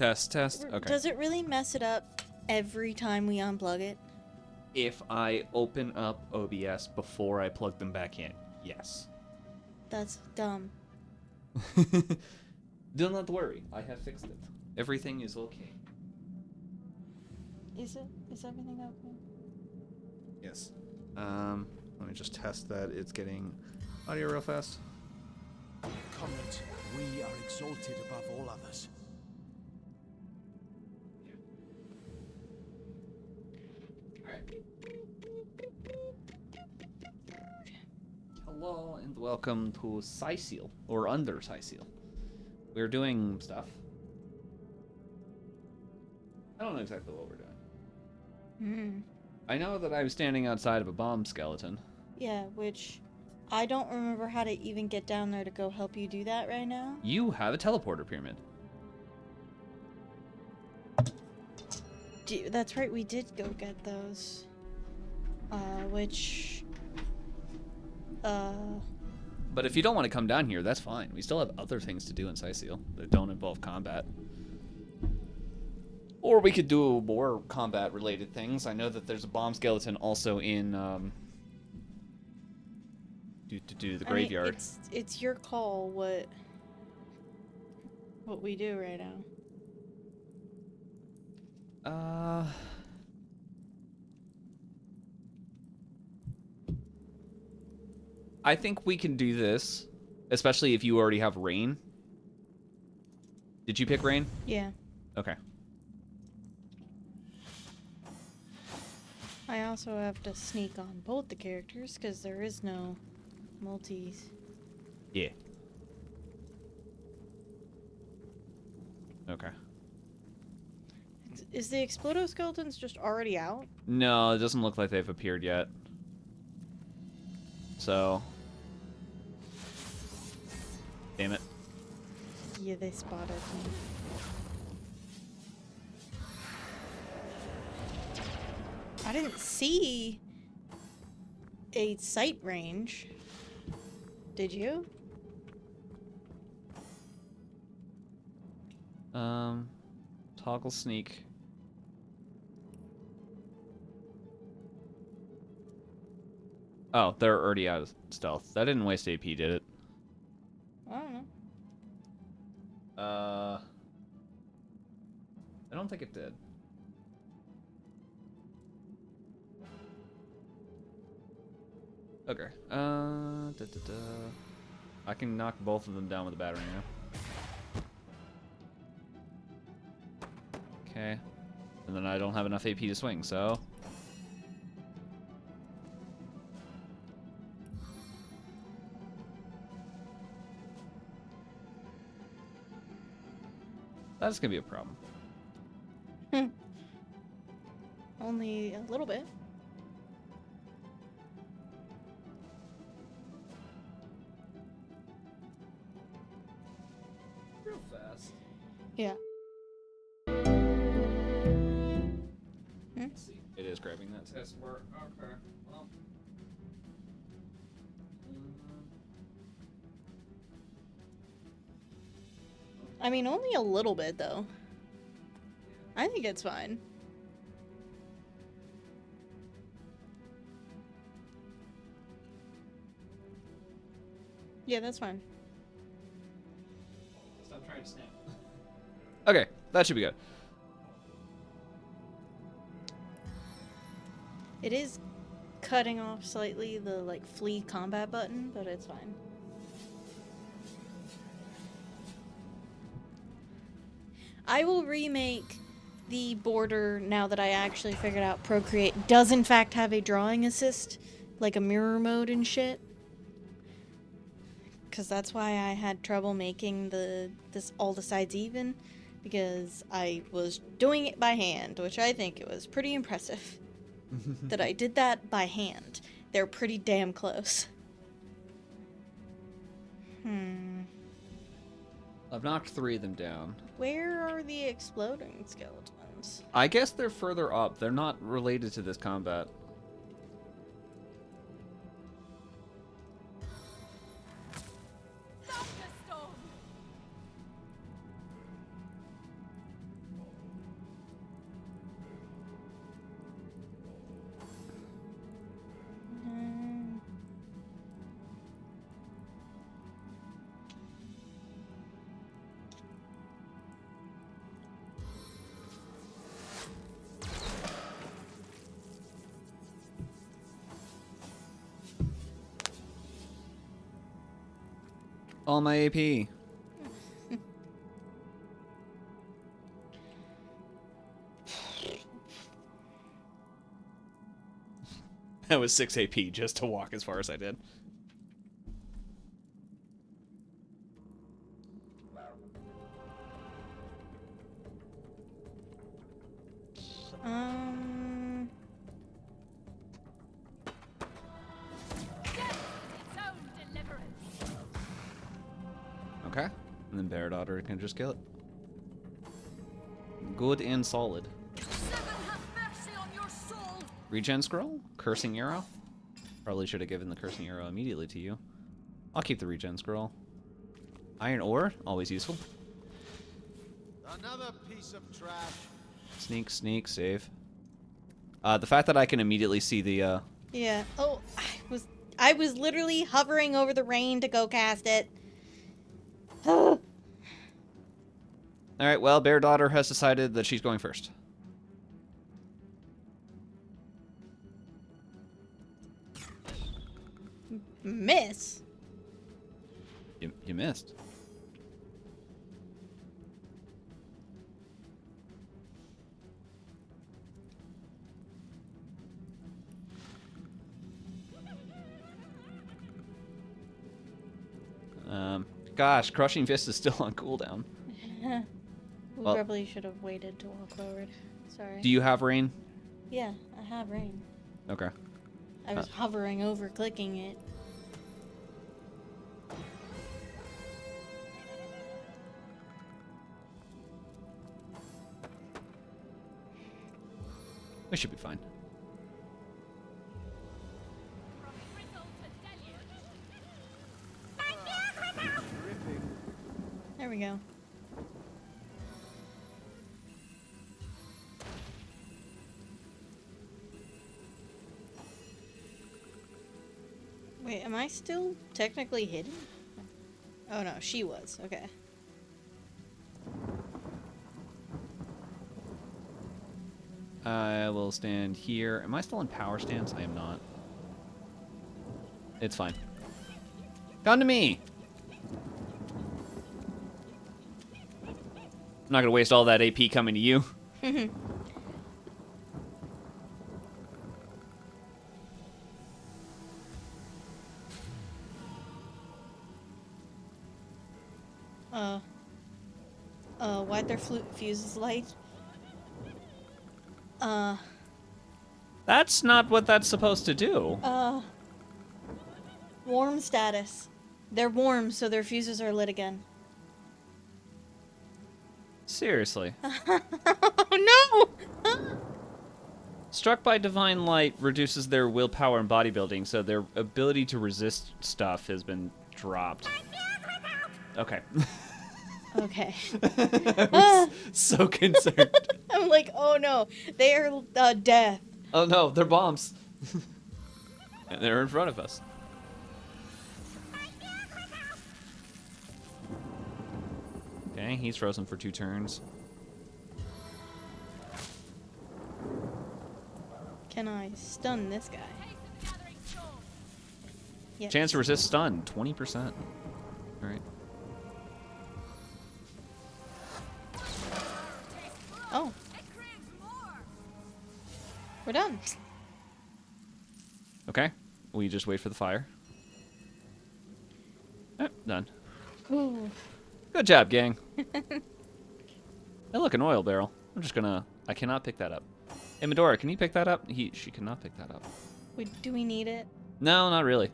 Test. Okay. Does it really mess it up every time we unplug it? If I open up OBS before I plug them back in, yes. That's dumb. Do not worry, I have fixed it. Everything is okay. Is everything okay? Yes. Let me just test that it's getting audio real fast. Comrades, we are exalted above all others. Hello and welcome to Cyseal, or under Cyseal. We're doing stuff. I don't know exactly what we're doing. I know that I'm standing outside of a bomb skeleton. Yeah, which I don't remember how to even get down there to go help you do that right now. You have a teleporter pyramid. That's right, we did go get those. But if you don't want to come down here, that's fine. We still have other things to do in Cyseal that don't involve combat. Or we could do more combat-related things. I know that there's a bomb skeleton also in the graveyard. It's your call what we do right now. I think we can do this, especially if you already have rain. Did you pick rain? Yeah. Okay. I also have to sneak on both the characters because there is no multis. Yeah. Okay. Is the Explodoskeletons just already out? No, it doesn't look like they've appeared yet. So. Damn it. Yeah, they spotted me. I didn't see a sight range. Did you? Toggle sneak. Oh, they're already out of stealth. That didn't waste AP, did it? I don't know. I don't think it did. Okay. I can knock both of them down with a battery now. Okay. And then I don't have enough AP to swing, so... That's gonna be a problem. Only a little bit. Real fast. Yeah. Let's see. It is grabbing that test bar. Okay. Well. I mean, only a little bit, though. I think it's fine. Yeah, that's fine. Stop trying to snap. Okay, that should be good. It is cutting off slightly the, like, flee combat button, but it's fine. I will remake the border now that I actually figured out Procreate does in fact have a drawing assist, like a mirror mode and shit. Because that's why I had trouble making all the sides even, because I was doing it by hand, which I think it was pretty impressive that I did that by hand. They're pretty damn close. I've knocked 3 of them down. Where are the exploding skeletons? I guess they're further up. They're not related to this combat. All my AP. That was 6 AP just to walk as far as I did. Okay. And then Bear Daughter can just kill it. Good and solid. Regen scroll? Cursing arrow? Probably should have given the cursing arrow immediately to you. I'll keep the regen scroll. Iron ore, always useful. Another piece of trash. Sneak, sneak, save. The fact that I can immediately see the Yeah. Oh, I was literally hovering over the rain to go cast it. Alright, well, Bear Daughter has decided that she's going first. Miss. You missed. Gosh, Crushing Fist is still on cooldown. We Well, probably should have waited to walk forward. Sorry. do you have rain? Yeah, I have rain. Okay. I was hovering over clicking it. We should be fine. There we go. Wait, am I still technically hidden? Oh no, she was. Okay. I will stand here. Am I still in power stance? I am not. It's fine. Come to me! I'm not gonna waste all that AP coming to you. Why'd their fuses light? That's not what that's supposed to do. Warm status. They're warm, so their fuses are lit again. Seriously. Oh no! Struck by divine light reduces their willpower and bodybuilding, so their ability to resist stuff has been dropped. Okay. Okay. I was so concerned. I'm like, oh no, they are death. Oh no, they're bombs. And they're in front of us. Okay, he's frozen for 2 turns. Can I stun this guy? Yes. Chance to resist stun, 20%. Alright. Oh. We're done. Okay, we just wait for the fire. Done. Ooh. Good job, gang. Hey, look, an oil barrel. I'm just gonna... I cannot pick that up. Hey, Medora, can you pick that up? She cannot pick that up. Wait, do we need it? No, not really.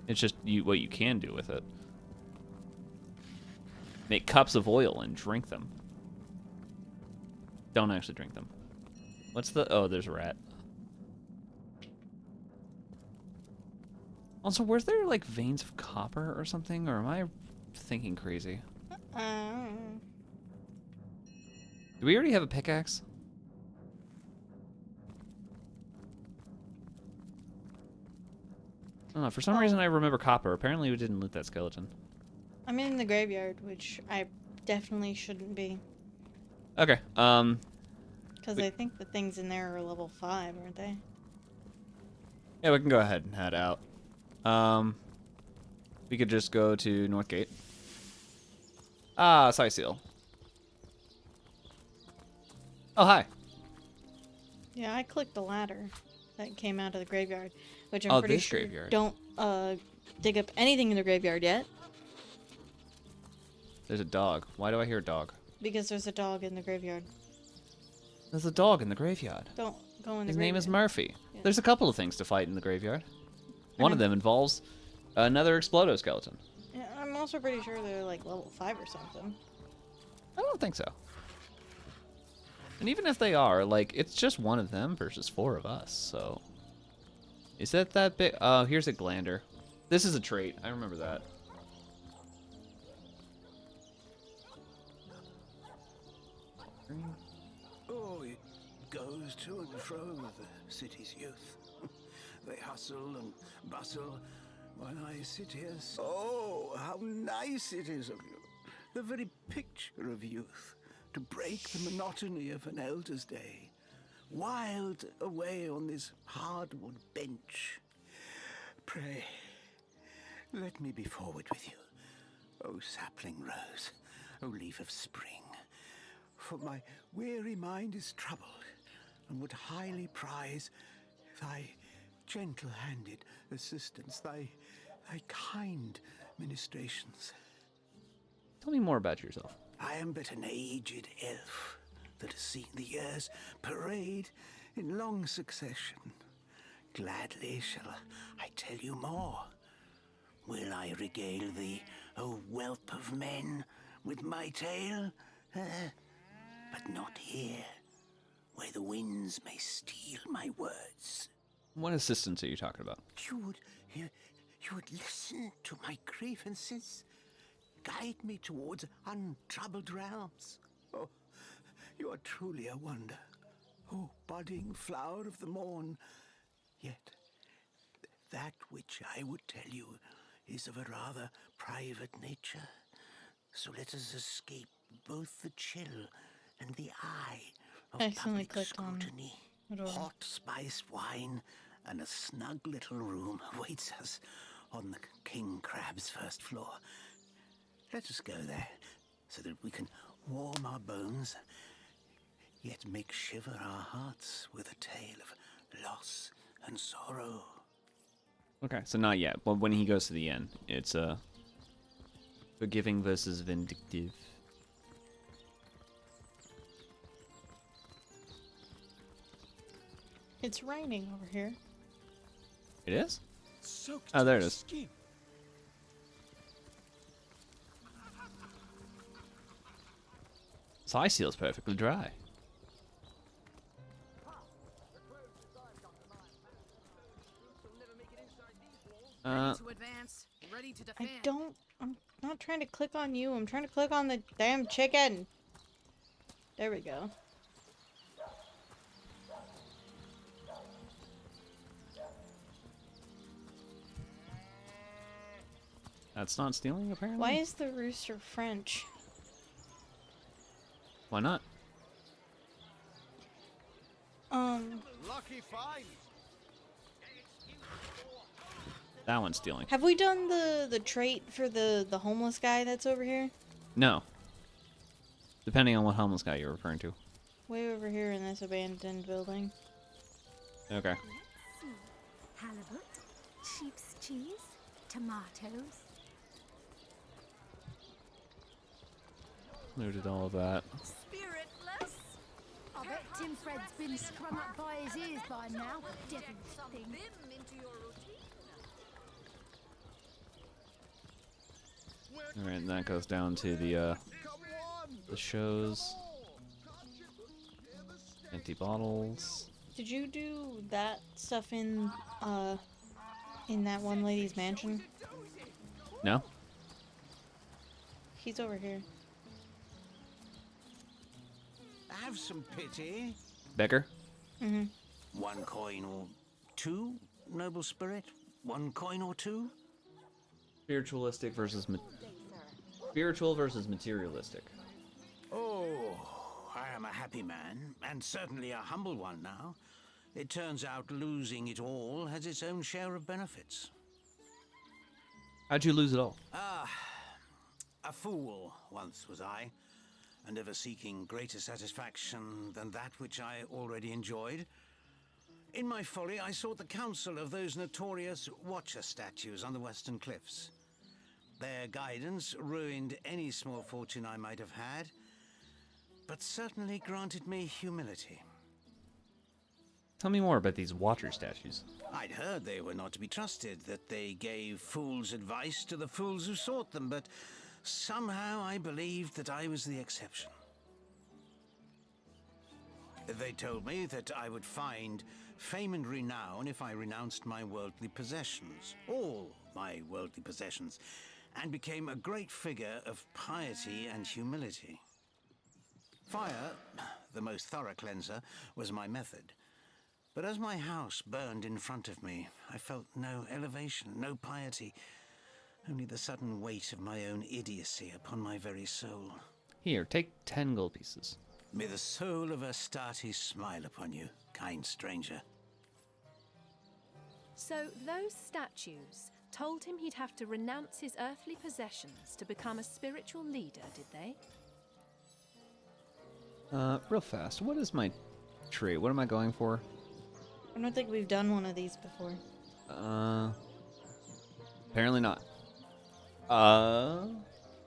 It's just what you can do with it. Make cups of oil and drink them. Don't actually drink them. What's the... Oh, there's a rat. Also, were there, like, veins of copper or something? Or am I thinking crazy? Do we already have a pickaxe? I don't know. For some reason, I remember copper. Apparently, we didn't loot that skeleton. I'm in the graveyard, which I definitely shouldn't be. Okay. Because I think the things in there are level 5, aren't they? Yeah, we can go ahead and head out. We could just go to Northgate. Ah, Cyseal. Oh, hi. Yeah, I clicked the ladder that came out of the graveyard, which I'm Oh, pretty this sure graveyard. don't dig up anything in the graveyard yet, There's a dog. Why do I hear a dog? because there's a dog in the graveyard. There's a dog in the graveyard. Don't go in the His graveyard. name is Murphy. Yeah. There's a couple of things to fight in the graveyard. One of them involves another Explodo skeleton. Yeah, I'm also pretty sure they're like level 5 or something. I don't think so. And even if they are, like, it's just one of them versus 4 of us, so... Is that big? Oh, here's a Glander. This is a trait. I remember that. Oh, it goes to and fro the city's youth. They hustle and bustle while I sit here. Oh, how nice it is of you. The very picture of youth, to break the monotony of an elder's day. Wild away on this hardwood bench. Pray, let me be forward with you. Oh, sapling rose, oh, leaf of spring. For my weary mind is troubled, and would highly prize thy gentle-handed assistance, thy kind ministrations. Tell me more about yourself. I am but an aged elf that has seen the years parade in long succession. Gladly shall I tell you more. Will I regale thee, O whelp of men, with my tale? But not here, where the winds may steal my words. What assistance are you talking about? You would listen to my grievances, guide me towards untroubled realms. Oh, you are truly a wonder, oh budding flower of the morn. Yet, that which I would tell you is of a rather private nature. So let us escape both the chill and the eye of I accidentally public clicked on scrutiny. whatever. Hot spiced wine and a snug little room awaits us on the King Crab's first floor. Let us go there so that we can warm our bones, yet make shiver our hearts with a tale of loss and sorrow. Okay, so not yet. But when he goes to the end, it's forgiving versus vindictive. It's raining over here. It is? Soaked Oh, there to it the is. skin. Cyseal's perfectly dry. To advance, ready to defend. I'm not trying to click on you. I'm trying to click on the damn chicken. There we go. That's not stealing, apparently? Why is the rooster French? Why not? Lucky find. That one's stealing. Have we done the trait for the homeless guy that's over here? No. Depending on what homeless guy you're referring to. Way over here in this abandoned building. Okay. Halibut, sheep's cheese, tomatoes. Noted all of that. Spiritless. I bet Tim Fred's been strung up by his ears by now. Devil's Some thing. vim into your routine. Alright, and that goes down to the shows. Empty bottles. Did you do that stuff in that one lady's mansion? No? He's over here. Have some pity. Becker? Mm-hmm. 1 coin or 2, noble spirit? 1 coin or 2? Spiritualistic versus spiritual versus materialistic. Oh, I am a happy man, and certainly a humble one now. It turns out losing it all has its own share of benefits. How'd you lose it all? A fool once was I, and ever seeking greater satisfaction than that which I already enjoyed. In my folly, I sought the counsel of those notorious Watcher statues on the western cliffs. Their guidance ruined any small fortune I might have had, but certainly granted me humility. Tell me more about these Watcher statues. I'd heard they were not to be trusted, that they gave fools advice to the fools who sought them, but somehow I believed that I was the exception. They told me that I would find fame and renown if I renounced my worldly possessions, all my worldly possessions, and became a great figure of piety and humility. Fire, the most thorough cleanser, was my method. But as my house burned in front of me, I felt no elevation, no piety, only the sudden weight of my own idiocy upon my very soul. Here, take 10 gold pieces. May the soul of Astarte smile upon you, kind stranger. So those statues told him he'd have to renounce his earthly possessions to become a spiritual leader, did they? Real fast. What is my trait? What am I going for? I don't think we've done one of these before. Apparently not.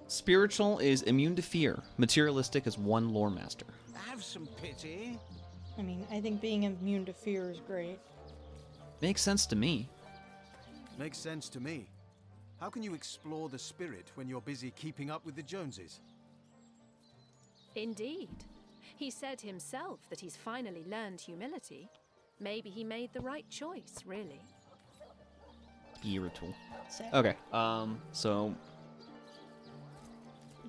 Spiritual is immune to fear. Materialistic is one lore master. Have some pity. I mean, I think being immune to fear is great. Makes sense to me. Makes sense to me. How can you explore the spirit when you're busy keeping up with the Joneses? Indeed. He said himself that he's finally learned humility. Maybe he made the right choice, really. Spiritual. So Okay. So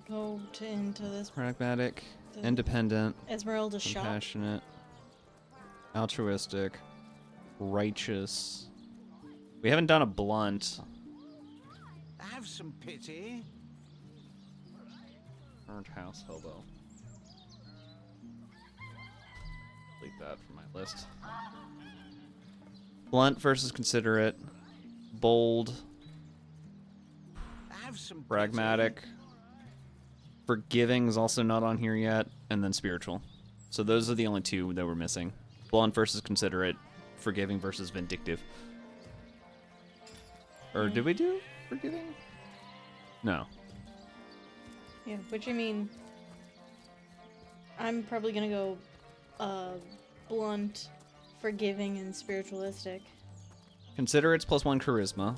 go into this pragmatic, The- independent, Esmeralda shop. compassionate, altruistic, righteous. We haven't done a blunt. Have some pity. Earned house hobo. Delete that from my list. Blunt versus considerate. Bold. Have some pity. Pragmatic. Forgiving is also not on here yet. And then spiritual. So those are the only two that we're missing. Blunt versus considerate. Forgiving versus vindictive. Or did we do forgiving? No. Yeah, which I mean, I'm probably gonna go blunt, forgiving, and spiritualistic. Considerate's +1 charisma.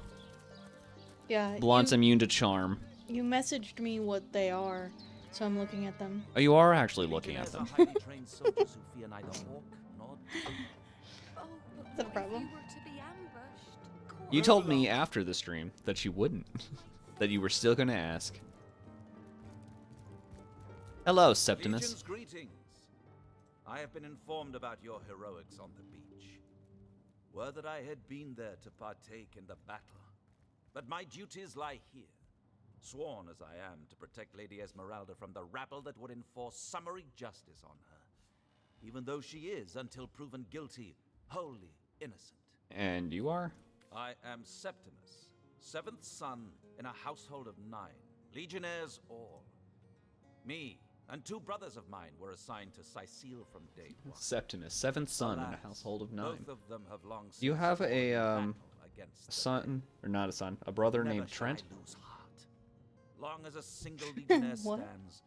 Yeah. Blunt's immune to charm. You messaged me what they are, so I'm looking at them. Oh, you are actually looking at them. Highly trained soldiers who fear neither hawk nor Is that a problem? You told me after the stream that you wouldn't. That you were still going to ask. Hello, Septimus. Legion's greetings. I have been informed about your heroics on the beach. Were that I had been there to partake in the battle. But my duties lie here, sworn as I am to protect Lady Esmeralda from the rabble that would enforce summary justice on her, even though she is, until proven guilty, wholly innocent. And you are? I am Septimus, 7th son in a household of 9, legionnaires all. Me and 2 brothers of mine were assigned to Cyseal from day one. Septimus, 7th son in a Alas, household of 9. Both of them have long Do you since have fought a in battle against a the son, or not a son, a brother Never named shall Trent? I lose heart. Long as a single legionnaire What? stands,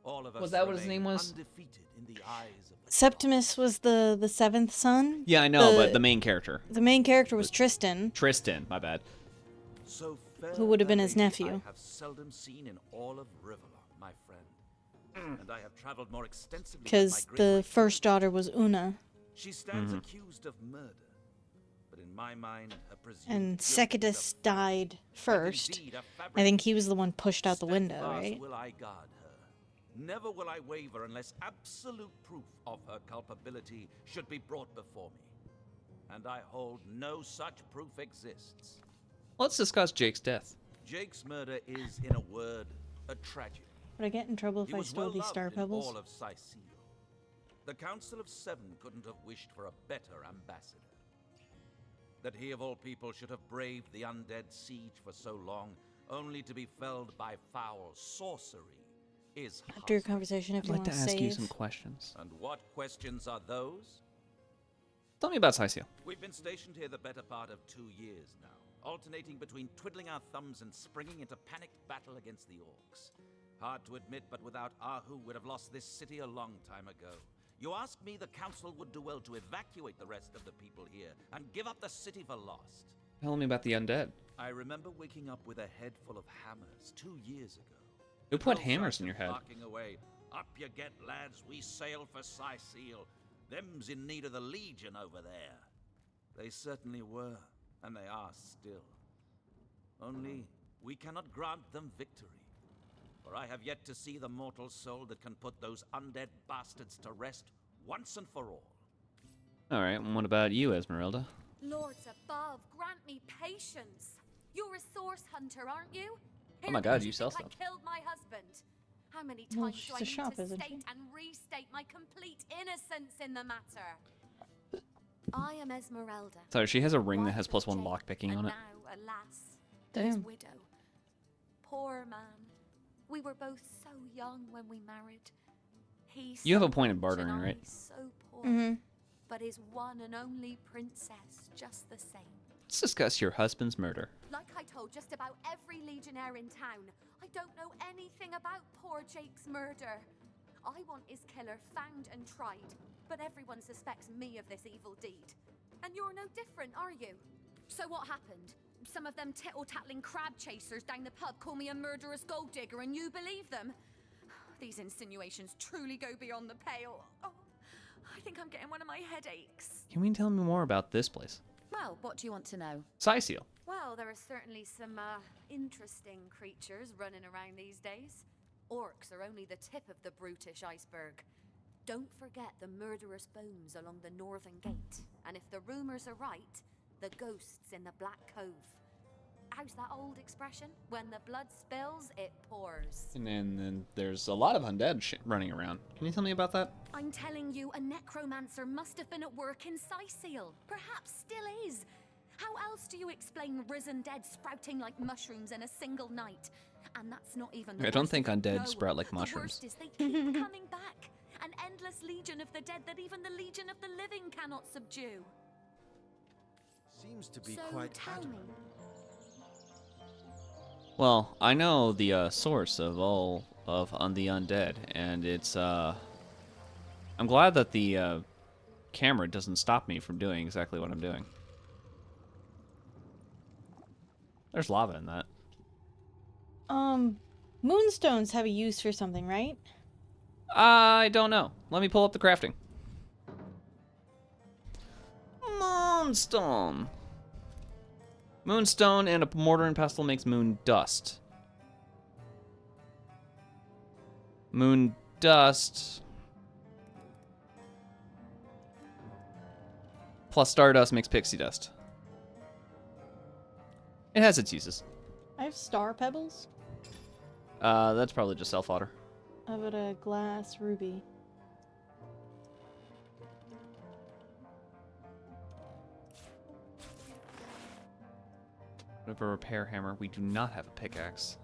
all of us Was that what his remain name was? undefeated in the eyes of the Septimus was the seventh son. Yeah, I know, but the main character. The main character was Tristan. Tristan, my bad. So fair Who would have been a his lady nephew. I have seldom seen in all of Rivalon, my friend. And I have traveled more extensively with my Because great the great first daughter was Una, She stands accused of murder. But in my mind, a presumed and guilty of Secundus fraud. died And first. indeed, a I think fabric. he was the one pushed out the window, Steadfast right? will I guard her. Never will I waver unless absolute proof of her culpability should be brought before me. And I hold no such proof exists. Let's discuss Jake's death. Jake's murder is, in a word, a tragedy. Would I get in trouble if He I was stole well these loved star in pebbles? all of Cyseal. The Council of 7 couldn't have wished for a better ambassador. That he of all people should have braved the undead siege for so long, only to be felled by foul sorcery, is After your husband. conversation, if I'd you like want to to ask save. you some questions. And what questions are those? Tell me about Cyseal. We've been stationed here the better part of 2 years now, alternating between twiddling our thumbs and springing into panicked battle against the orcs. Hard to admit, but without Ahu, we'd have lost this city a long time ago. You ask me, the council would do well to evacuate the rest of the people here and give up the city for lost. Tell me about the undead. I remember waking up with a head full of hammers 2 years ago. Who put No hammers sight in your of head? barking away. Up you get, lads. We sail for Cyseal. Them's in need of the Legion over there. They certainly were, and they are still. Only we cannot grant them victory. For I have yet to see the mortal soul that can put those undead bastards to rest once and for all. All right, and what about you, Esmeralda? Lords above, grant me patience. You're a source hunter, aren't you? Oh my Here, God, because you sell think stuff. I killed my husband. How many Well, times she's do I a need shop, to isn't state she? and restate my complete innocence in the matter? I am Esmeralda. Sorry, she has a ring that wife has of +1 Jake, lockpicking on and it. now, alas, his Damn. widow. Poor man. We were both so young when we married. He You have so a point in rich bartering, and I right? so poor. Mm-hmm. But his one and only princess just the same. Let's discuss your husband's murder. Like I told just about every legionnaire in town, I don't know anything about poor Jake's murder. I want his killer found and tried, but everyone suspects me of this evil deed. And you're no different, are you? So what happened? Some of them tittle-tattling crab chasers down the pub call me a murderous gold digger and you believe them? These insinuations truly go beyond the pale. Oh, I think I'm getting one of my headaches. Can you tell me more about this place? Well, what do you want to know? Cyseal. Well, there are certainly some interesting creatures running around these days. Orcs are only the tip of the brutish iceberg. Don't forget the murderous bones along the northern gate. And if the rumors are right, the ghosts in the Black Cove. How's that old expression? When the blood spills, it pours. And then there's a lot of undead shit running around. Can you tell me about that? I'm telling you, a necromancer must have been at work in Cyseal. Perhaps still is. How else do you explain risen dead sprouting like mushrooms in a single night? And that's not even the I don't worst think of it. undead No, sprout like the mushrooms. worst is they keep coming back. An endless legion of the dead that even the legion of the living cannot subdue. Seems to be So quite tell adamant. me, Well, I know the source of all of the undead, and it's I'm glad that the camera doesn't stop me from doing exactly what I'm doing. There's lava in that. Moonstones have a use for something, right? I don't know. Let me pull up the crafting. Moonstone. Moonstone and a mortar and pestle makes moon dust. Moon dust plus stardust makes pixie dust. It has its uses. I have star pebbles. That's probably just self water. How about a glass ruby? We have a repair hammer. We do not have a pickaxe.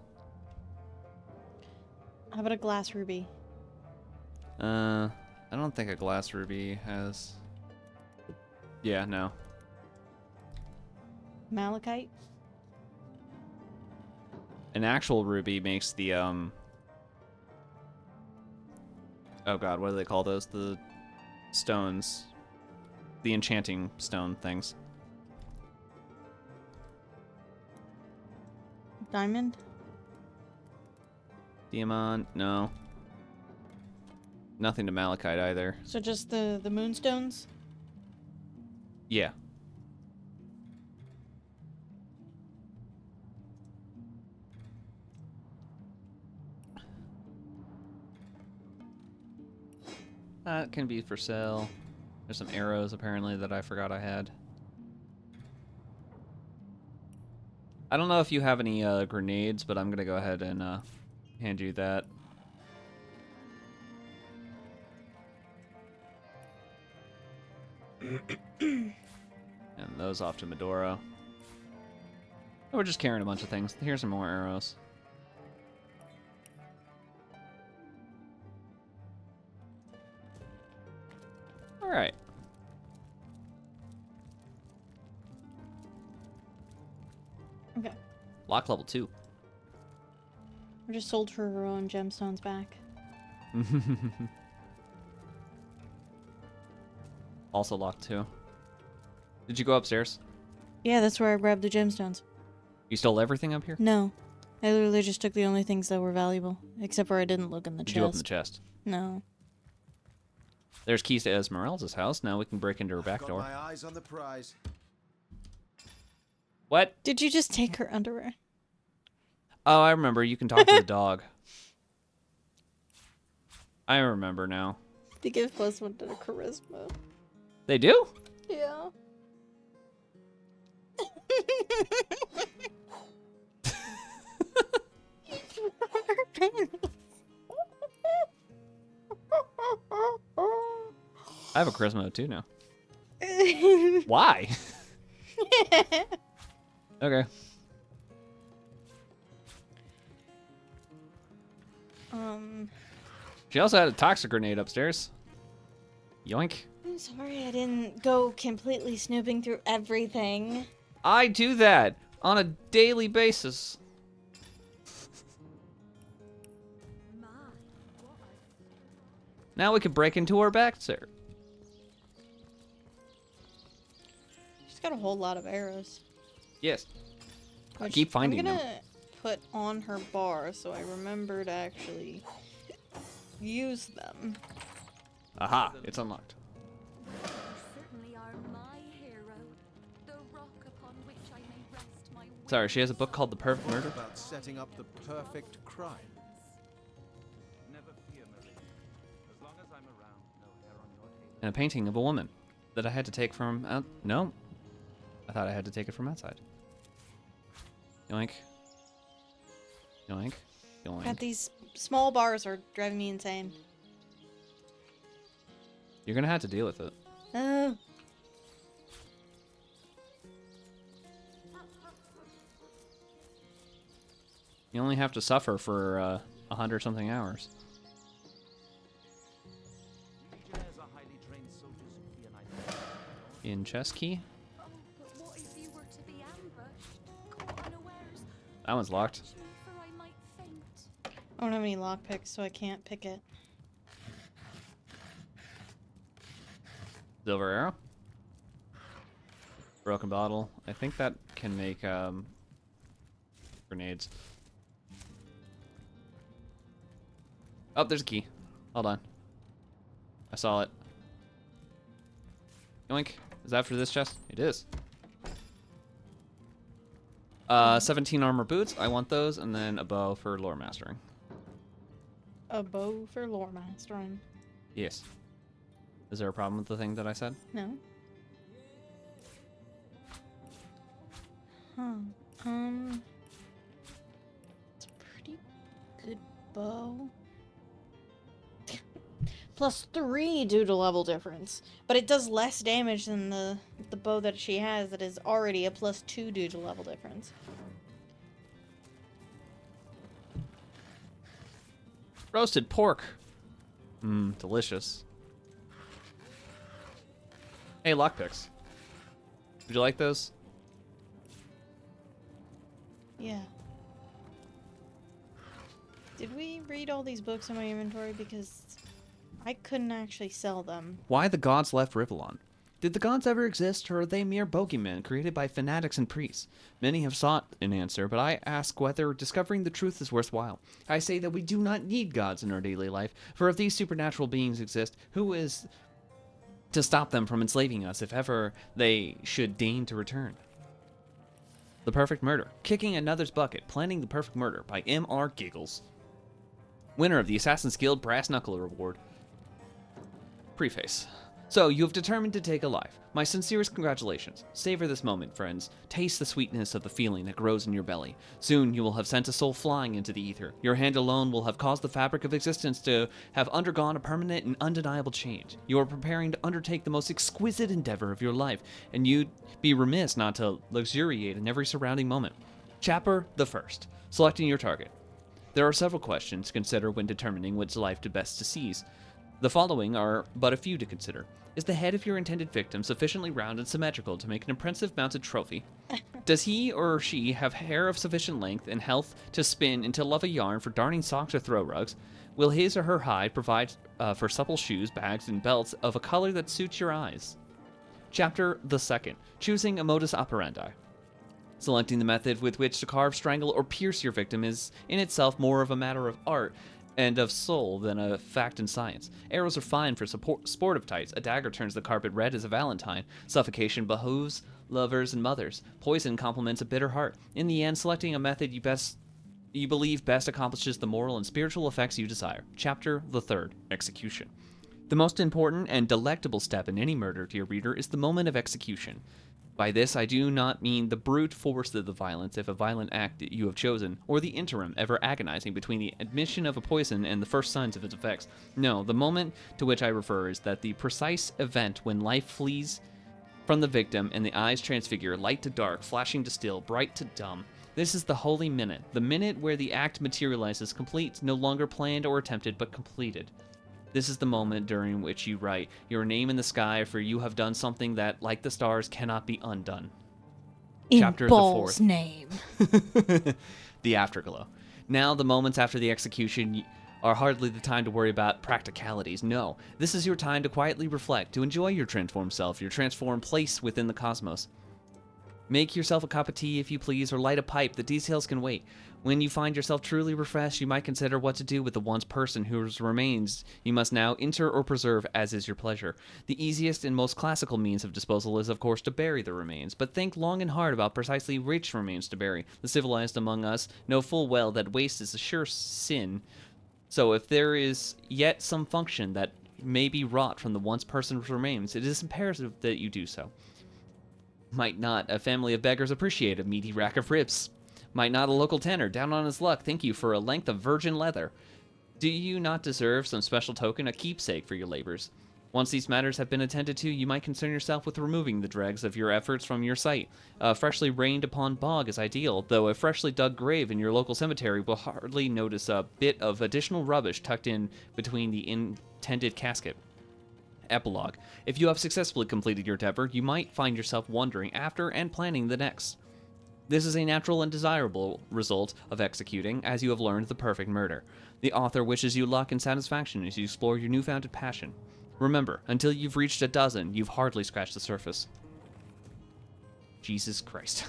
How about a glass ruby? I don't think a glass ruby has. Yeah, no. Malachite? An actual ruby makes the oh god, what do they call those? The stones. The enchanting stone things. Diamond? Diamond, no. Nothing to malachite either. So just the moonstones? Yeah. That can be for sale. There's some arrows apparently that I forgot I had. I don't know if you have any grenades, but I'm gonna go ahead and hand you that. And send those off to Medora. We're just carrying a bunch of things. Here's some more arrows. All right. Okay. Lock level 2. I just sold her own gemstones back. Also locked 2. Did you go upstairs? Yeah, that's where I grabbed the gemstones. You stole everything up here? No. I literally just took the only things that were valuable. Except for I didn't look in the Did chest. you open the chest? No. There's keys to Esmeralda's house. Now we can break into her back Got door. my eyes on the prize. What? Did you just take her underwear? Oh, I remember. You can talk to the dog. I remember now. They give +1 to the charisma. They do? Yeah. I have a charisma too now. Why? Okay. She also had a toxic grenade upstairs. Yoink. I'm sorry I didn't go completely snooping through everything. I do that on a daily basis. My, what a Now we can break into her back there. She's got a whole lot of arrows. Yes. I Which keep finding I'm them. gonna put on her bar so I remember to actually use them. Aha, it's unlocked. You certainly are my hero, the rock upon which I may rest my Sorry, she has a book called The Perfect Murder. About setting up the perfect crime. Never fear, Marie. As long as I'm around, no hair on your head. And a painting of a woman that I had to take from out. No. I thought I had to take it from outside. Yoink. Yoink. God, Yoink. these small bars are driving me insane. You're gonna have to deal with it. Oh. You only have to suffer for 100-something hours. Legionnaires are highly trained soldiers who fear neither. In chest key? Oh, but what if you were to be ambushed, caught unawares? That one's locked. Catch me, for I might faint. I don't have any lockpicks, so I can't pick it. Silver arrow. Broken bottle. I think that can make grenades. Oh, there's a key. Hold on. I saw it. Yoink. Is that for this chest? It is. 17 armor boots. I want those, and then a bow for lore mastering. A bow for lore mastering. Yes. Is there a problem with the thing that I said? No. Huh. It's a pretty good bow. +3 due to level difference. But it does less damage than the bow that she has that is already a +2 due to level difference. Roasted pork. Mmm, delicious. Hey, lockpicks. Would you like those? Yeah. Did we read all these books in my inventory? Because I couldn't actually sell them. Why the gods left Rivellon? Did the gods ever exist, or are they mere bogeymen created by fanatics and priests? Many have sought an answer, but I ask whether discovering the truth is worthwhile. I say that we do not need gods in our daily life, for if these supernatural beings exist, who is to stop them from enslaving us if ever they should deign to return? The Perfect Murder. Kicking Another's Bucket. Planning the Perfect Murder by M.R. Giggles. Winner of the Assassin's Guild Brass Knuckle Award. Preface. So, you have determined to take a life. My sincerest congratulations. Savor this moment, friends. Taste the sweetness of the feeling that grows in your belly. Soon you will have sent a soul flying into the ether. Your hand alone will have caused the fabric of existence to have undergone a permanent and undeniable change. You are preparing to undertake the most exquisite endeavor of your life, and you'd be remiss not to luxuriate in every surrounding moment. Chapter the first. Selecting your target. There are several questions to consider when determining which life to best to seize. The following are but a few to consider. Is the head of your intended victim sufficiently round and symmetrical to make an impressive mounted trophy? Does he or she have hair of sufficient length and health to spin into love a yarn for darning socks or throw rugs? Will his or her hide provide for supple shoes, bags, and belts of a color that suits your eyes? Chapter the second. Choosing a modus operandi. Selecting the method with which to carve, strangle, or pierce your victim is in itself more of a matter of art and of soul than a fact and science. Arrows are fine for sportive types. A dagger turns the carpet red as a valentine. Suffocation behooves lovers and mothers. Poison complements a bitter heart. In the end, selecting a method you believe best accomplishes the moral and spiritual effects you desire. Chapter the third. Execution. The most important and delectable step in any murder, dear reader, is the moment of execution. By this, I do not mean the brute force of the violence if a violent act you have chosen, or the interim, ever agonizing between the admission of a poison and the first signs of its effects. No, the moment to which I refer is that the precise event when life flees from the victim and the eyes transfigure, light to dark, flashing to still, bright to dumb. This is the holy minute, the minute where the act materializes complete, no longer planned or attempted, but completed. This is the moment during which you write your name in the sky, for you have done something that, like the stars, cannot be undone. In Chapter Ball's the fourth. name. The afterglow. Now, the moments after the execution are hardly the time to worry about practicalities. No, this is your time to quietly reflect, to enjoy your transformed self, your transformed place within the cosmos. Make yourself a cup of tea, if you please, or light a pipe. The details can wait. When you find yourself truly refreshed, you might consider what to do with the one person whose remains you must now inter or preserve as is your pleasure. The easiest and most classical means of disposal is, of course, to bury the remains, but think long and hard about precisely which remains to bury. The civilized among us know full well that waste is a sure sin, so if there is yet some function that may be wrought from the once person's remains, it is imperative that you do so. Might not a family of beggars appreciate a meaty rack of ribs? Might not a local tanner, down on his luck, thank you for a length of virgin leather? Do you not deserve some special token, a keepsake for your labors? Once these matters have been attended to, you might concern yourself with removing the dregs of your efforts from your sight. A freshly rained upon bog is ideal, though a freshly dug grave in your local cemetery will hardly notice a bit of additional rubbish tucked in between the intended casket. Epilogue. If you have successfully completed your endeavor, you might find yourself wondering after and planning the next. This is a natural and desirable result of executing, as you have learned the perfect murder. The author wishes you luck and satisfaction as you explore your newfound passion. Remember, until you've reached a dozen, you've hardly scratched the surface. Jesus Christ.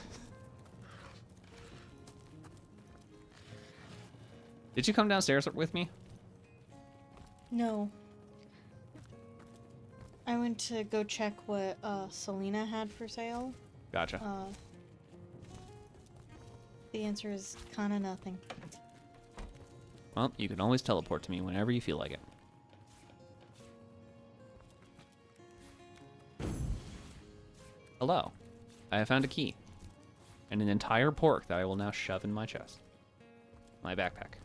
Did you come downstairs with me? No. I went to go check what Selena had for sale. Gotcha. The answer is kind of nothing. Well, you can always teleport to me whenever you feel like it. Hello. I have found a key. And an entire pork that I will now shove in my chest. My backpack.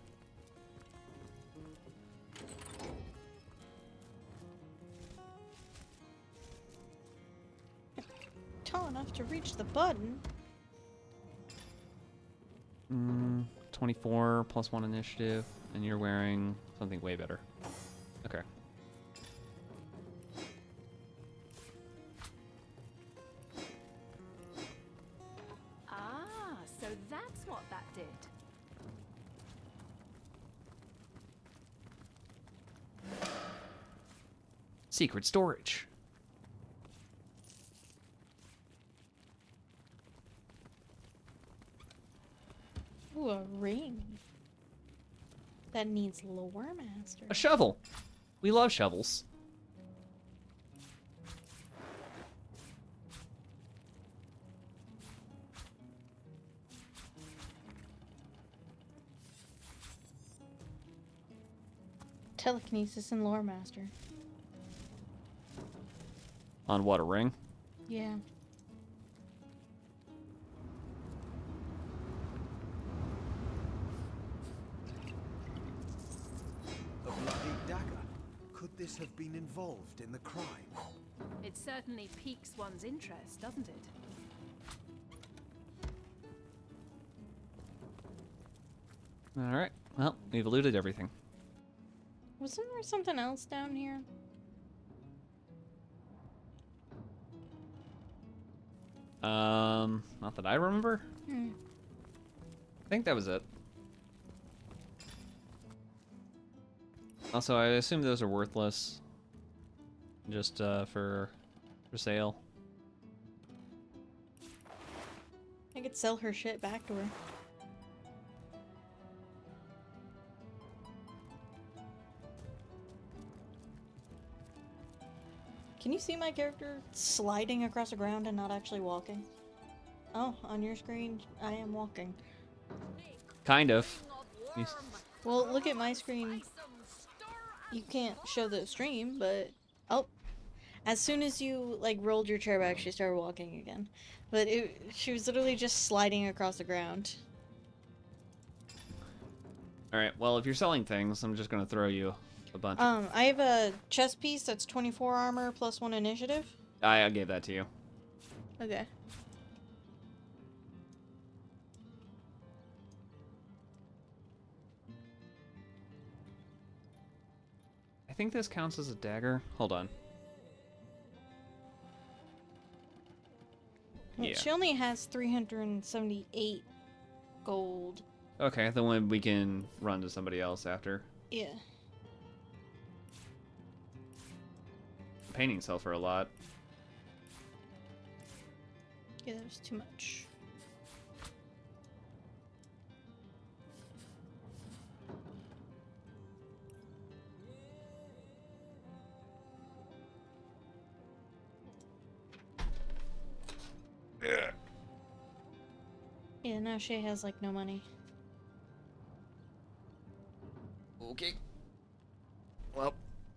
Tall enough to reach the button. 24 plus 1 initiative, and you're wearing something way better. Okay. Ah, so that's what that did. Secret storage. Ooh, a ring. That needs lore master. A shovel. We love shovels. Telekinesis and lore master. On what, a ring? Yeah. A bloody dagger. Could this have been involved in the crime? It certainly piques one's interest, doesn't it? Alright, well, we've looted everything. Wasn't there something else down here? Not that I remember. Hmm. I think that was it. Also, I assume those are worthless. Just, for sale. I could sell her shit back to her. Can you see my character sliding across the ground and not actually walking? Oh, on your screen, I am walking. Kind of. You- Well, look at my screen. You can't show the stream, but... Oh. As soon as you, like, rolled your chair back, she started walking again. But she was literally just sliding across the ground. Alright, well, if you're selling things, I'm just gonna throw you a bunch. I have a chest piece that's 24 armor plus 1 initiative. I gave that to you. Okay. I think this counts as a dagger. Hold on. Well, Yeah. she only has 378 gold. Okay, then we can run to somebody else after. Yeah. Paintings sell for a lot. Yeah, that was too much. Yeah, now Shay has, like, no money. Okay. Well,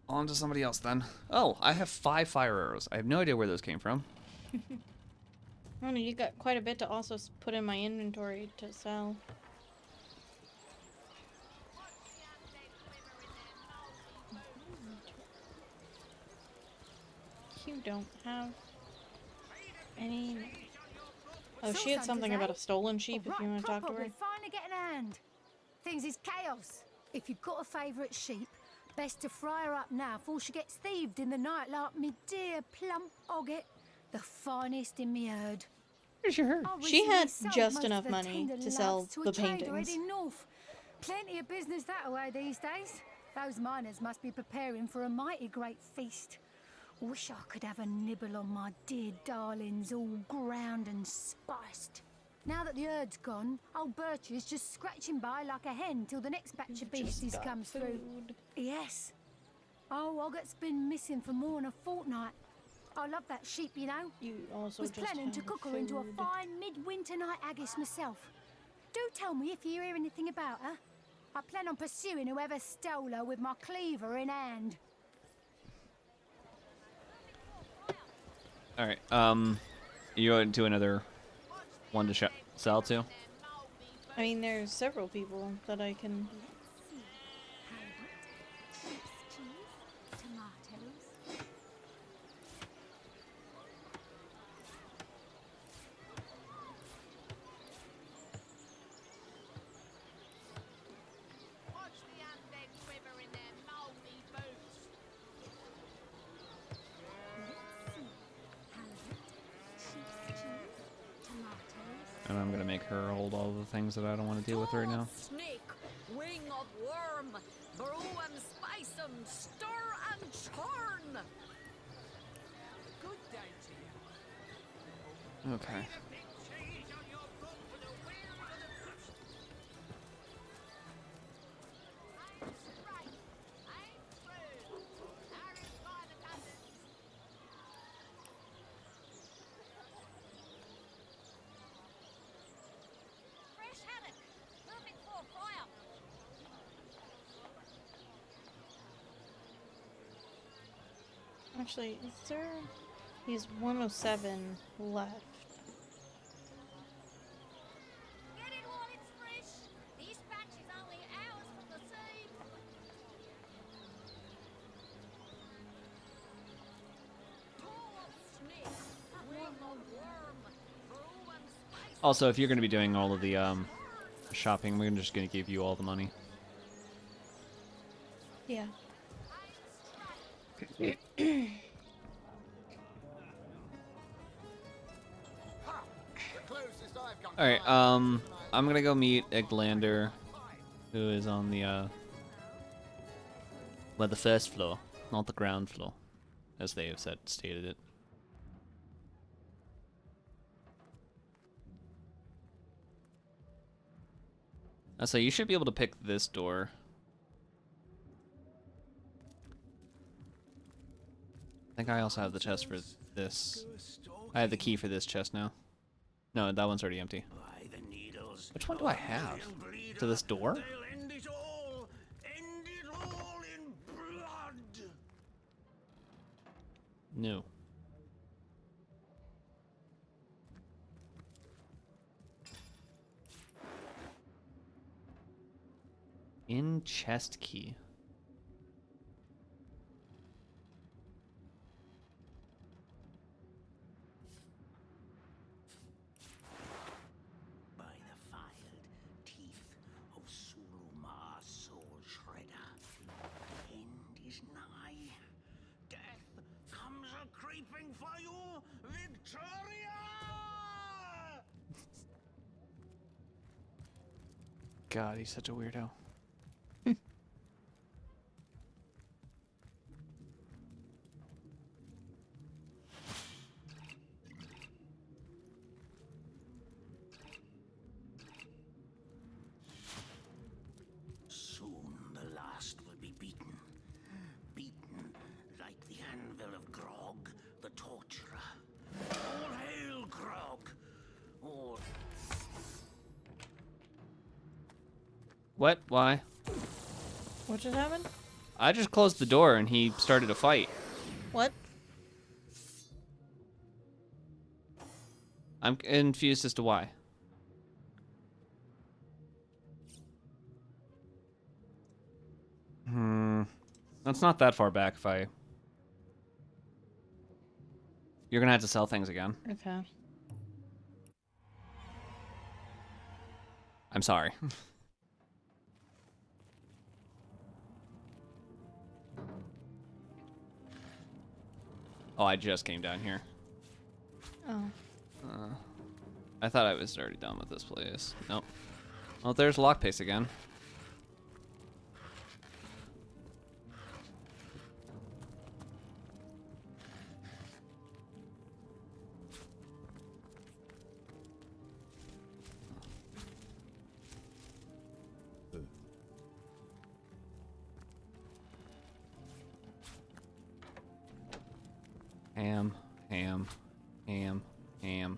on to somebody else then. Oh, I have 5 fire arrows. I have no idea where those came from. Oh, no, you got quite a bit to also put in my inventory to sell. You don't have any... Oh, she had something about a stolen sheep if you want to talk to her. We're finally getting a hand. Things is chaos. If you've got a favourite sheep, best to fry her up now before she gets thieved in the night like me dear plump Ogget, the finest in me herd. Where's your herd? She had just enough money to sell the paintings. Heading north. Plenty of business that way these days. Those miners must be preparing for a mighty great feast. Wish I could have a nibble on my dear darlings, all ground and spiced. Now that the herd's gone, old Bertie's just scratching by like a hen till the next batch of beasties comes through. Yes. Oh, Ogget's been missing for more than a fortnight. I love that sheep, you know. You also Was just planning to have cook her into a food. fine midwinter night haggis myself. Do tell me if you hear anything about her. I plan on pursuing whoever stole her with my cleaver in hand. Alright, you go into another one to sell to? I mean, there's several people that I can... And I'm gonna make her hold all the things that I don't want to deal with right now. Snake, wing of worm, brew and spice 'em, stir and churn. Good day to you. Okay. Actually, is there... He's 107 left. Get it while it's fresh. This batch is only hours from the sea. Tall snake, wing of worm, brew and spice. Also, if you're going to be doing all of the shopping, we're just going to give you all the money. Yeah. All right. I'm gonna go meet Eglander, who is on the well, the first floor, not the ground floor, as they have stated it. So you should be able to pick this door. I think I also have the chest for this. I have the key for this chest now. No, that one's already empty. By the needles. Which one do I have? To this door? They'll end it all. End it all in blood. No. In chest key. By the filed teeth of Sulumar Soul Shredder, the end is nigh. Death comes a creeping for you, Victoria! God, he's such a weirdo. Soon the last will be beaten. Beaten like the anvil of Grog, the torturer. All hail, Grog! All... What? Why? What just happened? I just closed the door and he started a fight. What? I'm confused as to why. That's not that far back if I... You're gonna have to sell things again. Okay. I'm sorry. Oh, I just came down here. Oh. I thought I was already done with this place. Nope. Oh, there's Lockpick again. Ham.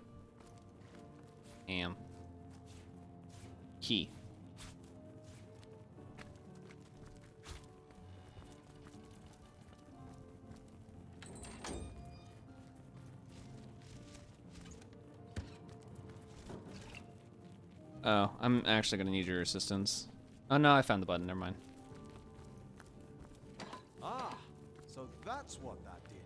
Key. Oh, I'm actually gonna need your assistance. Oh no, I found the button, never mind. Ah, so that's what that did.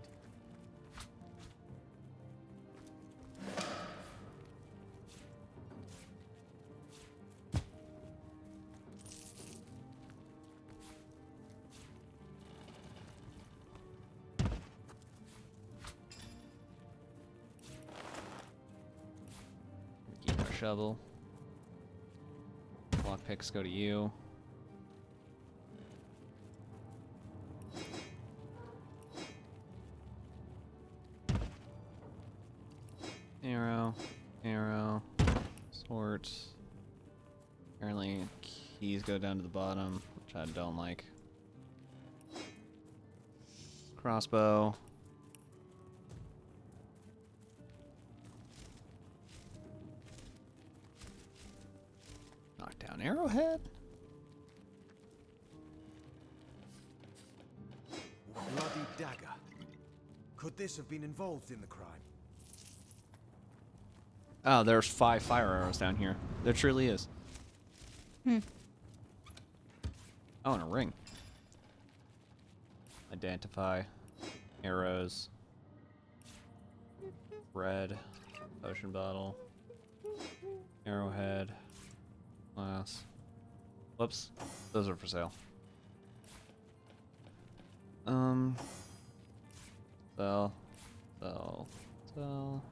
Keep our shovel. Lockpicks go to you. Arrow, sort. Apparently keys go down to the bottom, which I don't like. Crossbow. Knock down arrowhead. Bloody dagger. Could this have been involved in the crime? Oh, there's 5 fire arrows down here. There truly is. Hmm. Oh, and a ring. Identify. Arrows. Red. Potion bottle. Arrowhead. Glass. Whoops. Those are for sale. Sell. Sell. Sell.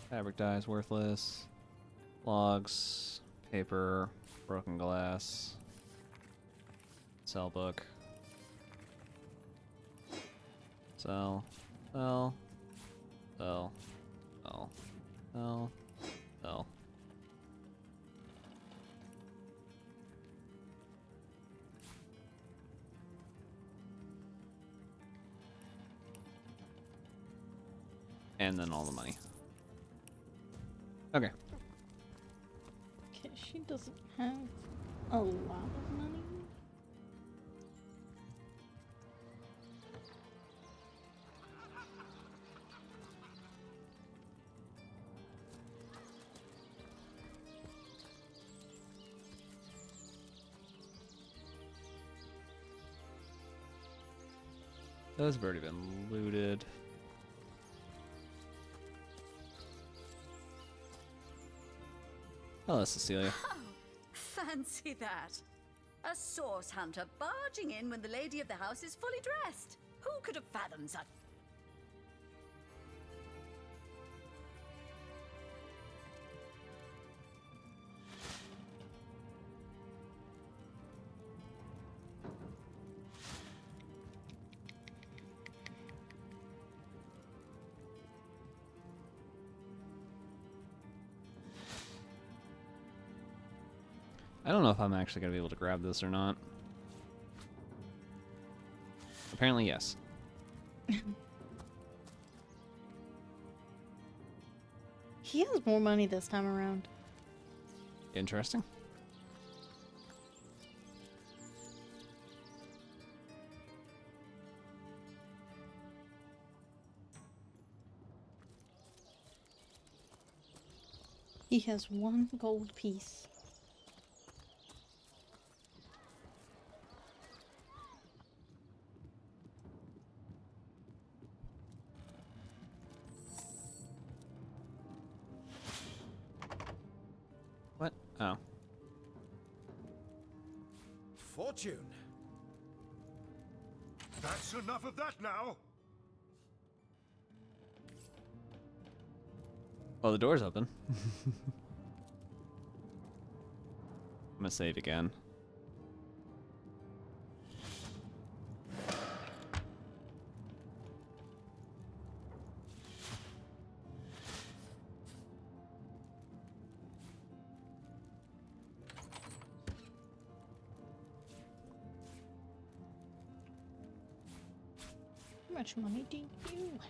Fabric dye is worthless. Logs, paper, broken glass, sell book. Sell, sell, sell, sell, sell, sell. And then all the money. Okay. Okay, she doesn't have a lot of money. Those have already been looted. Hello, Cecilia. Oh, fancy that. A source hunter barging in when the lady of the house is fully dressed. Who could have fathomed such? I don't know if I'm actually going to be able to grab this or not. Apparently, yes. He has more money this time around. Interesting. He has 1 gold piece. What? Oh. Fortune. That's enough of that now. Oh, the door's open. I'm gonna save again. How much money do you have?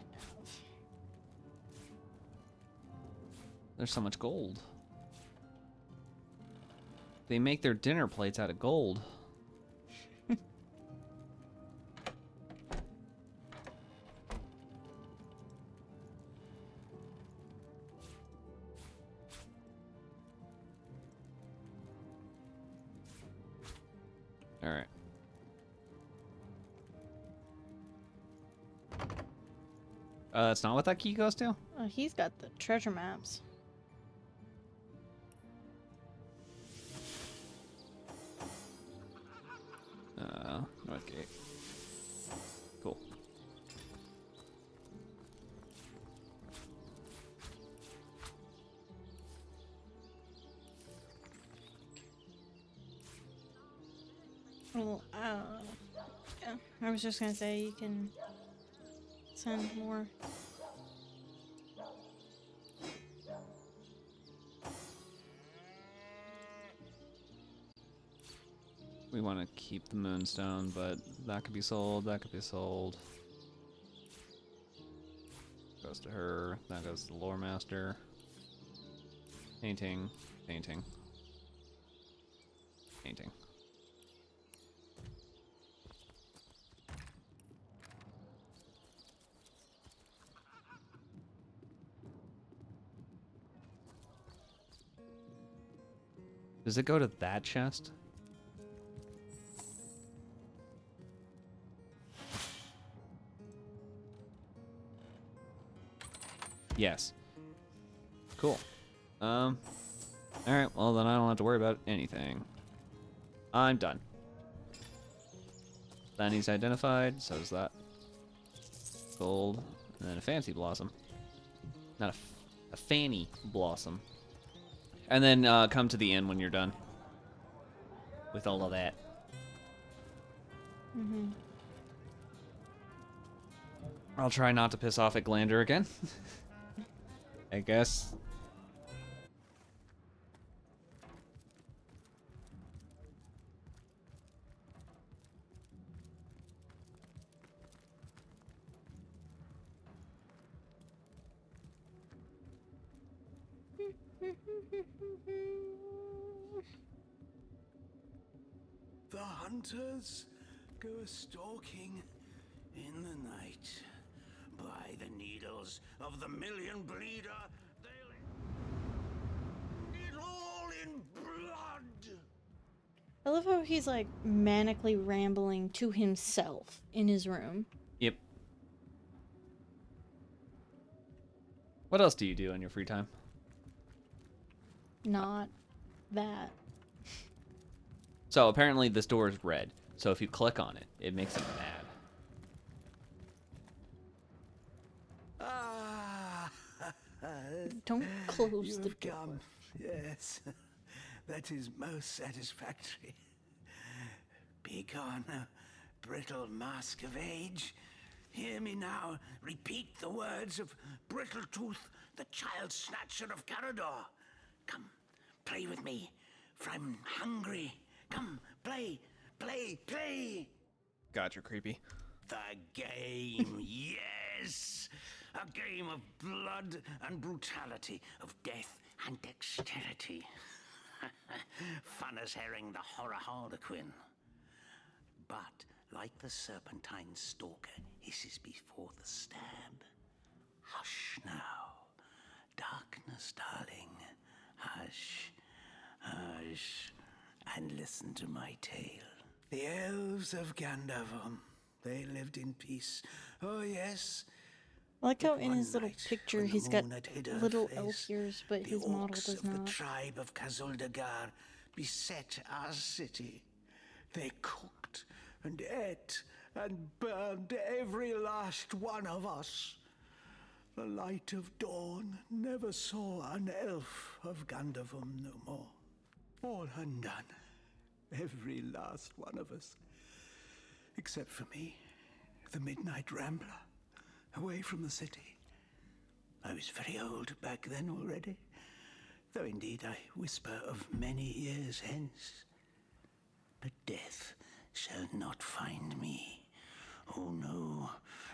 There's so much gold. They make their dinner plates out of gold. All right. That's not what that key goes to? Oh, he's got the treasure maps. North gate. Cool. Well, yeah, I was just gonna say you can send more. We want to keep the moonstone, but that could be sold, that could be sold. Goes to her, that goes to the lore master. Painting, painting, painting. Does it go to that chest? Yes. Cool. Alright, well then I don't have to worry about anything. I'm done. Lanny's identified, so is that. Gold, and then a fancy blossom. Not a fanny blossom. And then come to the inn when you're done. With all of that. Mm-hmm. I'll try not to piss off at Glander again. I guess. The hunters go a-stalking in the night. By the needles of the million bleeder, they'll eat all in blood. I love how he's like manically rambling to himself in his room. Yep. What else do you do in your free time? Not that. So apparently this door is red. So if you click on it, it makes him mad. Don't close You the have door. come. Yes, that is most satisfactory. Begone, brittle mask of age. Hear me now repeat the words of Brittletooth, the child snatcher of Carador. Come, play with me, for I'm hungry. Come, play, play, play. God, you're creepy. The game, yes! A game of blood and brutality, of death and dexterity. Fun as herring the horror harlequin. But, like the serpentine stalker hisses before the stab, hush now. Darkness, darling. Hush, hush, and listen to my tale. The elves of Gandavum, they lived in peace. Oh, yes. I like how But in one his little night, picture when the he's got moon had hid her little face, elf ears, but the his model orcs does of the not. tribe of Kazuldagar beset our city. They cooked and ate and burned every last one of us. The light of dawn never saw an elf of Gandavum no more. All undone, every last one of us. Except for me, the midnight rambler, away from the city. I was very old back then already, though indeed I whisper of many years hence. But death shall not find me. Oh no,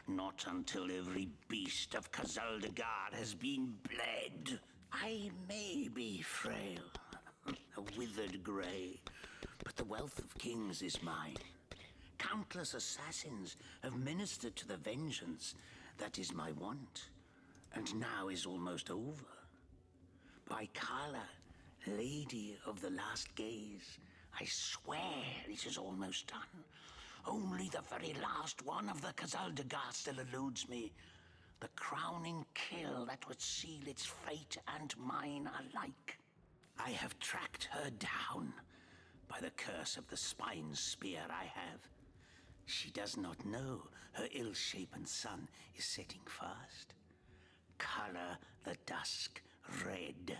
not until every beast of Kazuldagar has been bled. I may be frail, a withered grey, but the wealth of kings is mine. Countless assassins have ministered to the vengeance that is my want, and now is almost over. By Kala, Lady of the Last Gaze, I swear it is almost done. Only the very last one of the Kazuldagar still eludes me. The crowning kill that would seal its fate and mine alike. I have tracked her down by the curse of the spine spear I have. She does not know her ill-shapen sun is setting fast. Color the dusk red,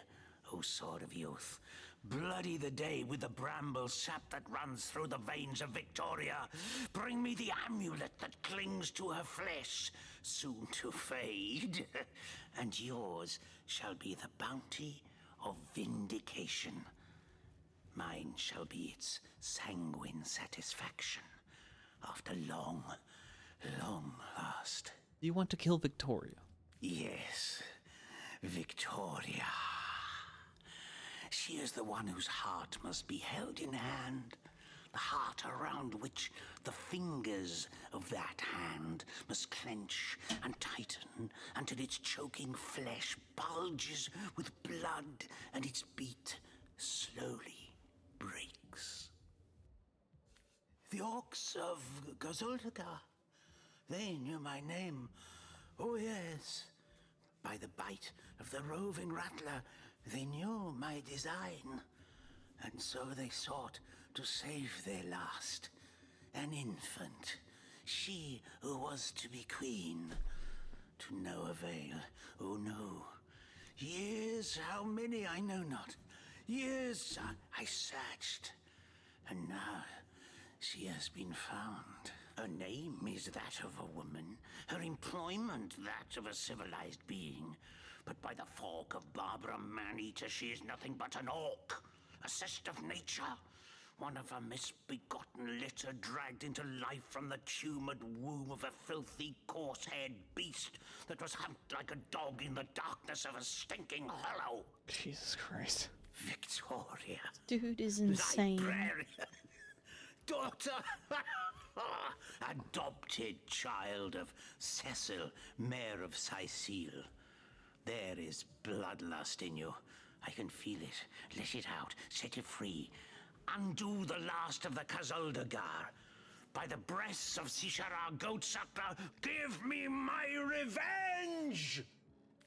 O sword of youth. Bloody the day with the bramble sap that runs through the veins of Victoria. Bring me the amulet that clings to her flesh, soon to fade. And yours shall be the bounty of vindication. Mine shall be its sanguine satisfaction. After long, long last. You want to kill Victoria? Yes, Victoria. She is the one whose heart must be held in hand. The heart around which the fingers of that hand must clench and tighten until its choking flesh bulges with blood and its beat slowly breaks. The orcs of Gazuldagar, they knew my name. Oh yes, by the bite of the roving rattler, they knew my design. And so they sought to save their last, an infant, she who was to be queen. To no avail, oh no. Years, how many I know not. Years I searched, and now she has been found. Her name is that of a woman, her employment that of a civilized being. But by the fork of Barbara Maneater, she is nothing but an orc, a cyst of nature, one of a misbegotten litter dragged into life from the tumid womb of a filthy, coarse-haired beast that was humped like a dog in the darkness of a stinking hollow. Jesus Christ. Victoria. Dude is insane. Librarian. Daughter. Adopted child of Cyseal, Mayor of Cyseal. There is bloodlust in you. I can feel it. Let it out. Set it free. Undo the last of the Kazuldagar. By the breasts of Sishara Goatsuckler, give me my revenge!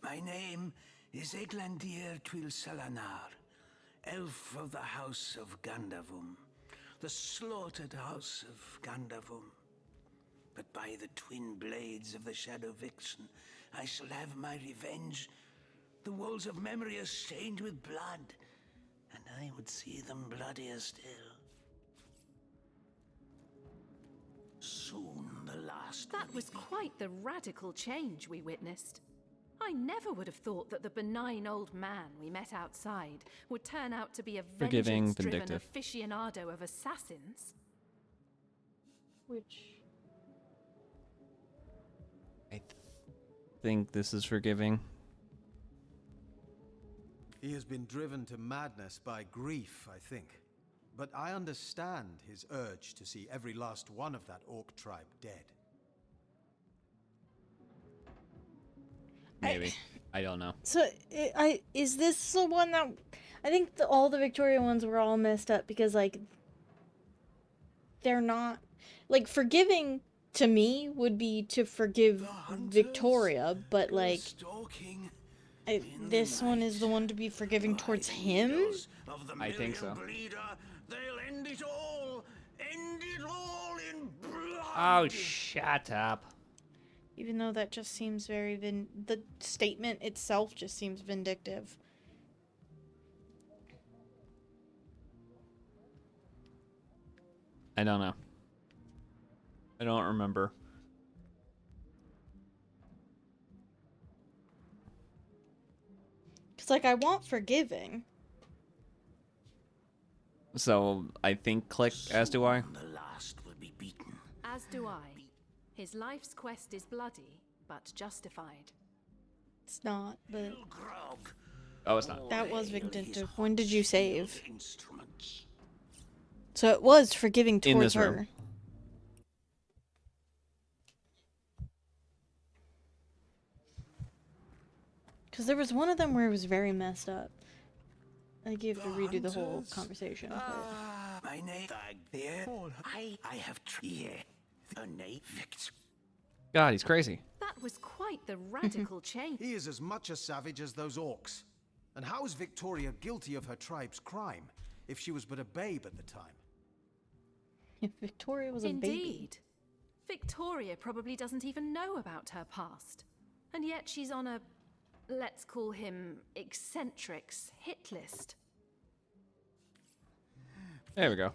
My name is Eglandir Twilsalanar, elf of the House of Gandavum, the slaughtered House of Gandavum. But by the twin blades of the Shadow Vixen, I shall have my revenge. The walls of memory are stained with blood, and I would see them bloodier still. Soon the last. That was quite the radical change we witnessed. I never would have thought that the benign old man we met outside would turn out to be a Forgiving, vengeance-driven vindictive. aficionado of assassins. Which... I think this is forgiving. He has been driven to madness by grief, I think. But I understand his urge to see every last one of that orc tribe dead. Maybe. I don't know. So, is this the one that... I think all the Victoria ones were all messed up because, like, they're not... Like, forgiving, to me, would be to forgive Victoria, but, like... this one is the one to be forgiving towards him? I think so. They'll end it all in blood. Oh, shut up. Even though that just seems very the statement itself just seems vindictive. I don't know. I don't remember. Cause like I want forgiving. So I think click, as do I. The last will be beaten. As do I. His life's quest is bloody, but justified. It's not, but Oh, it's not. that was vindictive. When did you save? So it was forgiving In towards this room. her. Because there was one of them where it was very messed up. Like you have to redo the whole conversation. But... My name I have a name. God, he's crazy. That was quite the radical change. He is as much a savage as those orcs. And how is Victoria guilty of her tribe's crime, if she was but a babe at the time? If Victoria was a baby. Indeed. Victoria probably doesn't even know about her past. And yet she's on a, let's call him, eccentrics hit list. There we go.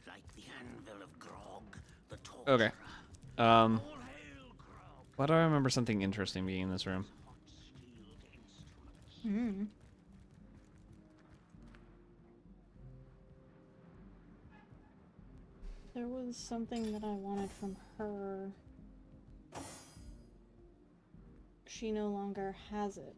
Like the anvil of Grog, the Okay. Why do I remember something interesting being in this room? There was something that I wanted from her. She no longer has it.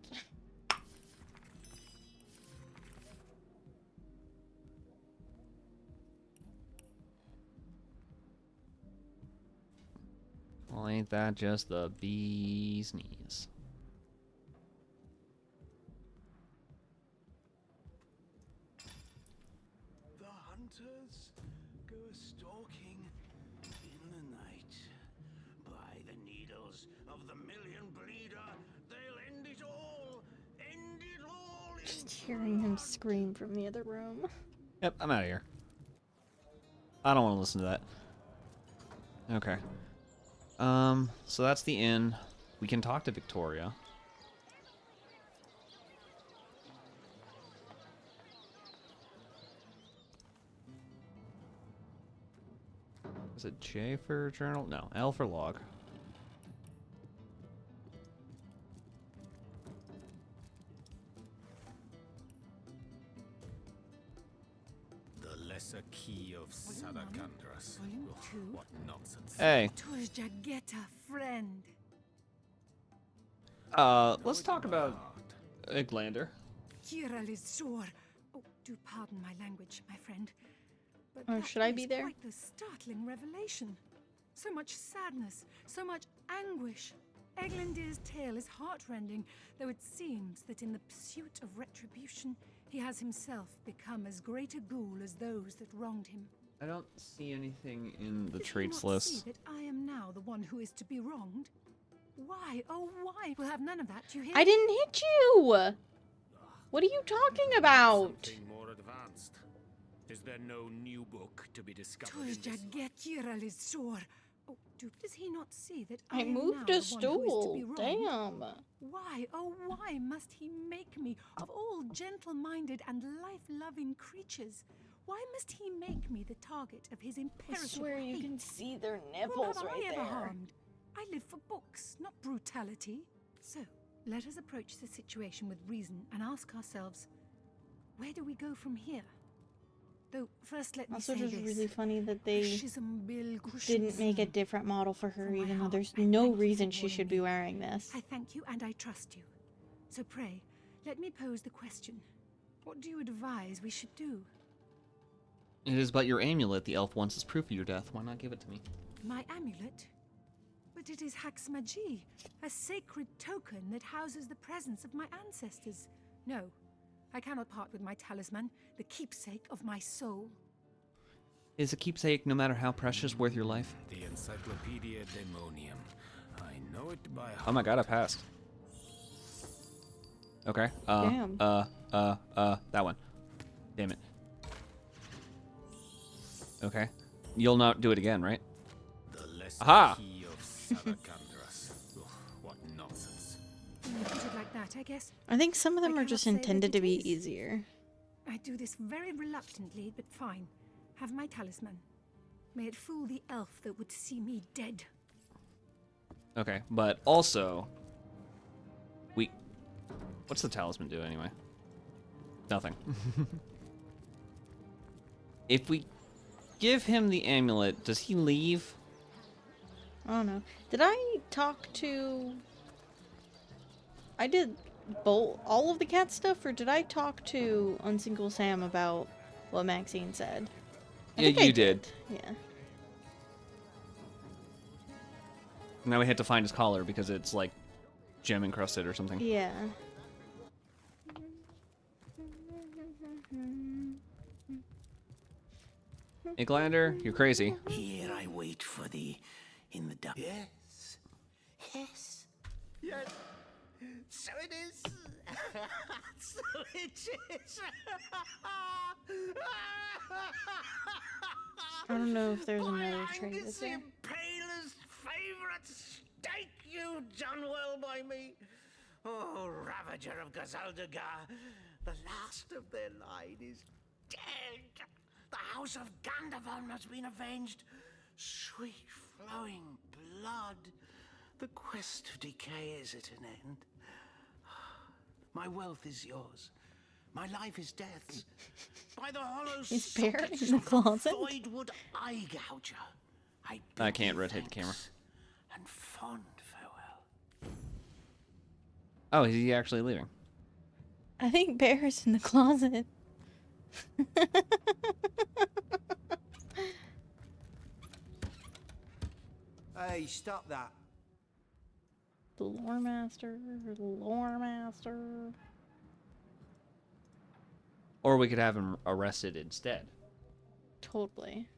Well, ain't that just the bee's knees? The hunters go stalking in the night. By the needles of the million bleeder, they'll end it all! End it all! Just hearing him scream from the other room. Yep, I'm out of here. I don't want to listen to that. Okay. So that's the inn. We can talk to Victoria. Is it J for journal? No, L for log. The lesser key of Sadakandras. Volume Ugh, 2. what nonsense. Hey. Turjageta, friend. Let's talk about Eglander. Kira Lizor. Oh, do pardon my language, my friend. But Oh, that should I is be there? Quite the startling revelation. So much sadness, so much anguish. Eglandir's tale is heartrending, though it seems that in the pursuit of retribution, he has himself become as great a ghoul as those that wronged him. I don't see anything in the Does he traits not list. see that I am now the one who is to be wronged? Why, oh why? We'll have none of that, you hear? I didn't hit you! What are you talking about? Something more advanced. Is there no new book to be discovered in this? Turjagekira Lizor. Oh, does he not see that I am moved now a the one who is to be stool. wronged? Damn. Why, oh why must he make me, of all gentle-minded and life-loving creatures, why must he make me the target of his I imperishable swear you hate? can see their Whom nipples have right I ever there. harmed? I live for books, not brutality. So, let us approach the situation with reason and ask ourselves, where do we go from here? Though, first let me Also, say just this. really funny that they Shizambil didn't make a Kushizam. different model for her, From my even though heart, there's I no thank you for reason she warning should me. be wearing this. I thank you and I trust you. So pray, let me pose the question. What do you advise we should do? It is but your amulet the elf wants as proof of your death. Why not give it to me? My amulet? But it is Haxmagi, a sacred token that houses the presence of my ancestors. No, I cannot part with my talisman, the keepsake of my soul. Is a keepsake, no matter how precious, worth your life? The Encyclopedia Daemonium. I know it by heart. Oh my god, I passed. Okay. Damn. That one. Damn it. Okay. You'll not do it again, right? The lesser Aha! key of Sadakandras. Ugh, what nonsense. You put it like that, I guess. I think some of them I are just cannot say that intended to it be is. easier. I do this very reluctantly, but fine. Have my talisman. May it fool the elf that would see me dead. Okay, but also... What's the talisman do, anyway? Nothing. If we give him the amulet, does he leave? I don't know. Did I talk to... I did all of the cat stuff, or did I talk to Unsingle Sam about what Maxine said? I Yeah, think I you did. Yeah. Now we had to find his collar because it's, like, gem encrusted or something. Yeah. Iglander, you're crazy. Here I wait for thee in the dark. Yes. Yes. Yes. So it is. So it is. I don't know if there's My another trait Angus with there. Impaler's favourite steak, you done well by me. Oh, Ravager of Gazaldagar, the last of their line is dead. The house of Gandavon has been avenged. Sweet flowing blood. The quest of decay is at an end. My wealth is yours. My life is death's. By the hollow Is Bear sockets in the of closet? voidwood eye gouger, I I bid can't thee rotate the camera. thanks and fond farewell. Oh, is he actually leaving? I think Bear's in the closet. Hey, stop that. The lore master. The lore master. Or we could have him arrested instead. Totally.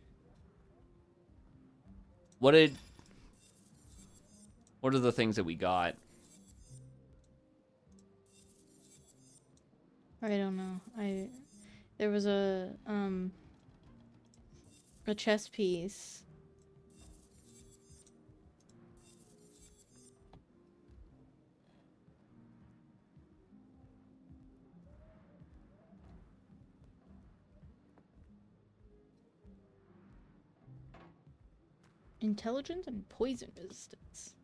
What are the things that we got? I don't know. There was a chess piece. Intelligence and poison resistance.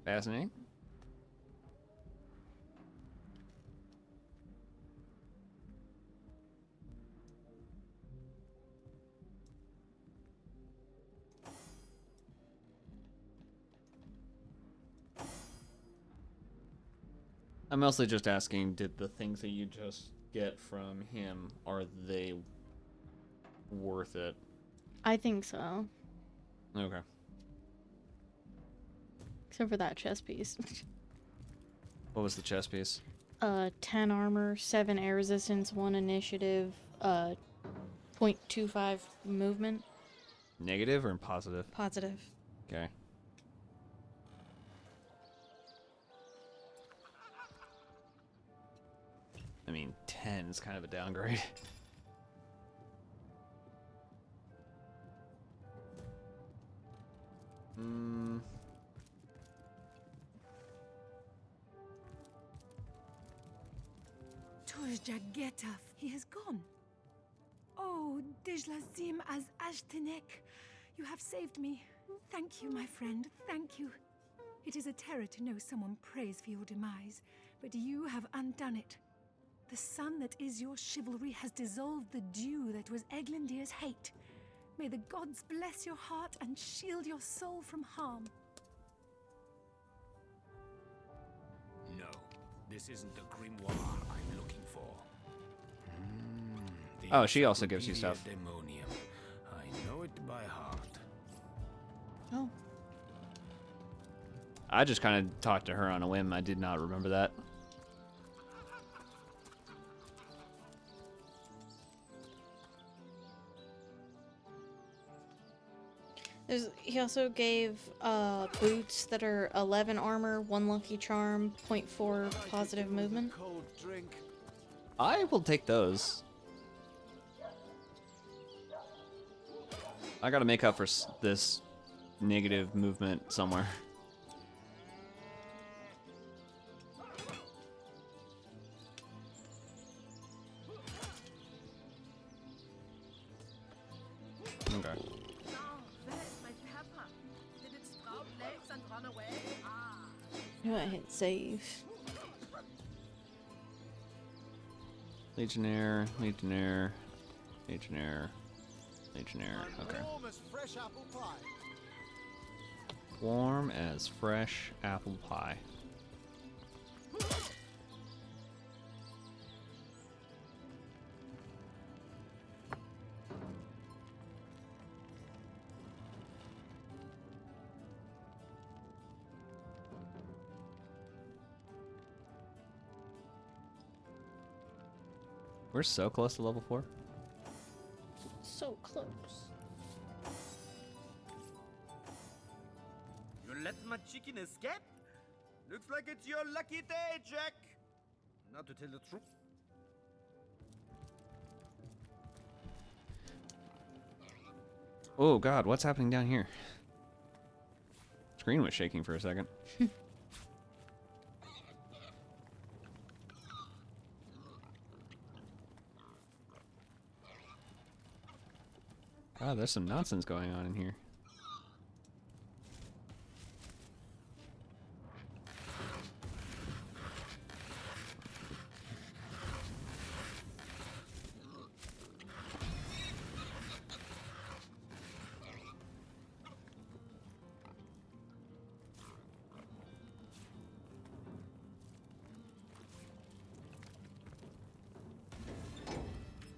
Fascinating. I'm mostly just asking, did the things that you just get from him, are they worth it? I think so. Okay. Except for that chess piece. What was the chess piece? 10 armor, 7 air resistance, 1 initiative, 0.25 movement. Negative or positive? Positive. Okay. I mean, 10 is kind of a downgrade. Torjagetaf, he has gone. Oh, Dijlazim as Ashtanek, you have saved me. Thank you, my friend, thank you. It is a terror to know someone prays for your demise, but you have undone it. The sun that is your chivalry has dissolved the dew that was Eglandir's hate. May the gods bless your heart and shield your soul from harm. No, this isn't the grimoire I'm looking for. The Oh, she also gives you Encyclopedia stuff. Daemonium. I know it by heart. Oh. I just kind of talked to her on a whim. I did not remember that. He also gave boots that are 11 armor, 1 lucky charm, 0.4 positive movement. I will take those. I gotta make up for this negative movement somewhere. Okay. You know, I hit save. Legionnaire, Legionnaire, Legionnaire, Legionnaire. Okay. Warm as fresh apple pie. We're so close to level 4. So close. You let my chicken escape? Looks like it's your lucky day, Jack. Not to tell the truth. Oh god, what's happening down here? Screen was shaking for a second. God, there's some nonsense going on in here.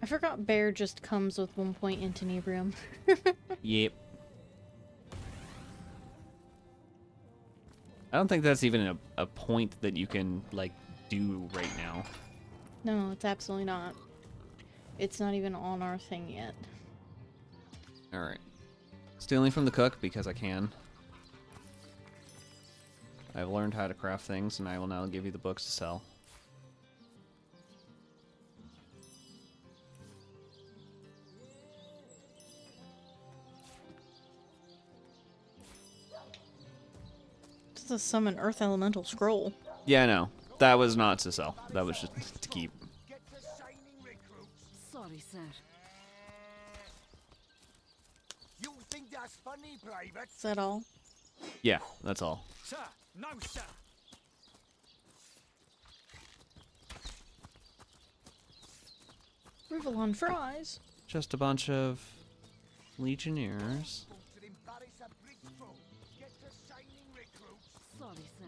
I forgot Bear just comes with 1 point in Tenebrium. Yep. I don't think that's even a point that you can, like, do right now. No, it's absolutely not. It's not even on our thing yet. Alright. Stealing from the cook because I can. I've learned how to craft things, and I will now give you the books to sell. This is a summon Earth Elemental Scroll. Yeah, I know. That was not to sell. That was just to keep. Sorry, sir. You think that's funny, Private? Is that all? Yeah, that's all. Sir, no, sir. Rivalon fries. Just a bunch of legionnaires. Sorry, sir.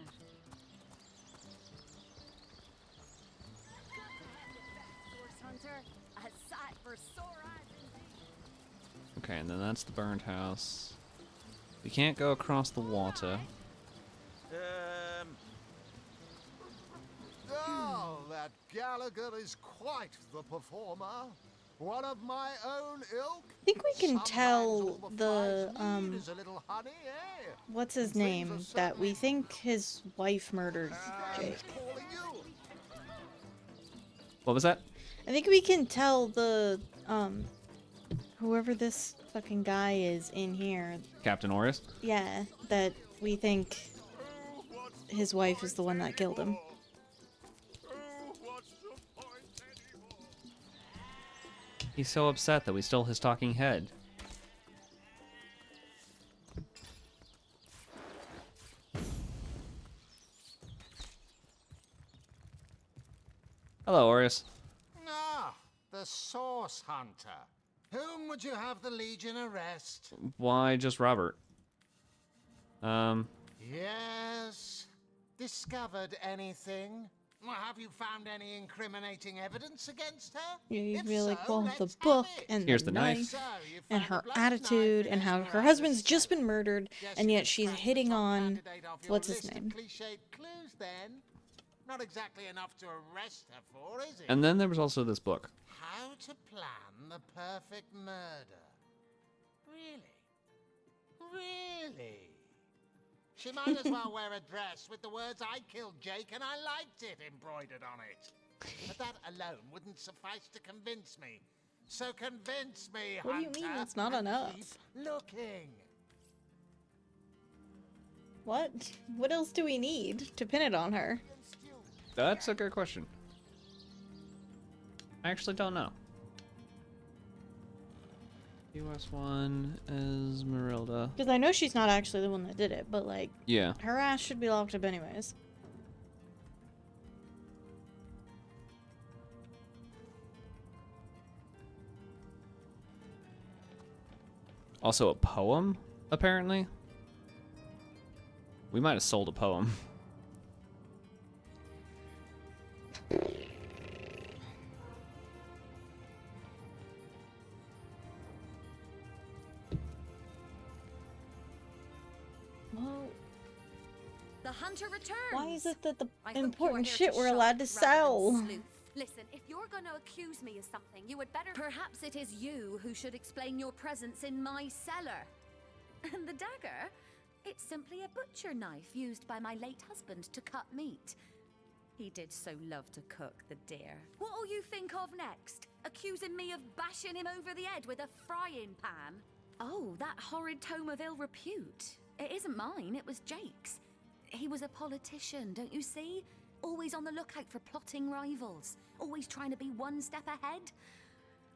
Horse hunter, a sight for sore eyes indeed. Okay, and then that's the burned house. We can't go across the water. Oh, that Gallagher is quite the performer. One of my own ilk. I think we can tell the Is a little honey, eh? what's his name that we think his wife murdered Jake. What was that? I think we can tell the whoever this fucking guy is in here. Captain Oris? Yeah, that we think his wife is the one that killed him. He's so upset that we stole his talking head. Hello, Oris. Ah, the Source Hunter. Whom would you have the Legion arrest? Why just Robert? Yes. Discovered anything? Have you found any incriminating evidence against her? You If really so, call the let's book have it. and Here's the the knife. knife So, you and found her a black attitude knife and in how his her around husband's the just cellar. been murdered Guess and you yet could she's scratch the hitting top on candidate off your what's his list of name? cliched clues then. Not exactly enough to arrest her for, is it? And then there was also this book. How to plan the perfect murder. Really? Really? She might as well wear a dress with the words "I killed Jake and I liked it" embroidered on it. But that alone wouldn't suffice to convince me. So convince me, What do you mean Hunter, that's not and enough? keep looking. What? What else do we need to pin it on her? That's a good question. I actually don't know. US1 Esmeralda. Because I know she's not actually the one that did it, but like, Yeah. her ass should be locked up anyways. Also a poem, apparently. We might have sold a poem. Well, The hunter returns. why is it that the I hope you are important here shit to we're shop allowed to rather than sell? sleuth. Listen, if you're going to accuse me of something, you would better. Perhaps it is you who should explain your presence in my cellar. And the dagger? It's simply a butcher knife used by my late husband to cut meat. He did so love to cook, the dear. What'll you think of next? Accusing me of bashing him over the head with a frying pan? Oh, that horrid tome of ill repute. It isn't mine, it was Jake's. He was a politician, don't you see? Always on the lookout for plotting rivals. Always trying to be one step ahead.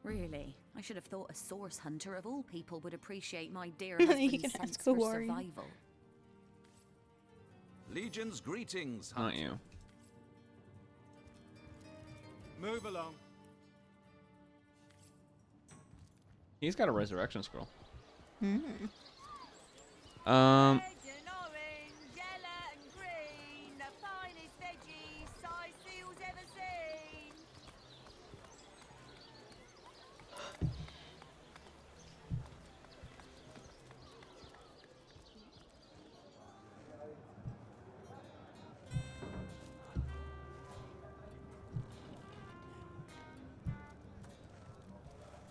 Really, I should have thought a source hunter of all people would appreciate my dear You husband's can sense ask who for are you? survival. Legion's greetings, Not Hunter. you. Move along. He's got a resurrection scroll. Hmm. Red and orange, yellow and green, the finest veggies Cyseal's ever seen.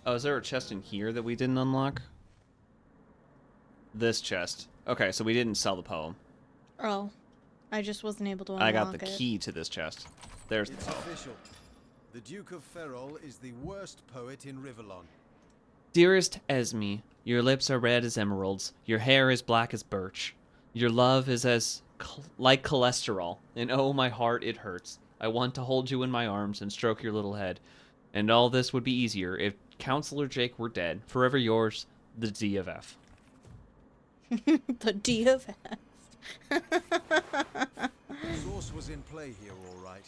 Oh, is there a chest in here that we didn't unlock? This chest. Okay, so we didn't sell the poem. Oh, I just wasn't able to unlock it. I got the key to this chest. There's the It's poem. official. The Duke of Ferrol is the worst poet in Rivellon. Dearest Esme, your lips are red as emeralds. Your hair is black as birch. Your love is as like cholesterol, and oh, my heart, it hurts. I want to hold you in my arms and stroke your little head. And all this would be easier if Counselor Jake were dead. Forever yours, the D of F. The D of F. Source was in play here, all right.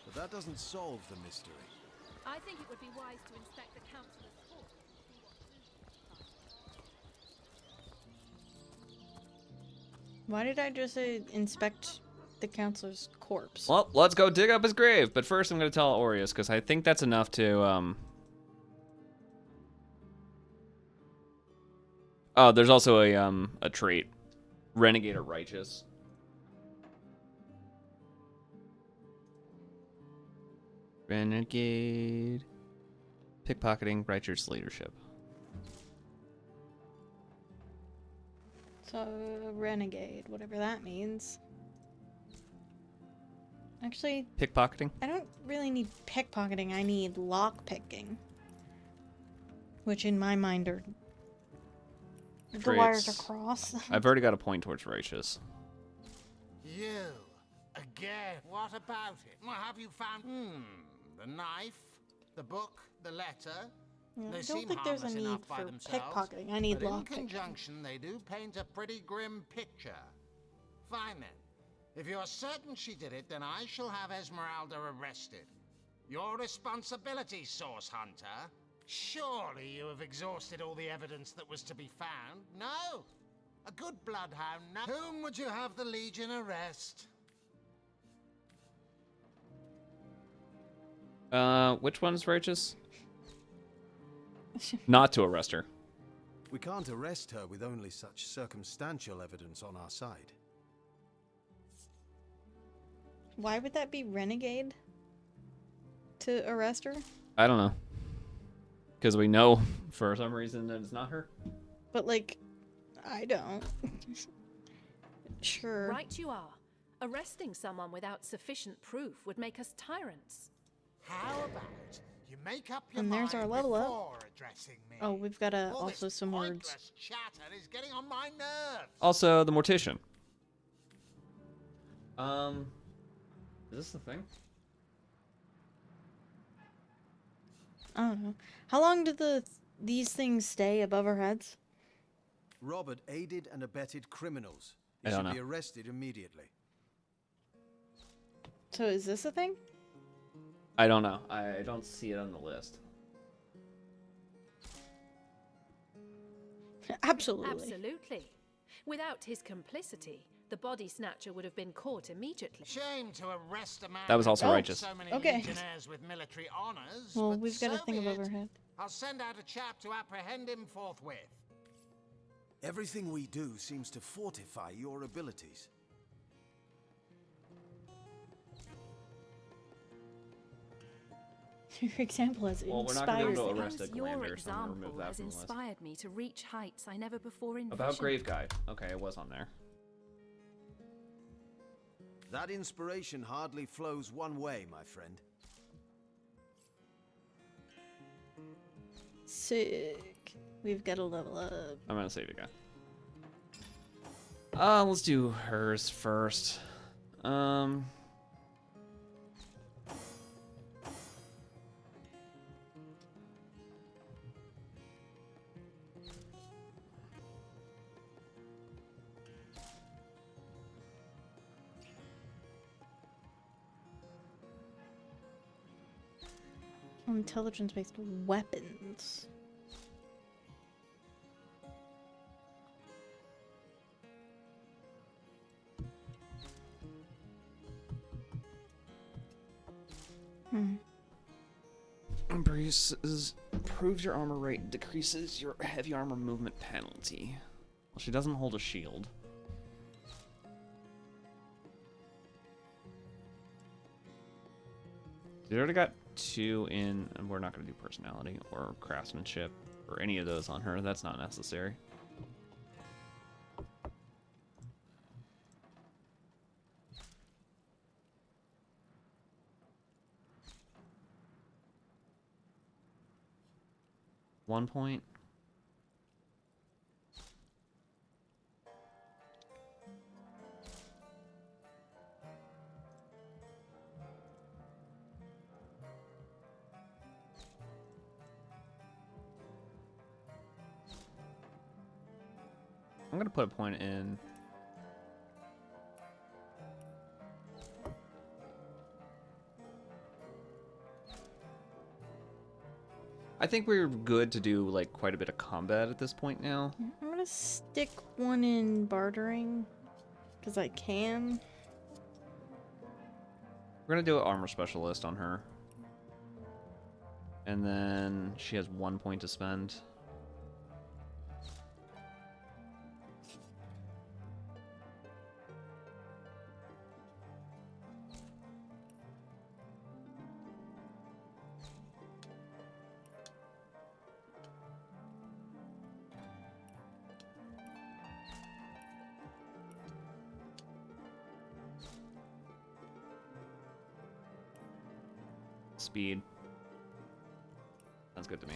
But that doesn't solve the mystery. I think it would be wise to inspect the councillor's fort. Why did I just say inspect the counselor's corpse? Well, let's go dig up his grave. But first, I'm going to tell Aureus, because I think that's enough to... Oh, there's also a trait. Renegade or Righteous. Renegade. Pickpocketing, Righteous Leadership. So, renegade, whatever that means. Actually, Pickpocketing? I don't really need pickpocketing, I need lockpicking. Which in my mind are... The wires are crossed. I've already got a point towards Righteous. You again? What about it? What have you found? The knife, the book, the letter. Yeah, They I seem don't think there's a harmless need enough by for themselves, pickpocketing. I need but in lockpicking. conjunction, they do paint a pretty grim picture. Fine then. If you're certain she did it, then I shall have Esmeralda arrested. Your responsibility, Source Hunter. Surely you have exhausted all the evidence that was to be found? No? A good bloodhound, no? Whom would you have the Legion arrest? Which one's Righteous? Not to arrest her. We can't arrest her with only such circumstantial evidence on our side. Why would that be renegade? To arrest her? I don't know. Because we know for some reason that it's not her. But like, I don't. Sure. Right you are. Arresting someone without sufficient proof would make us tyrants. How about you make up your And there's mind our level up. before addressing me? Oh, we've got All also this some words. pointless chatter is getting on my nerves. Also, the Mortician. Is this the thing? I don't know. How long do these things stay above our heads? Robert aided and abetted criminals. I He don't should be know. arrested immediately. So is this a thing? I don't know. I don't see it on the list. Absolutely. Absolutely. Without his complicity, the body snatcher would have been caught immediately. Shame to arrest a man That was also with righteous. so many Okay. legionnaires with military honors. Well, but we've got a so thing be above it. our head. I'll send out a chap to apprehend him forthwith. Everything we do seems to fortify your abilities. Your example has Well, we're not gonna be inspired able to me. arrest a Suppose your Glamir, so I'm gonna remove example that has from the list. inspired me to reach heights I never before envisioned. About Grave Guide. Okay, it was on there. That inspiration hardly flows one way, my friend. Sick. We've got to level up. I'm gonna save it, guy. Let's do hers first. Intelligence-based weapons. Improves your armor rate, decreases your heavy armor movement penalty. Well, she doesn't hold a shield. You already got 2 in... We're not going to do personality or craftsmanship or any of those on her. That's not necessary. One point. I'm gonna put a point in. I think we're good to do like quite a bit of combat at this point now. I'm gonna stick one in bartering because I can. We're gonna do an armor specialist on her. And then she has 1 point to spend. Speed. Sounds good to me.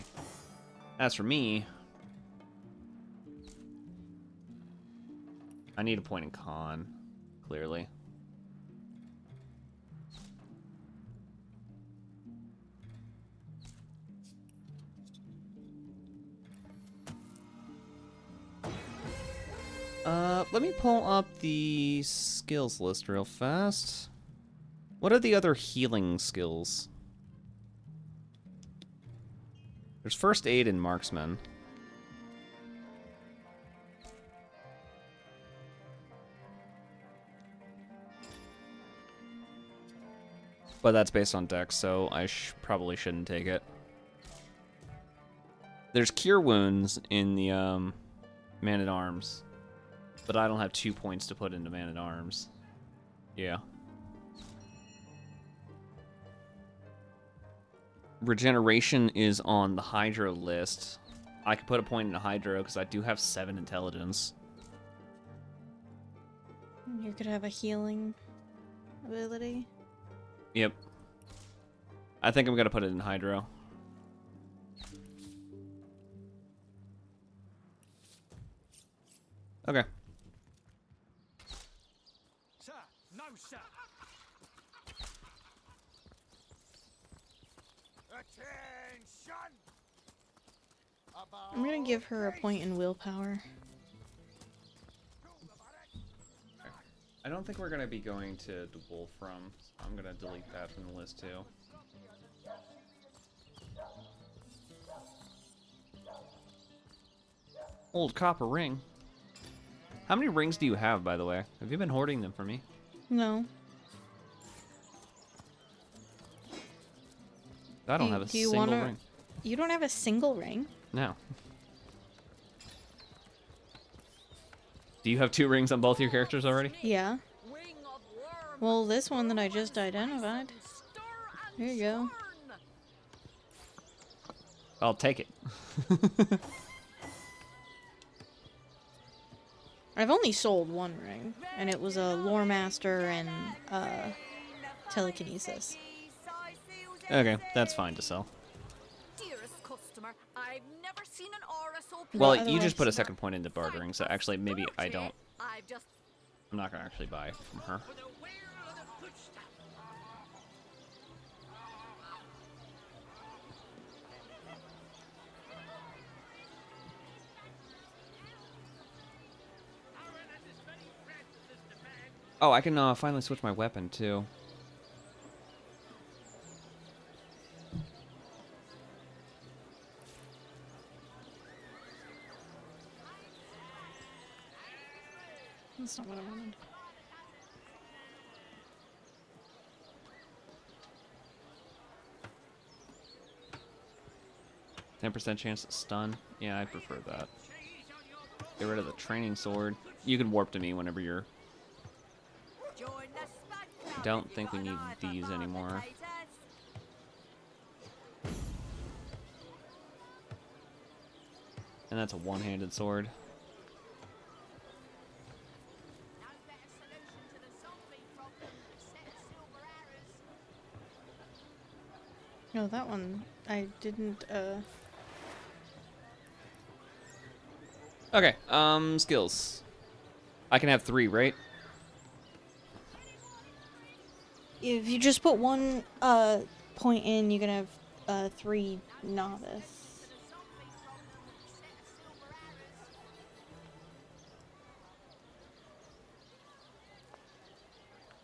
As for me, I need a point in con, clearly. Let me pull up the skills list real fast. What are the other healing skills? There's first aid and marksman. But that's based on dex, so I probably shouldn't take it. There's cure wounds in the man-at-arms, but I don't have 2 points to put into man-at-arms. Yeah. Regeneration is on the Hydro list. I could put a point in Hydro because I do have 7 intelligence. You could have a healing ability. Yep. I think I'm going to put it in Hydro. Okay. Sir, no, sir. Attention! I'm gonna give her a point in willpower. I don't think we're going to be going to the Wolfram. So I'm going to delete that from the list too. Old copper ring. How many rings do you have, by the way? Have you been hoarding them for me? No. I don't have a single ring. You don't have a single ring? No. Do you have 2 rings on both your characters already? Yeah. Well, this one that I just identified. Here you go. I'll take it. I've only sold 1 ring, and it was a lore master and telekinesis. Okay, that's fine to sell. Dearest customer, I've never seen an aura so Well, you just put a second point into bartering, so actually maybe I don't. I've just I'm not gonna actually buy from her. Oh, I can finally switch my weapon too. That's not what I wanted. %10 chance to stun. Yeah, I prefer that. Get rid of the training sword. You can warp to me whenever you're... Don't think we need these anymore. And that's a one-handed sword. No, that one I didn't. Okay, skills. I can have 3, right? If you just put one point in, you can have 3 novice.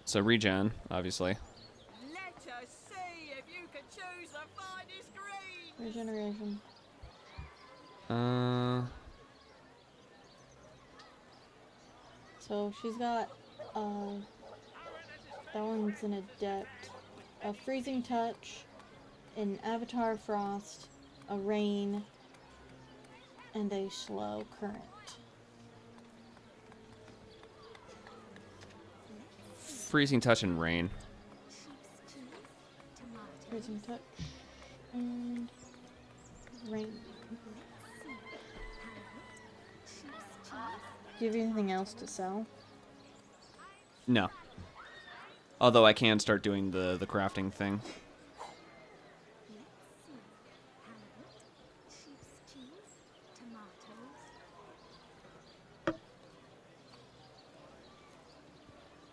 So regen, obviously. Let us see if you can choose the finest green. Regeneration. So she's got that one's an adept, a freezing touch, an avatar frost, a rain, and a slow current. Freezing touch and rain. Freezing touch and rain. Do you have anything else to sell? No. Although I can start doing the crafting thing.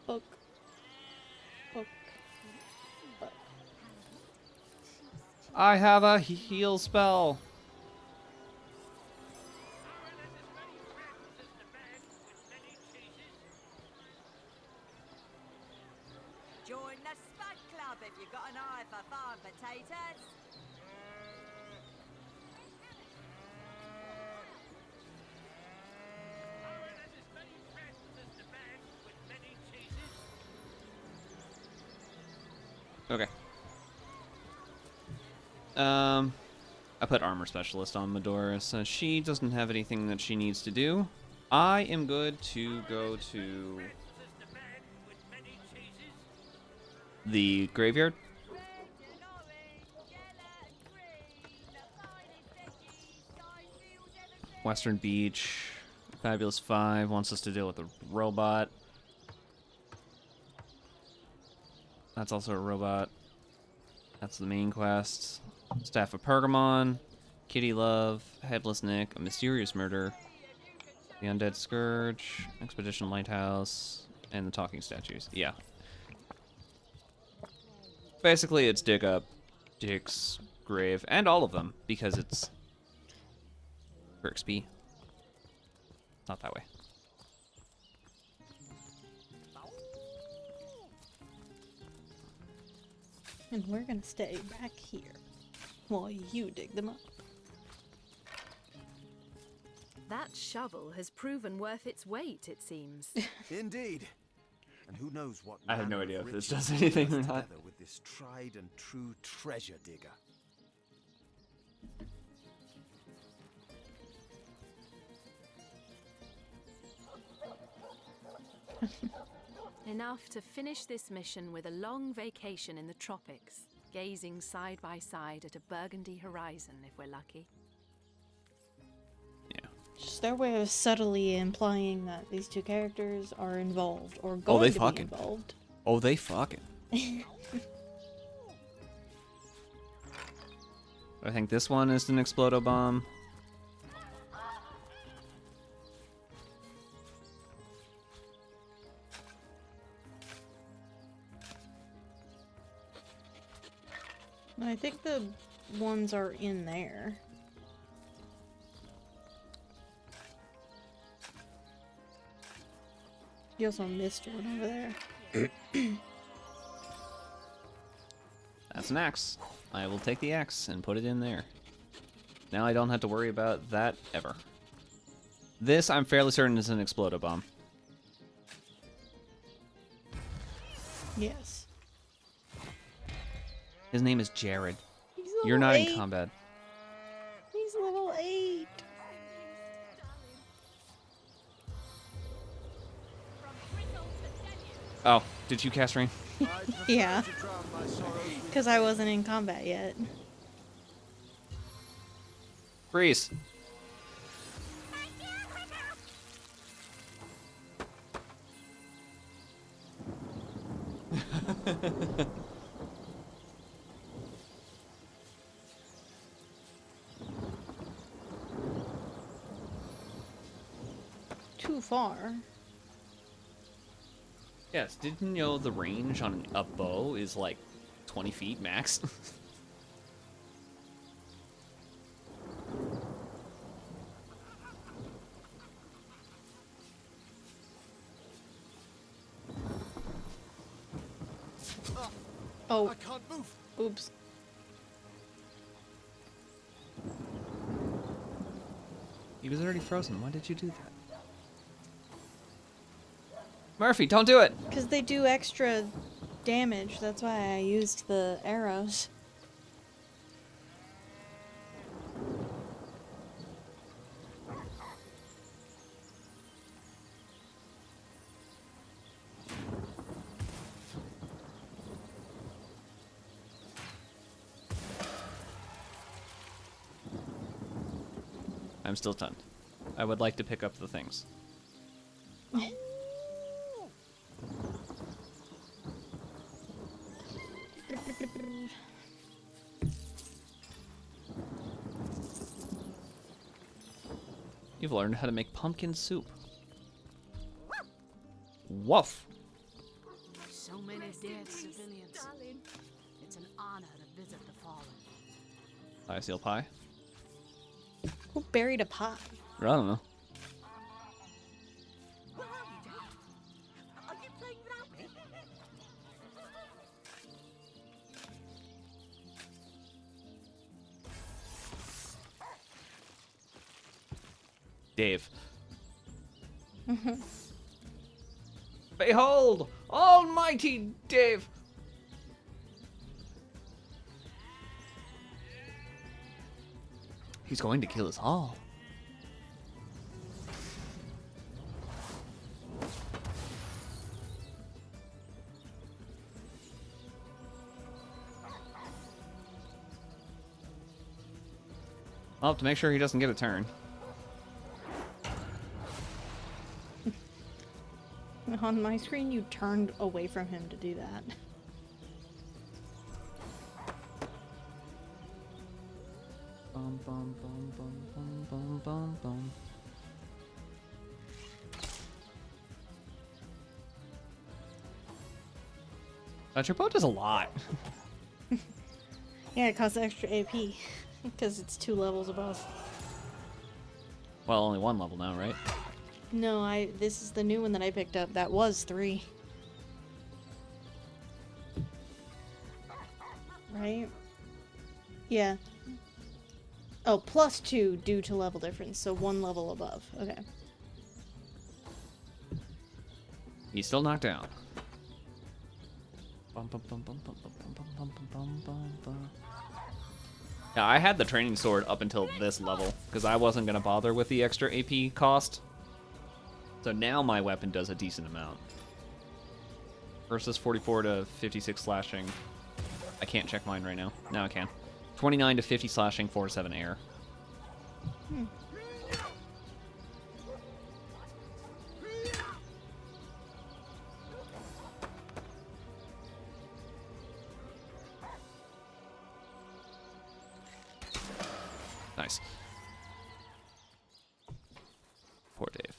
Book. I have a heal spell. Join the Spud Club if you've got an eye for farm potatoes. Okay. I put armor specialist on Medora, so she doesn't have anything that she needs to do. I am good to go to the graveyard. Western Beach. Fabulous 5 wants us to deal with a robot. That's also a robot. That's the main quest. Staff of Pergamon, Kitty Love, Headless Nick, A Mysterious Murder, The Undead Scourge, Expedition Lighthouse, and the Talking Statues. Yeah. Basically, it's dig up Dick's grave, and all of them, because it's for XP. Not that way. And we're gonna stay back here while you dig them up. That shovel has proven worth its weight, it seems. Indeed. And who knows what I have no manner idea of if this riches does anything or lies not. together with this tried and true treasure digger. Enough to finish this mission with a long vacation in the tropics, gazing side by side at a burgundy horizon if we're lucky. Just their way of subtly implying that these two characters are involved or going to be involved. Oh, they fucking. I think this one is an Explodo Bomb. I think the ones are in there. You also missed one over there. That's an axe. I will take the axe and put it in there. Now I don't have to worry about that ever. This, I'm fairly certain, is an Explodo Bomb. Yes. His name is Jared. He's You're level not 8. in combat. He's level 8. Oh, did you cast rain? Yeah. Because I wasn't in combat yet. Freeze. Too far. Yes, didn't you know the range on a bow is like 20 feet max? Oh. I can't move. Oops. He was already frozen. Why did you do that? Murphy, don't do it! Because they do extra damage. That's why I used the arrows. I'm still stunned. I would like to pick up the things. You've learned how to make pumpkin soup. Woof! So many dead civilians. Darling. It's an honor to visit the fallen. Cyseal pie? Who buried a pie? I don't know. Where are you, Jake? Are you playing without me? Dave. Behold! Almighty Dave! He's going to kill us all. I'll have to make sure he doesn't get a turn. On my screen, you turned away from him to do that. Bum, bum, bum, bum, bum, bum, bum, bum. Your bow does a lot. Yeah, it costs extra AP. Because it's 2 levels above. Well, only 1 level now, right? No, this is the new one that I picked up. That was 3. Right? Yeah. Oh, plus 2 due to level difference, so 1 level above. Okay. He's still knocked down. Bum, bum, bum, bum, bum, bum, bum, bum, bum, bum, bum, bum. Yeah, I had the training sword up until this level, because I wasn't going to bother with the extra AP cost. So now my weapon does a decent amount. Versus 44 to 56 slashing. I can't check mine right now. Now I can. 29 to 50 slashing, 4 to 7 air. Nice. Poor Dave.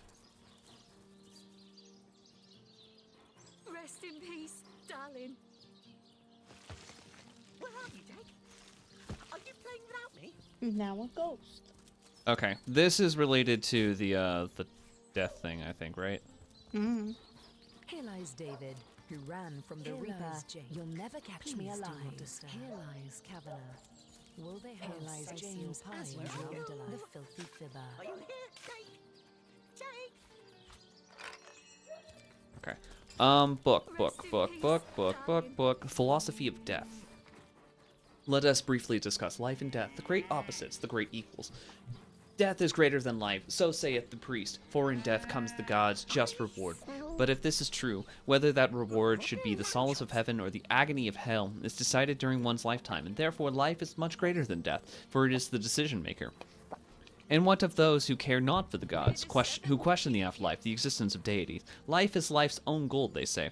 Rest in peace, darling. Where are you, Jake? Are you playing without me? Now a ghost. Okay, this is related to the death thing, I think, right? Mm. Here lies David, who ran from the Reaper. You'll never catch me alive. Here lies Kavanagh. Will they have James as usual? The filthy fibber. Are you here, Jake? Jake? Okay. Book. Philosophy of Death. Let us briefly discuss life and death, the great opposites, the great equals. Death is greater than life, so saith the priest, for in death comes the gods' just reward. But if this is true, whether that reward should be the solace of heaven or the agony of hell is decided during one's lifetime, and therefore life is much greater than death, for it is the decision maker. And what of those who care not for the gods, who question the afterlife, the existence of deities? Life is life's own gold, they say.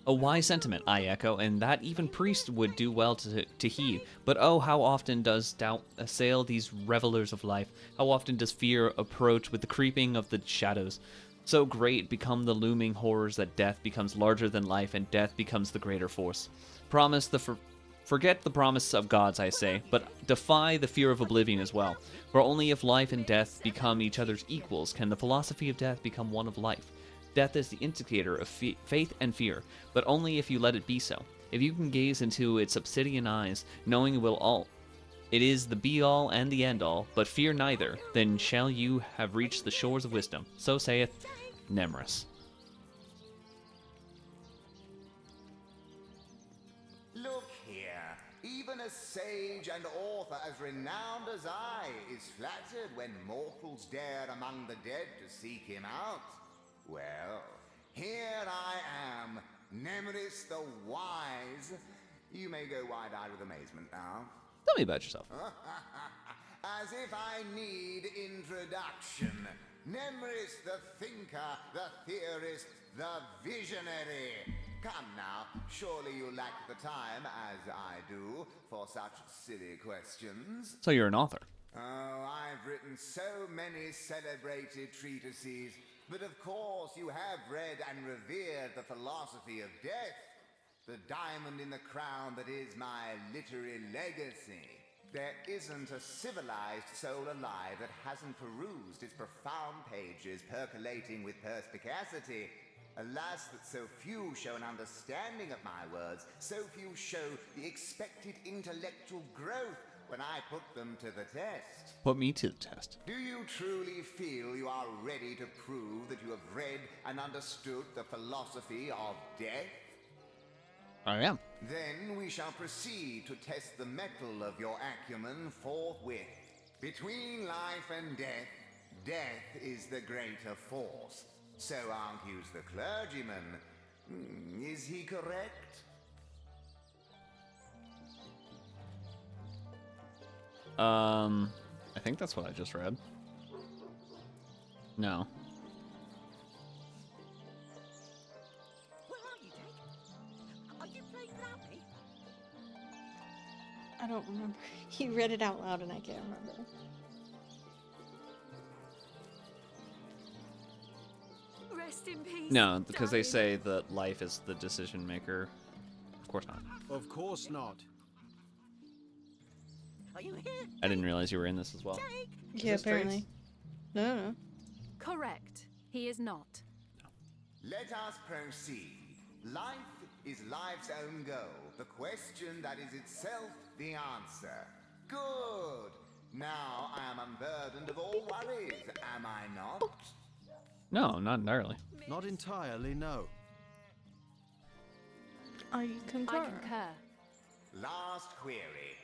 A wise sentiment, I echo, and that even priests would do well to heed. But oh, how often does doubt assail these revelers of life? How often does fear approach with the creeping of the shadows? So great become the looming horrors that death becomes larger than life, and death becomes the greater force. Forget the promise of gods, I say, but defy the fear of oblivion as well. For only if life and death become each other's equals can the philosophy of death become one of life. Death is the indicator of faith and fear, but only if you let it be so. If you can gaze into its obsidian eyes, knowing it is the be-all and the end-all, but fear neither, then shall you have reached the shores of wisdom. So saith Nemrus. Look here, even a sage and author as renowned as I is flattered when mortals dare among the dead to seek him out. Well, here I am, Nemrus the Wise. You may go wide-eyed with amazement now. Tell me about yourself. As if I need introduction. Nemrus the thinker, the theorist, the visionary. Come now, surely you lack the time, as I do, for such silly questions. So you're an author. Oh, I've written so many celebrated treatises. But of course you have read and revered the philosophy of death, the diamond in the crown that is my literary legacy. There isn't a civilized soul alive that hasn't perused its profound pages percolating with perspicacity. Alas, that so few show an understanding of my words, so few show the expected intellectual growth when I put them to the test. Put me to the test. Do you truly feel you are ready to prove that you have read and understood the philosophy of death? I am. Then we shall proceed to test the mettle of your acumen forthwith. Between life and death, death is the greater force. So argues the clergyman. Is he correct? I think that's what I just read. No. Where are you, Jake? Are you playing without me? I don't remember. He read it out loud and I can't remember. Rest in peace. No, because they say that life is the decision maker. Of course not. Of course not. Are you here? I didn't realize you were in this as well. Yeah, apparently. No. Correct. He is not. Let us proceed. Life is life's own goal. The question that is itself the answer. Good. Now I am unburdened of all worries, am I not? No, not entirely. Not entirely, no. I concur. I concur. Last query.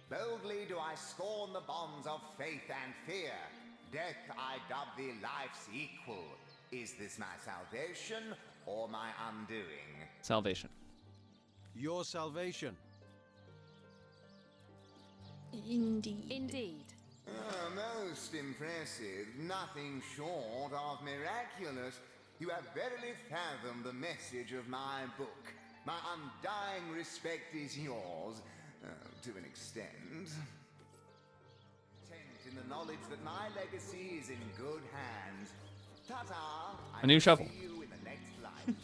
Boldly do I scorn the bonds of faith and fear. Death I dub thee life's equal. Is this my salvation or my undoing? Salvation. Your salvation. Indeed. Most impressive. Nothing short of miraculous. You have verily fathomed the message of my book. My undying respect is yours. To an extent. Content in the knowledge that my legacy is in good hands. Ta-ta! A new shovel. See you in the next life.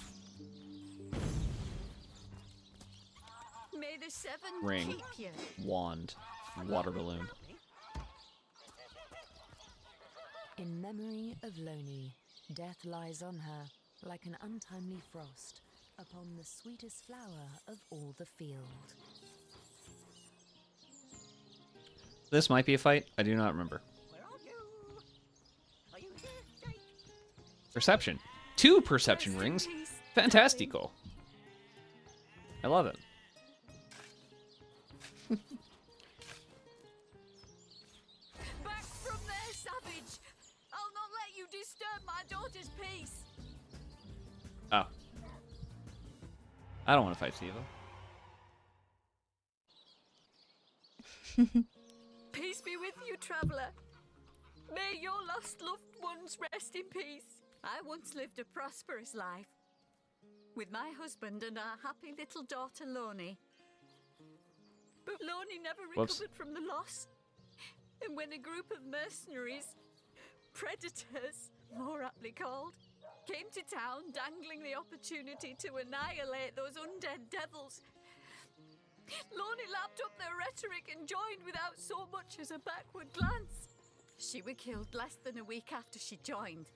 May the seven Ring. keep you. Wand. Water balloon. In memory of Loni, death lies on her like an untimely frost upon the sweetest flower of all the field. This might be a fight. I do not remember. Where are you? Are you here, Jake? Perception. 2 perception rings. Fantastico. I love it. Back from there, savage! I'll not let you disturb my daughter's peace. Oh. I don't want to fight Siva. Peace be with you, traveller. May your lost loved ones rest in peace. I once lived a prosperous life. with my husband and our happy little daughter, Loni. But Loni never recovered from the loss. And when a group of mercenaries, predators, more aptly called, came to town dangling the opportunity to annihilate those undead devils, Loni lapped up their rhetoric and joined without so much as a backward glance. She was killed less than a week after she joined.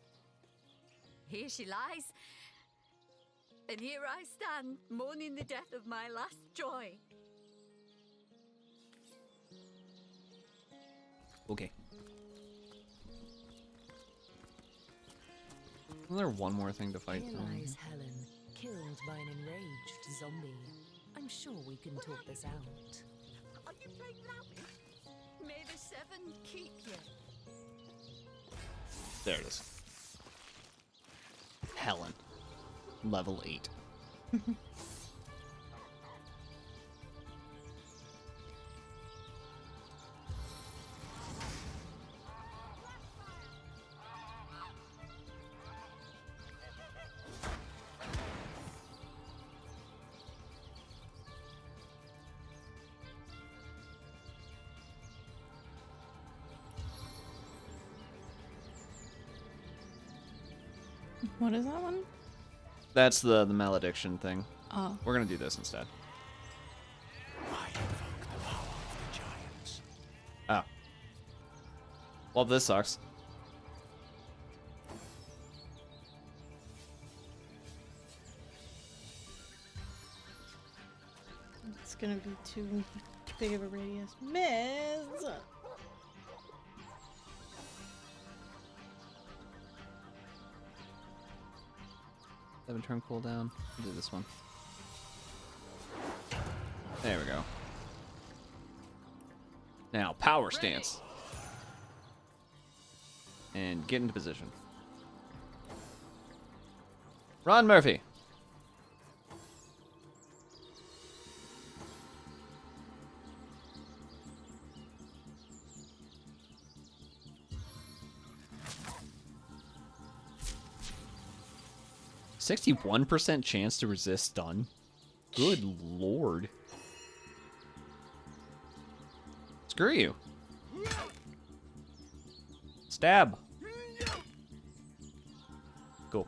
Here she lies, and here I stand, mourning the death of my last joy. Okay. Isn't there one more thing to fight? Here lies Helen, killed by an enraged zombie. I'm sure we can talk this out. Are you playing without me? May the seven keep you. There it is. Helen. Level 8. What is that one? That's the malediction thing. Oh. We're gonna do this instead. I invoke the power of the giants. Oh. Well, this sucks. It's gonna be too big of a radius. Miss! 7-turn cooldown. We'll do this one. There we go. Now, power stance. And get into position. Ron Murphy. %61% chance to resist stun. Good lord. Screw you. Stab. Cool.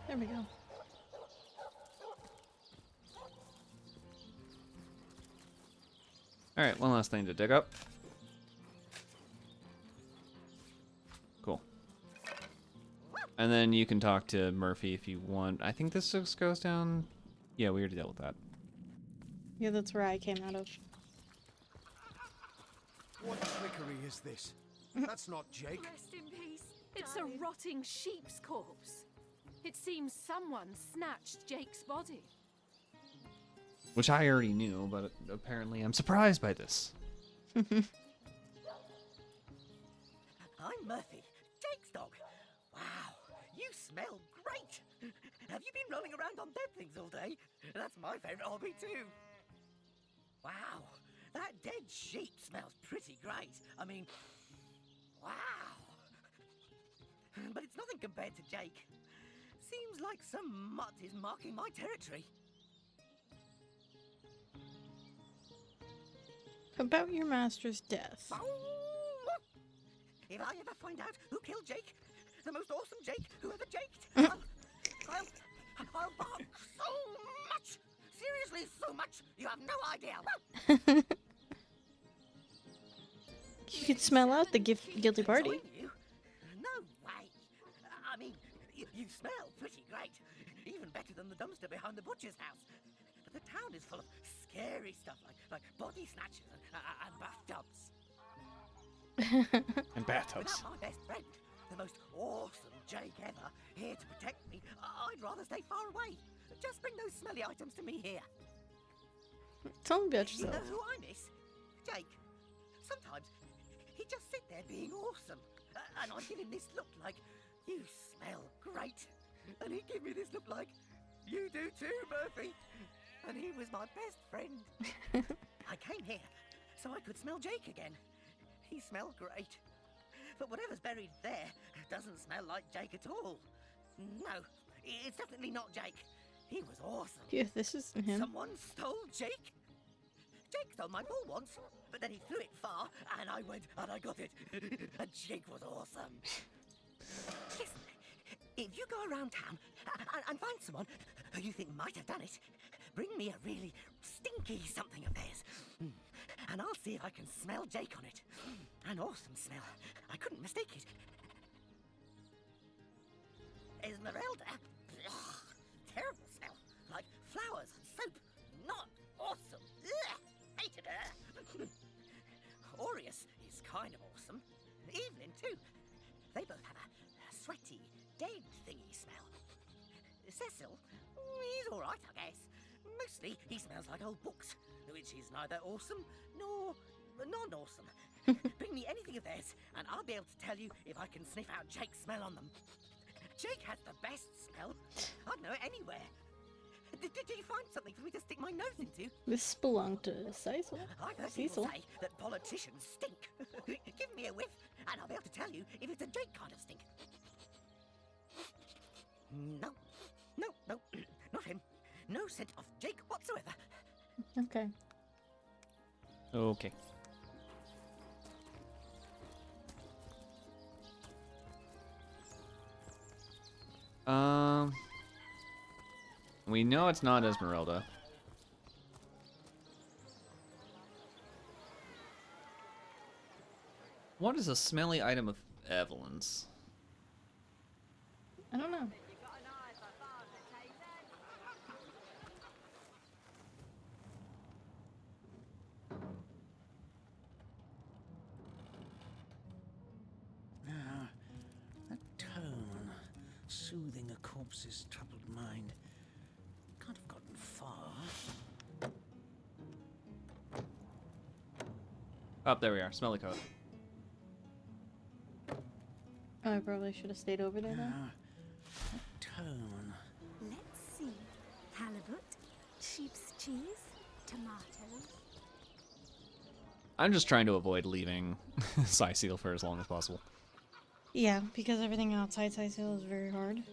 There we go. Alright, one last thing to dig up. Cool. And then you can talk to Murphy if you want. I think this just goes down... Yeah, we already dealt with that. Yeah, that's where I came out of. What trickery is this? That's not Jake. Rest in peace. It's a rotting sheep's corpse. It seems someone snatched Jake's body. Which I already knew, but apparently I'm surprised by this. I'm Murphy, Jake's dog. Wow, you smell great. Have you been rolling around on dead things all day? That's my favorite hobby too. Wow, that dead sheep smells pretty great. I mean, wow. But it's nothing compared to Jake. Seems like some mutt is marking my territory. About your master's death. If I ever find out who killed Jake, the most awesome Jake who ever jaked, I'll bark so much! Seriously, so much! You have no idea! You could smell out the guilty party. No way! I mean, you smell pretty great. Even better than the dumpster behind the butcher's house. But the town is full of scary stuff like body snatchers and bathtubs. And bathtubs. Without my best friend, the most awesome Jake ever, here to protect me, I'd rather stay far away. Just bring those smelly items to me here. Tell me about You yourself. know who I miss? Jake. Sometimes he'd just sit there being awesome, and I'd give him this look like, you smell great. And he'd give me this look like, you do too, Murphy. And he was my best friend. I came here so I could smell Jake again. He smelled great. But whatever's buried there doesn't smell like Jake at all. No, it's definitely not Jake. He was awesome. Yeah, this isn't him. Someone stole Jake? Jake stole my ball once, but then he threw it far, and I went and I got it. And Jake was awesome. Listen, if you go around town and find someone who you think might have done it, bring me a really stinky something of theirs. And I'll see if I can smell Jake on it. An awesome smell. I couldn't mistake it. Esmeralda? Ugh, terrible smell. Like flowers and soap. Not awesome. Ugh, hated her. Aureus is kind of awesome. Evelyn, too. They both have a sweaty, dead thingy smell. Cecil, he's alright, I guess. Mostly, he smells like old books, which is neither awesome nor non-awesome. Bring me anything of theirs, and I'll be able to tell you if I can sniff out Jake's smell on them. Jake has the best smell. I'd know it anywhere. Did you find something for me to stick my nose into? This belonged to Cyseal. I've heard people say that politicians stink. Give me a whiff, and I'll be able to tell you if it's a Jake kind of stink. No, not him. No scent of Jake whatsoever. Okay. Okay. We know it's not Esmeralda. What is a smelly item of Evelyn's? I don't know. Now, that tone, soothing a corpse's troubled mind, can't have gotten far. Oh, there we are. Smelly coat. Oh, I probably should have stayed over there then. That tone. Let's see. Halibut, sheep's cheese, tomatoes. I'm just trying to avoid leaving Cyseal for as long as possible. Yeah, because everything outside Cyseal is very hard.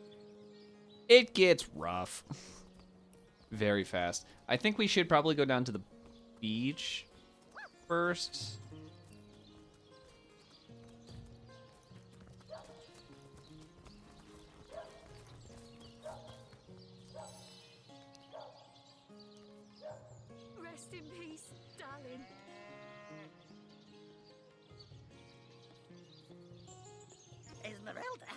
It gets rough. Very fast. I think we should probably go down to the beach first. Rest in peace, darling. Esmeralda?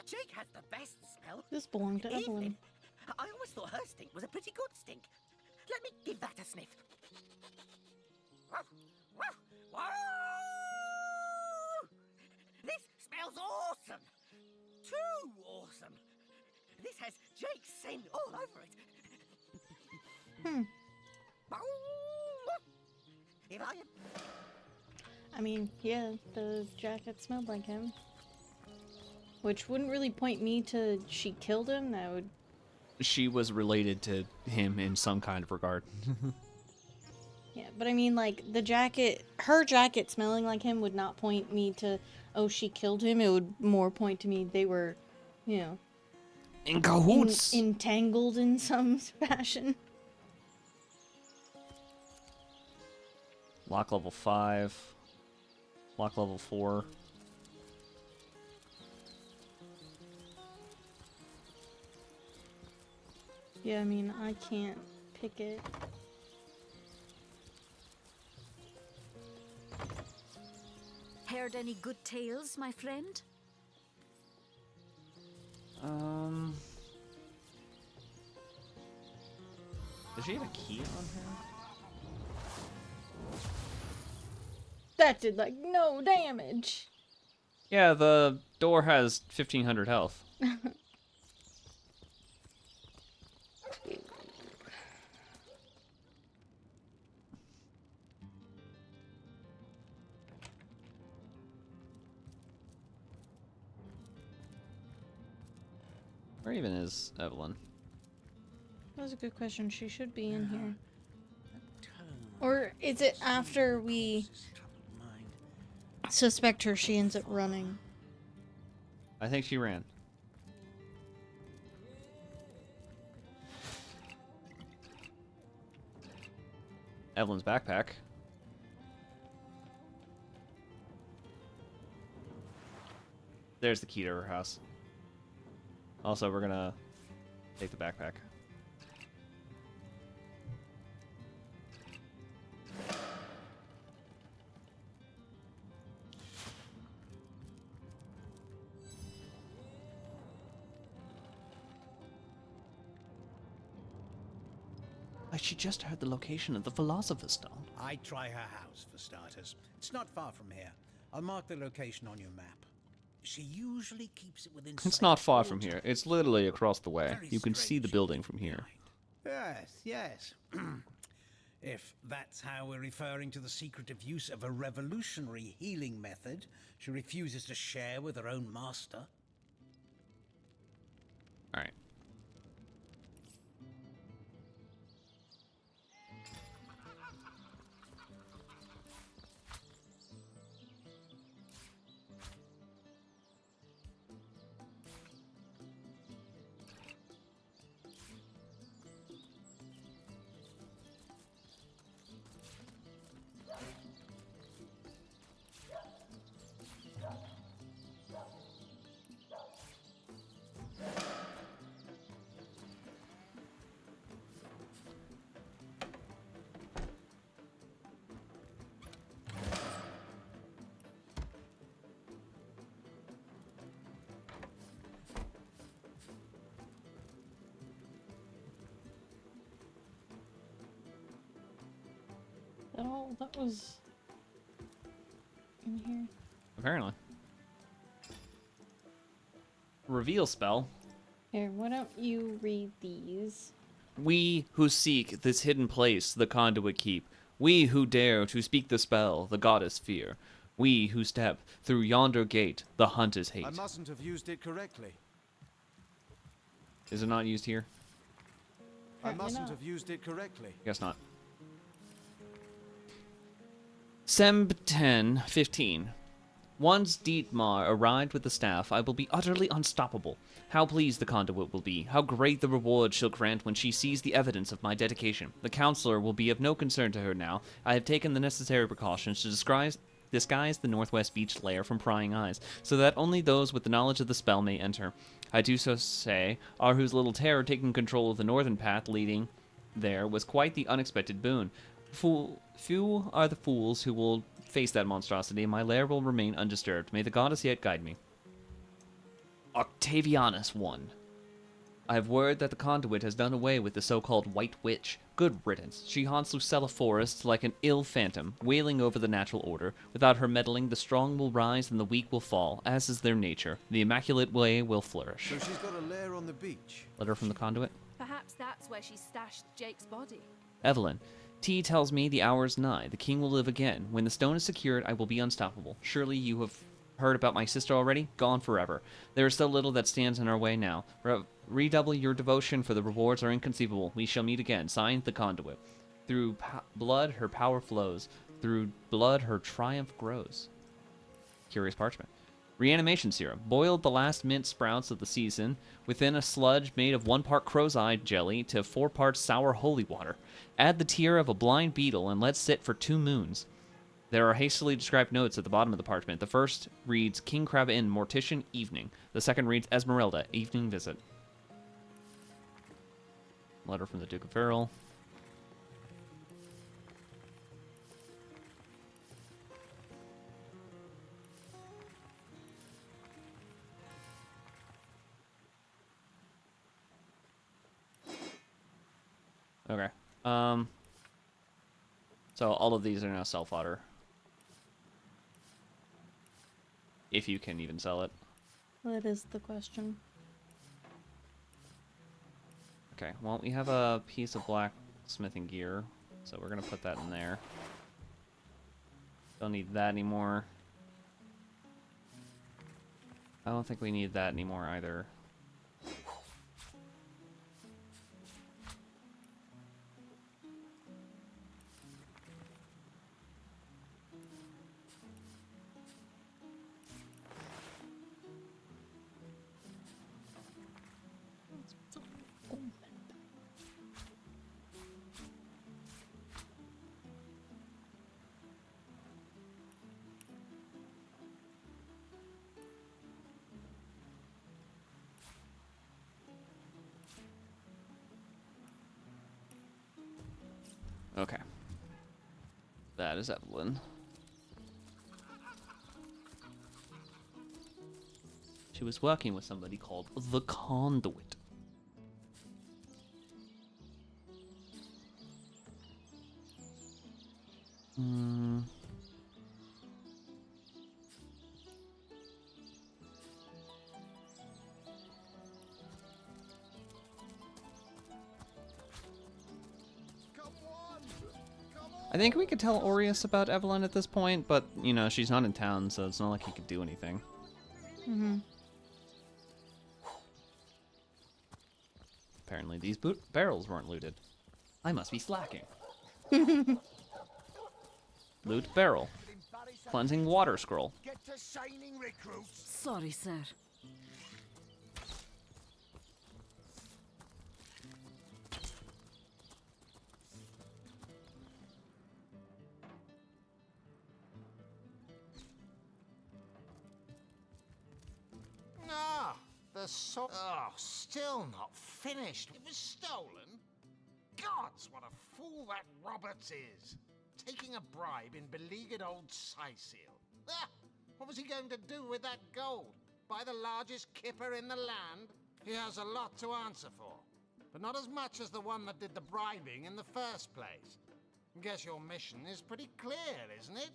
Jake has the best smell. This belonged to Evelyn. I always thought her stink was a pretty good stink. Let me give that a sniff. This smells awesome. Too awesome. This has Jake's scent all over it. If I mean, yeah, the jacket smelled like him. Which wouldn't really point me to she killed him. That would... She was related to him in some kind of regard. Yeah, but I mean, like, the jacket, her jacket smelling like him would not point me to, oh, she killed him. It would more point to me they were, you know... In cahoots! Entangled in some fashion. Lock level 5. Lock level 4. Yeah, I mean, I can't pick it. Heard any good tales, my friend? Does she have a key on her? That did, like, no damage. Yeah, the door has 1,500 health. Where even is Evelyn? That was a good question. She should be in here. Or is it after we suspect her she ends up running. I think she ran. Evelyn's backpack. There's the key to her house. Also, we're gonna take the backpack. She just heard the location of the Philosopher's Stone. I'd try her house, for starters. It's not far from here. I'll mark the location on your map. She usually keeps it within It's sight not of far all from here. time. It's literally across the way. Very You can see the strange building from here. Yes, yes. If that's how we're referring to the secretive use of a revolutionary healing method she refuses to share with her own master. All right. That was in here. Apparently. Reveal spell. Here, why don't you read these? We who seek this hidden place the conduit keep. We who dare to speak the spell the goddess fear. We who step through yonder gate the hunters hate. I mustn't have used it correctly. Is it not used here? I mustn't have used it correctly. Guess not. Semb 10:15. Once Dietmar arrived with the staff, I will be utterly unstoppable. How pleased the conduit will be, how great the reward she'll grant when she sees the evidence of my dedication. The counselor will be of no concern to her now. I have taken the necessary precautions to disguise the Northwest Beach lair from prying eyes, so that only those with the knowledge of the spell may enter. I do so say, Arhu's little terror taking control of the northern path leading there was quite the unexpected boon. Few are the fools who will face that monstrosity, and my lair will remain undisturbed. May the goddess yet guide me. Octavianus 1. I have word that the conduit has done away with the so-called White Witch. Good riddance. She haunts Lucella Forest like an ill phantom, wailing over the natural order. Without her meddling, the strong will rise and the weak will fall, as is their nature. The immaculate way will flourish. So she's got a lair on the beach. Letter from the conduit. Perhaps that's where she stashed Jake's body. Evelyn. T tells me the hour is nigh. The king will live again. When the stone is secured, I will be unstoppable. Surely you have heard about my sister already? Gone forever. There is so little that stands in our way now. Redouble your devotion, for the rewards are inconceivable. We shall meet again. Signed, the conduit. Through blood, her power flows. Through blood, her triumph grows. Curious parchment. Reanimation serum. Boiled the last mint sprouts of the season within a sludge made of 1 part crow's eye jelly to 4 parts sour holy water. Add the tear of a blind beetle and let sit for 2 moons. There are hastily described notes at the bottom of the parchment. The first reads King Crab Inn, Mortician, evening. The second reads Esmeralda, evening visit. Letter from the Duke of Farrell. Okay. So all of these are now self-fodder. If you can even sell it. That is the question. Okay, well, we have a piece of blacksmithing gear, so we're going to put that in there. Don't need that anymore. I don't think we need that anymore either. Okay. That is Evelyn. She was working with somebody called the Conduit. Hmm. I think we could tell Aureus about Evelyn at this point, but, you know, she's not in town, so it's not like he could do anything. Mm-hmm. Apparently these barrels weren't looted. I must be slacking. Loot barrel. Cleansing water scroll. Sorry, sir. Ah, the sword. Oh, still not finished. It was stolen. Gods, what a fool that Roberts is. Taking a bribe in beleaguered old Cyseal. Ah, what was he going to do with that gold? Buy the largest kipper in the land? He has a lot to answer for, but not as much as the one that did the bribing in the first place. Guess your mission is pretty clear, isn't it?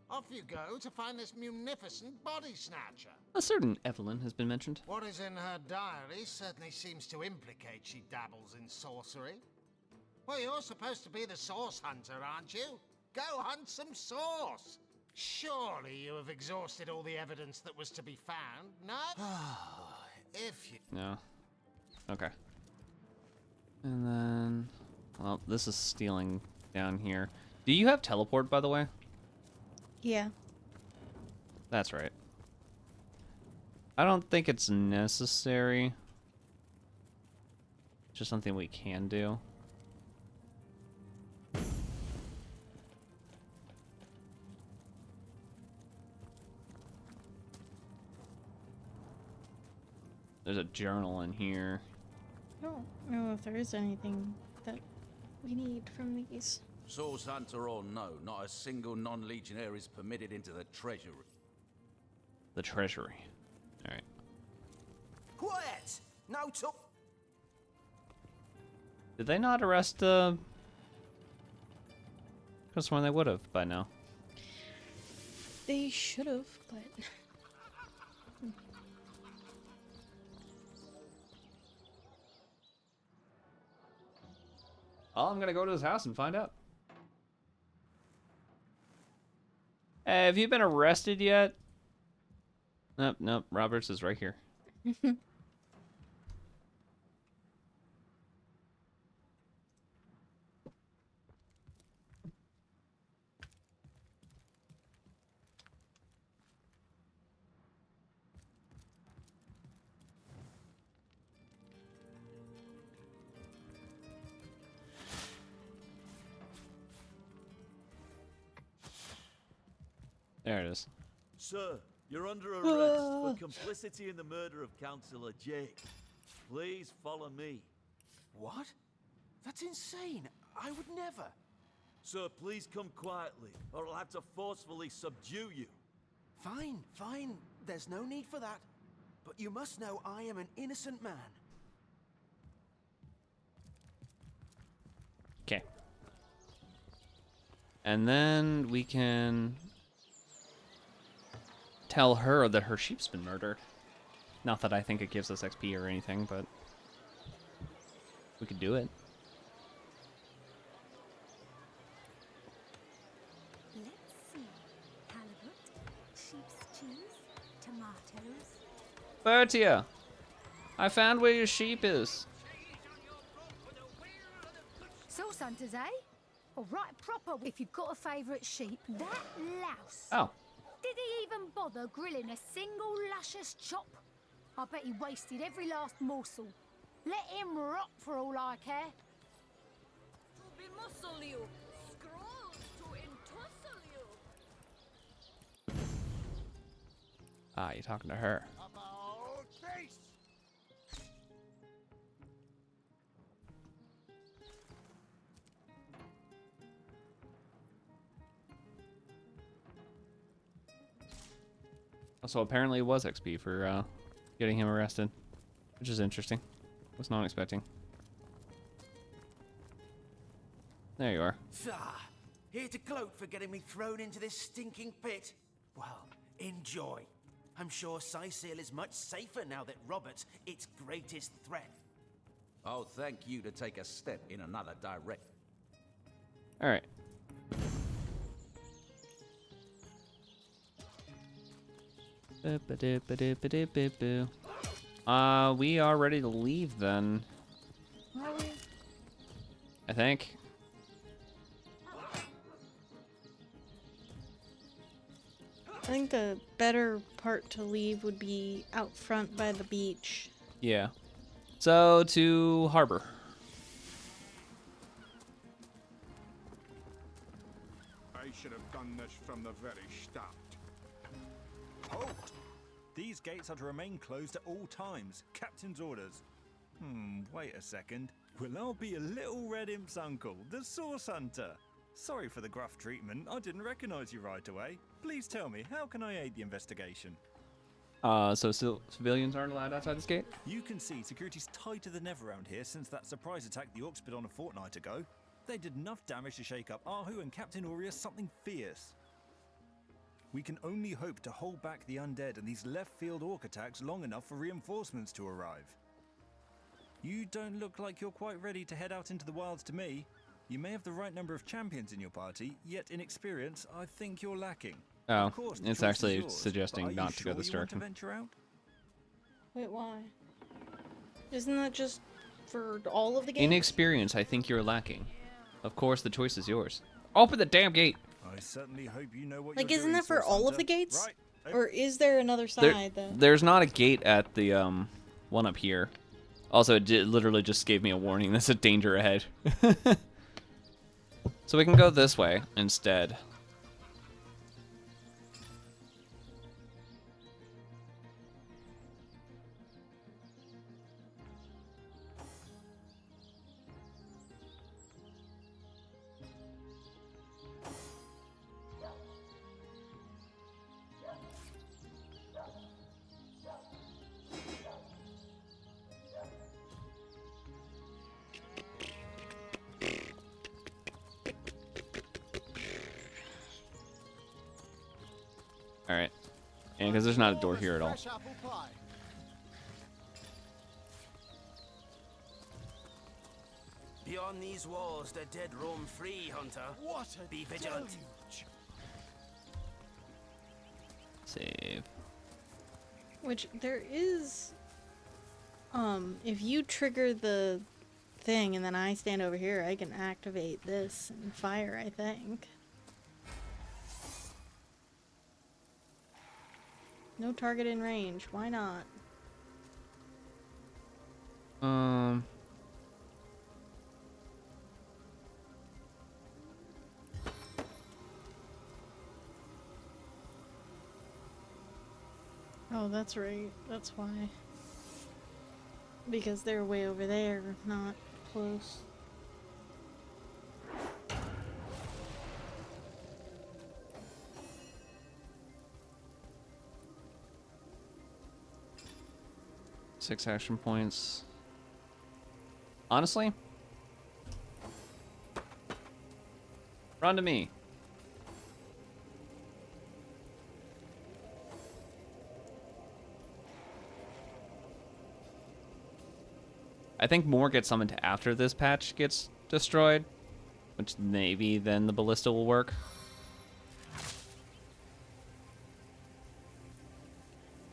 Off you go to find this munificent body snatcher. A certain Evelyn has been mentioned. What is in her diary certainly seems to implicate she dabbles in sorcery. Well, you're supposed to be the source hunter, aren't you? Go hunt some source. Surely you have exhausted all the evidence that was to be found, no? If you... No. Okay. And then... Well, this is stealing down here. Do you have teleport, by the way? Yeah. That's right. I don't think it's necessary. Just something we can do. There's a journal in here. I don't know if there is anything that we need from these. Source hunter or no, not a single non-legionnaire is permitted into the treasury. The treasury. Alright. Quiet! No talk. Did they not arrest, Could have sworn they would have by now. They should have, but... Oh, I'm gonna go to his house and find out. Hey, have you been arrested yet? Nope, nope. Roberts is right here. There it is. Sir, you're under arrest for complicity in the murder of Councillor Jake. Please follow me. What? That's insane. I would never. Sir, please come quietly, or I'll have to forcefully subdue you. Fine, fine. There's no need for that. But you must know I am an innocent man. Okay. And then we can tell her that her sheep's been murdered. Not that I think it gives us XP or anything, but we could do it. Let's see. Halibut, sheep's cheese, tomatoes. Bertia! I found where your sheep is. Sauce hunters, eh? All right, proper. If you've got a favourite sheep, that louse. Oh. Did he even bother grilling a single luscious chop? I bet he wasted every last morsel. Let him rot for all I care. To bemuscle you, scrolls to entussle you. Ah, you're talking to her. Also, apparently it was XP for getting him arrested, which is interesting. Was not expecting. There you are. Ah, here to gloat for getting me thrown into this stinking pit. Well, enjoy. I'm sure Cyseal is much safer now that Robert's its greatest threat. Oh, thank you to take a step in another direction. All right. We are ready to leave then. Are we? I think. I think the better part to leave would be out front by the beach. Yeah. So to harbor. I should have done this from the very start. Halt! These gates are to remain closed at all times. Captain's orders. Wait a second. Well, I'll be a little red imp's uncle, the Source Hunter. Sorry for the gruff treatment. I didn't recognize you right away. Please tell me, how can I aid the investigation? So civilians aren't allowed outside this gate? You can see security's tighter than ever around here since that surprise attack the Orcs put on a fortnight ago. They did enough damage to shake up Ahu and Captain Aureus something fierce. We can only hope to hold back the undead and these left-field Orc attacks long enough for reinforcements to arrive. You don't look like you're quite ready to head out into the wilds to me. You may have the right number of champions in your party, yet in experience, I think you're lacking. Oh, Of course, the it's choice actually is yours, suggesting but are you not to go sure this you want to direction. venture out? Wait, why? Isn't that just for all of the games? In experience, I think you're lacking. Of course, the choice is yours. Open the damn gate! I certainly hope you know what Like, you're isn't doing, that for Source all of Hunter. the gates? Right. Or is there another side that... There's not a gate at the one up here. Also, it literally just gave me a warning. There's a danger ahead. So we can go this way instead. Alright. And because there's not a door here at all. Beyond these walls, the dead roam free, Hunter. What a Be vigilant. deluge. Save. Which, there is... if you trigger the thing and then I stand over here, I can activate this and fire, I think. No target in range. Why not? Oh, that's right. That's why. Because they're way over there, not close. Six action points. Honestly, run to me. I think more gets summoned after this patch gets destroyed, which maybe then the ballista will work.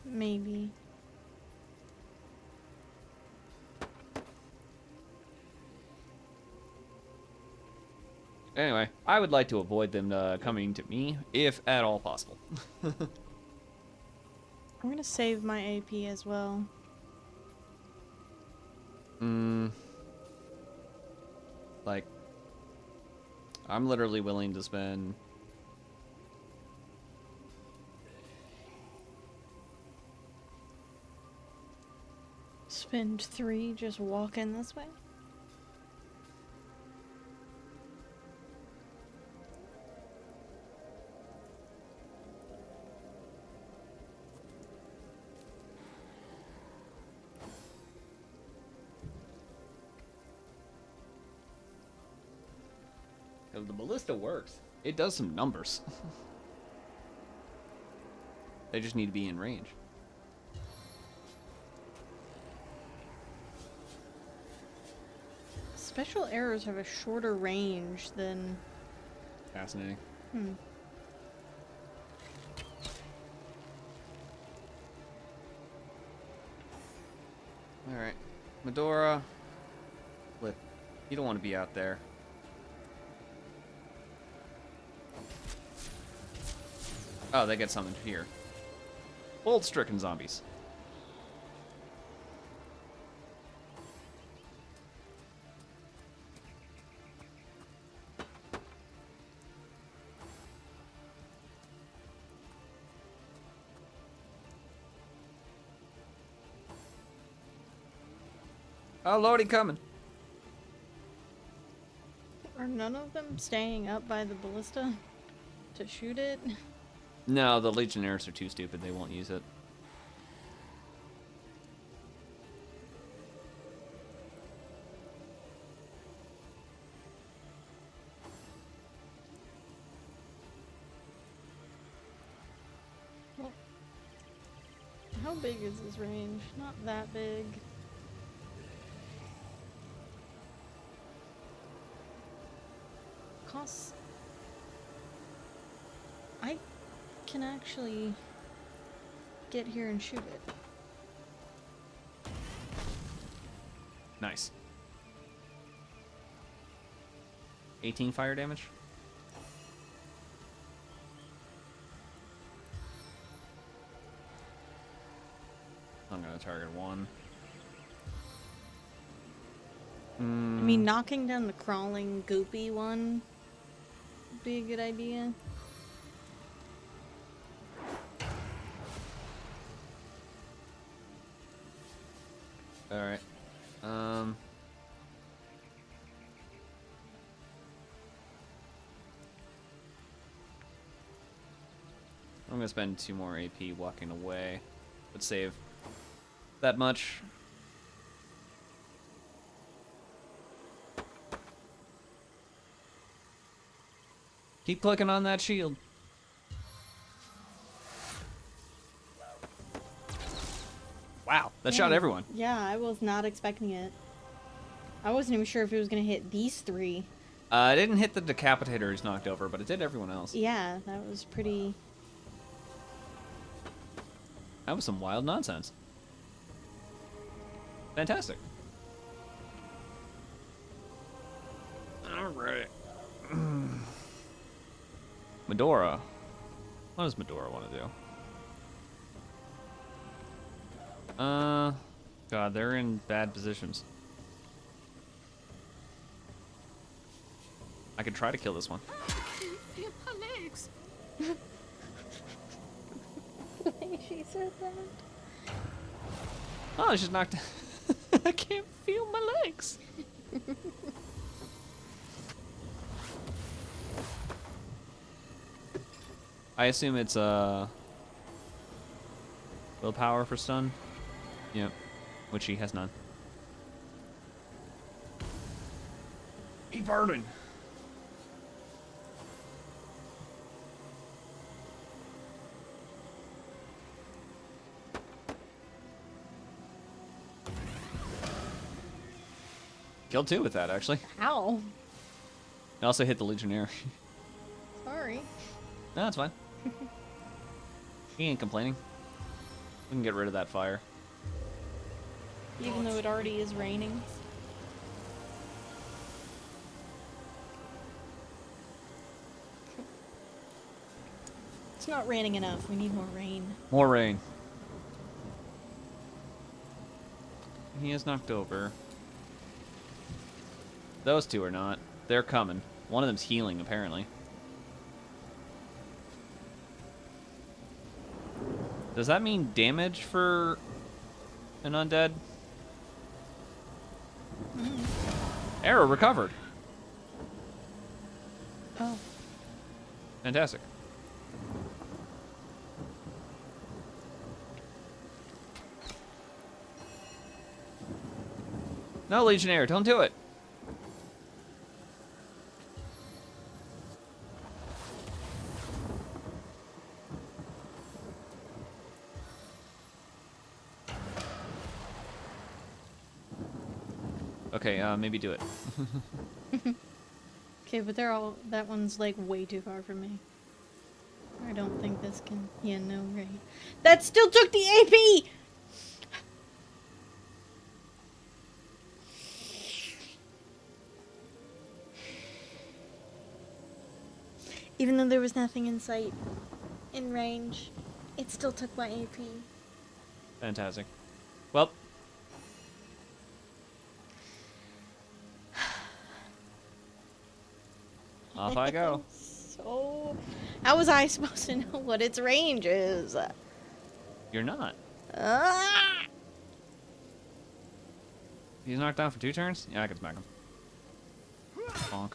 Maybe. Anyway, I would like to avoid them coming to me, if at all possible. I'm gonna save my AP as well. Like, I'm literally willing to spend... Spend 3 just walking this way? The ballista works. It does some numbers. They just need to be in range. Special arrows have a shorter range than... Fascinating. Alright. Medora. Flip. You don't want to be out there. Oh, they get summoned here. Old stricken zombies. Oh, Lordy, coming. Are none of them staying up by the ballista to shoot it? No, the Legionnaires are too stupid. They won't use it. Well, how big is this range? Not that big. Costs... I can actually get here and shoot it. Nice. 18 fire damage. I'm gonna target one. I mean, knocking down the crawling, goopy one would be a good idea. Alright. I'm gonna spend 2 more AP walking away, but save that much. Keep clicking on that shield. Wow, that shot everyone. Yeah, I was not expecting it. I wasn't even sure if it was gonna hit these 3. It didn't hit the decapitator who's knocked over, but it did everyone else. Yeah, that was pretty... That was some wild nonsense. Fantastic. Alright. Medora. What does Medora want to do? God, they're in bad positions. I could try to kill this one. Feel my legs. She said that. Oh, she's knocked. I can't feel my legs. I assume it's willpower for stun. Yep, which he has none. Keep burning. Killed 2 with that, actually. Ow. I also hit the Legionnaire. Sorry. No, that's fine. He ain't complaining. We can get rid of that fire. Even though it already is raining. It's not raining enough. We need more rain. More rain. He is knocked over. Those 2 are not. They're coming. One of them's healing, apparently. Does that mean damage for an undead? Arrow recovered. Oh. Fantastic. No, Legionnaire, don't do it. Okay, maybe do it. Okay, but they're all. That one's like way too far from me. I don't think this can. Yeah, no, right. That still took the AP! Even though there was nothing in sight, in range, it still took my AP. Fantastic. Well. Off I go. So, how was I supposed to know what its range is? You're not. Ah! He's knocked down for 2 turns? Yeah, I can smack him. Bonk.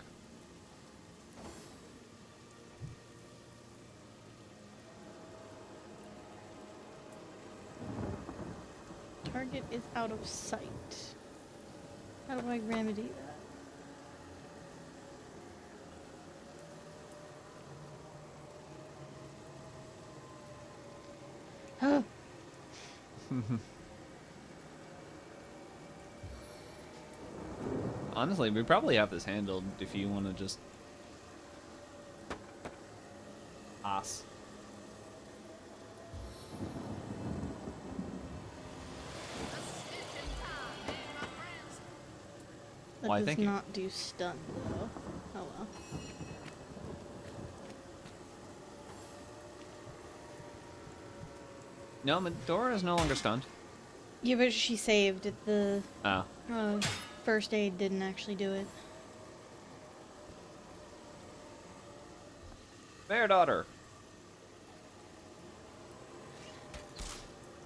Target is out of sight. How do I remedy that? Huh. Honestly, we probably have this handled if you want to just... Ass. That Why, does thank you. not do stun, though. Oh well. No, Medora is no longer stunned. Yeah, but she saved it. The Oh. first aid didn't actually do it. Bear daughter.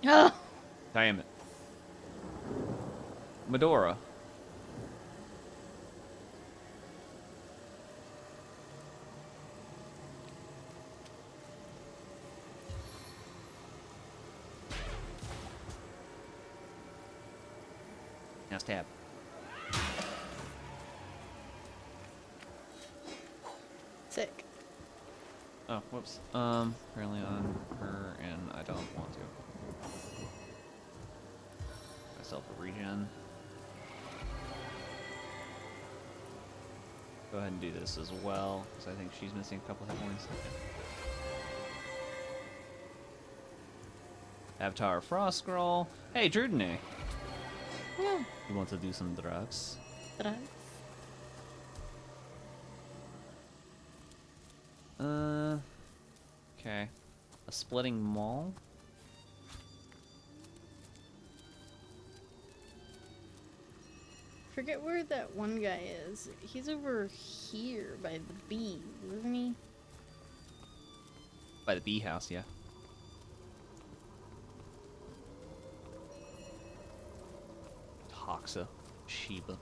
Oh! Damn it. Medora. Now stab. Sick. Oh, whoops. Apparently on her, and I don't want to. Myself a regen. Go ahead and do this as well, because I think she's missing a couple hit points. Avatar Frost Scroll. Hey, Drudene. Yeah. You want to do some drugs? Drugs? Okay. A splitting maul? Forget where that one guy is. He's over here by the bee, isn't he? By the bee house, yeah. Toxa. Sheba.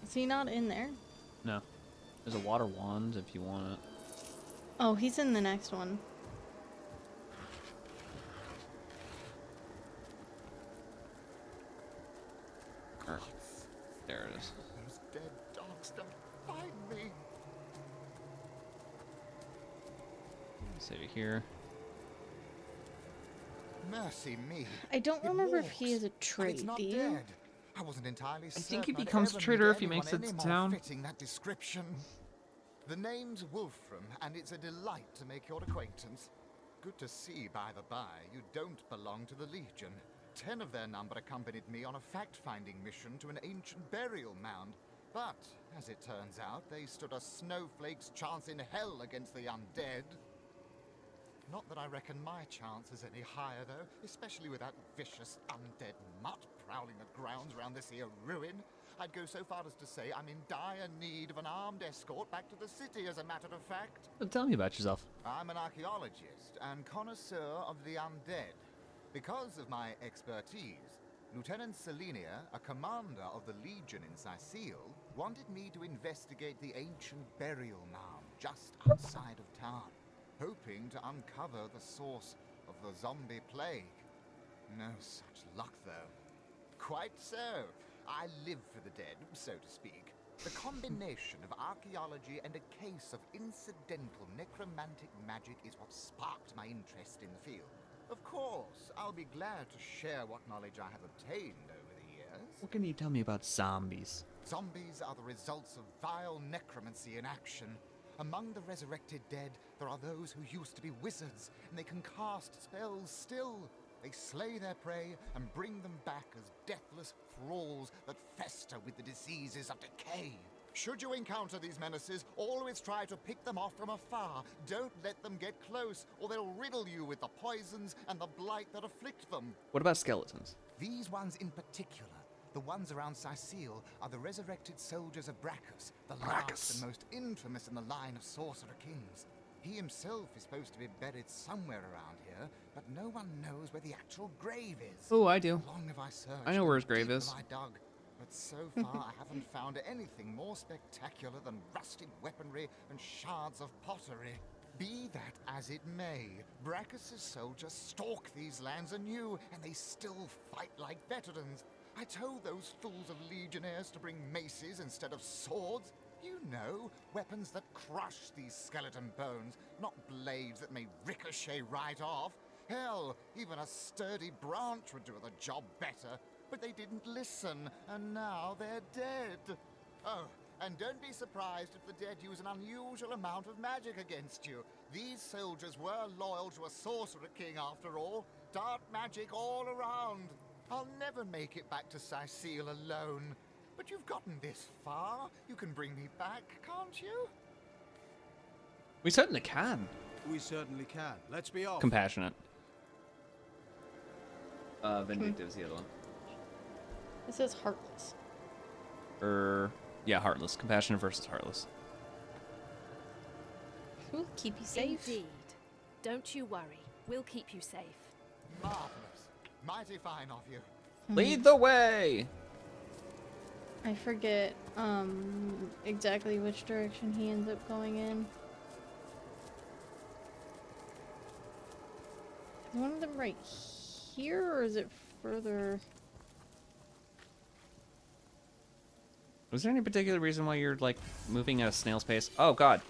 Is he not in there? No. There's a water wand if you want it. Oh, he's in the next one. There it is. Those dead dogs don't find me. Save it here. Mercy me. I don't It remember if walks, he is a and trait, it's not do you? dead. I wasn't entirely certain. I think he I'd becomes a ever traitor meet if he makes anyone it any to more town. fitting that description. The name's Wolfram, and it's a delight to make your acquaintance. Good to see, by the by, you don't belong to the Legion. 10 of their number accompanied me on a fact-finding mission to an ancient burial mound. But, as it turns out, they stood a snowflake's chance in hell against the undead. Not that I reckon my chance is any higher, though, especially with that vicious undead mutt prowling the grounds around this here ruin. I'd go so far as to say I'm in dire need of an armed escort back to the city, as a matter of fact. Well, tell me about yourself. I'm an archaeologist and connoisseur of the undead. Because of my expertise, Lieutenant Selenia, a commander of the Legion in Cyseal, wanted me to investigate the ancient burial mound just outside of town, hoping to uncover the source of the zombie plague. No such luck, though. Quite so. I live for the dead, so to speak. The combination of archaeology and a case of incidental necromantic magic is what sparked my interest in the field. Of course, I'll be glad to share what knowledge I have obtained over the years. What can you tell me about zombies? Zombies are the results of vile necromancy in action. Among the resurrected dead, there are those who used to be wizards, and they can cast spells still. They slay their prey and bring them back as deathless thralls that fester with the diseases of decay. Should you encounter these menaces, always try to pick them off from afar. Don't let them get close, or they'll riddle you with the poisons and the blight that afflict them. What about skeletons? These ones in particular, the ones around Cyseal, are the resurrected soldiers of Brachus, the last and most infamous in the line of sorcerer kings. He himself is supposed to be buried somewhere around here, but no one knows where the actual grave is. Oh, I do. Long have I searched. I know where his grave deep is. have I dug, but so far I haven't found anything more spectacular than rusted weaponry and shards of pottery. Be that as it may, Brachus' soldiers stalk these lands anew, and they still fight like veterans. I told those fools of legionnaires to bring maces instead of swords. You know, weapons that crush these skeleton bones, not blades that may ricochet right off. Hell, even a sturdy branch would do the job better. But they didn't listen, and now they're dead. Oh, and don't be surprised if the dead use an unusual amount of magic against you. These soldiers were loyal to a sorcerer king after all. Dark magic all around. I'll never make it back to Cyseal alone. But you've gotten this far. You can bring me back, can't you? We certainly can. We certainly can. Let's be off. Compassionate. Vindictive is the other one. It says heartless. Yeah, heartless. Compassionate versus heartless. We'll keep you safe. Indeed. Don't you worry. We'll keep you safe. Marvelous. Mighty fine of you. Lead the way! I forget exactly which direction he ends up going in. Is one of them right here, or is it further? Was there any particular reason why you're, like, moving at a snail's pace? Oh, God.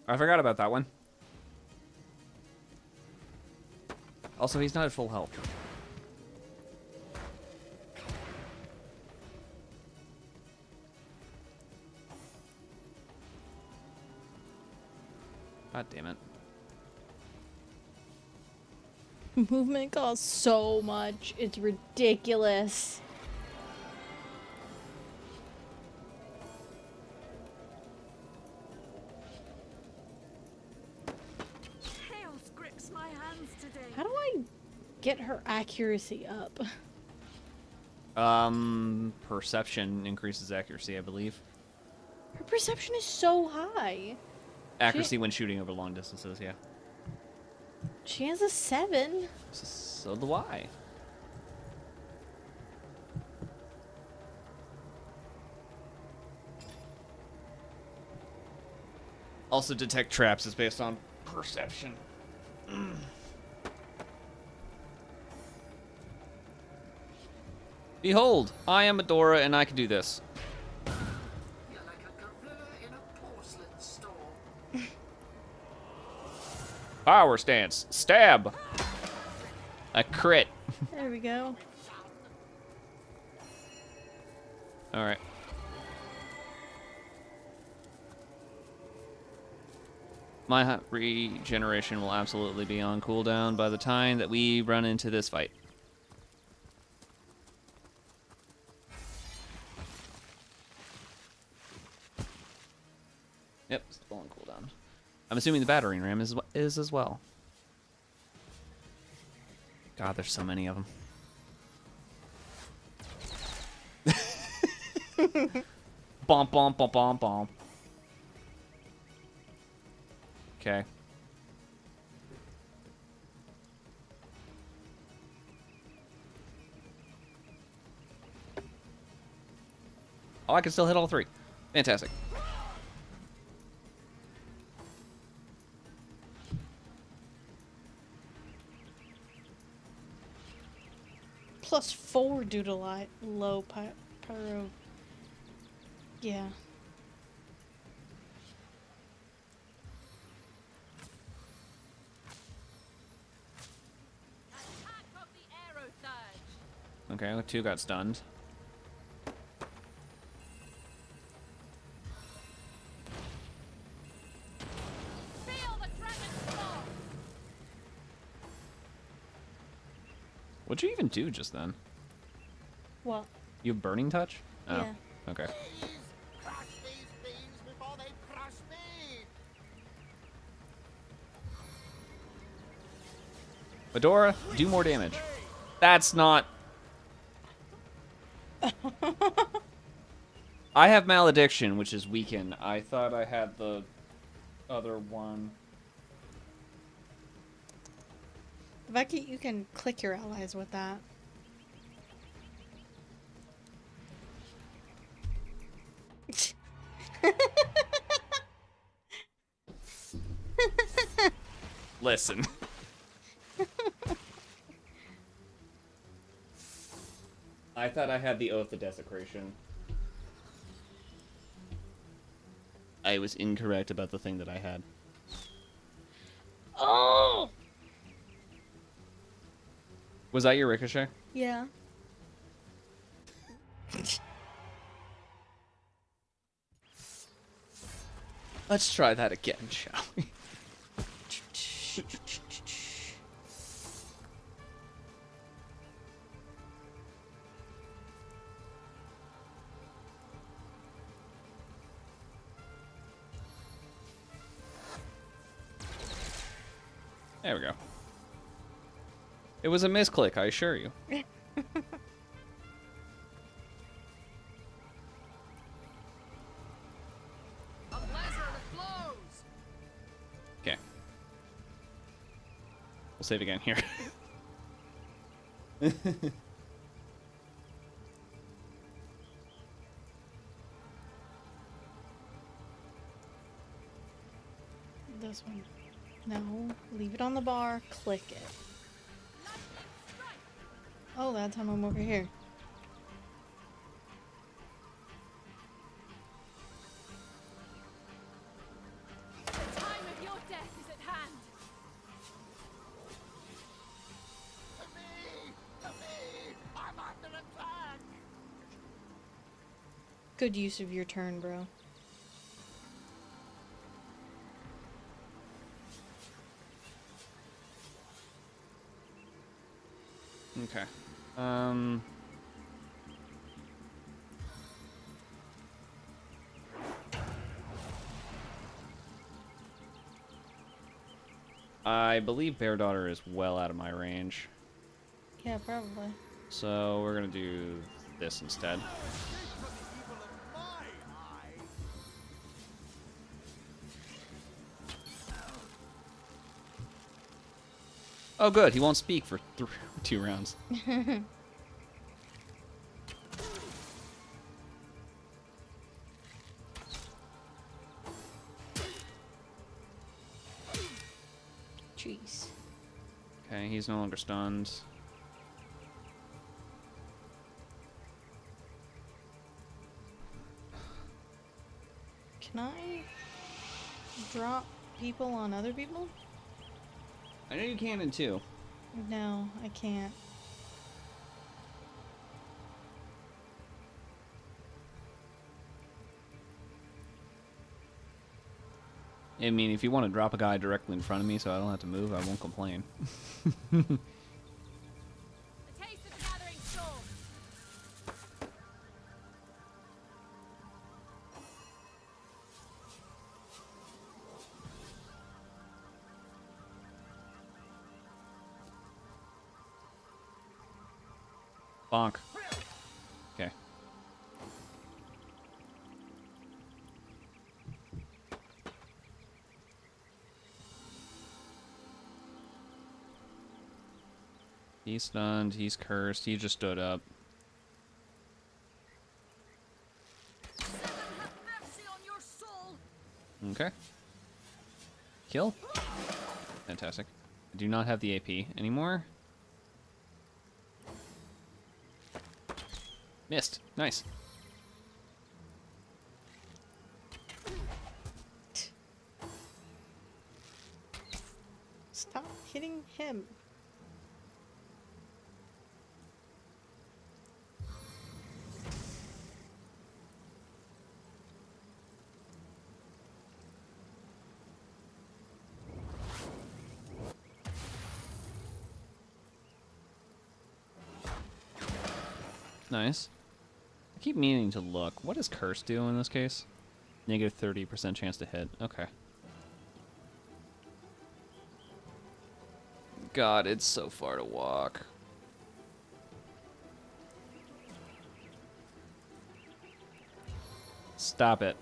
I forgot about that one. Also, he's not at full health. God damn it. Movement costs so much. It's ridiculous. Chaos grips my hands today. How do I get her accuracy up? Perception increases accuracy, I believe. Her perception is so high. Accuracy when shooting over long distances, yeah. She has a 7. So do I. Also, detect traps is based on perception. Behold, I am Adora, and I can do this. You're like a gorilla in a porcelain store. Power stance. Stab. A crit. There we go. Alright. My regeneration will absolutely be on cooldown by the time that we run into this fight. Yep, still on cooldown. I'm assuming the battering ram is as well. God, there's so many of them. Bomp, bomp, bomp, bomp, bomp. Okay. Oh, I can still hit all 3. Fantastic. +4 due to low pyro. Yeah. Okay, 2 got stunned. What'd you even do just then? What? You have burning touch? Oh, Yeah. okay. Crush these beans before they crush me! Medora, do more damage. That's not... I have Malediction, which is weaken. I thought I had the other one. The fact that you can click your allies with that. Listen. I thought I had the Oath of Desecration. I was incorrect about the thing that I had. Oh! Was that your ricochet? Yeah. Let's try that again, shall we? There we go. It was a misclick, I assure you. Okay. We'll save again here. This one. No, leave it on the bar, click it. Oh, that time I'm over here. The time of your death is at hand. To me! To me! I'm under attack! Good use of your turn, bro. Okay. I believe Bear Daughter is well out of my range. Yeah, probably. So we're gonna do this instead. Oh good, he won't speak for 2 rounds. Jeez. Okay, he's no longer stunned. Can I drop people on other people? I know you can in 2. No, I can't. I mean, if you want to drop a guy directly in front of me so I don't have to move, I won't complain. Bonk. Okay. He's stunned, he's cursed, he just stood up. Okay. Kill. Fantastic. I do not have the AP anymore. Missed. Nice. Stop hitting him. Nice. I keep meaning to look. What does Curse do in this case? Negative 30% chance to hit. Okay. God, it's so far to walk. Stop it.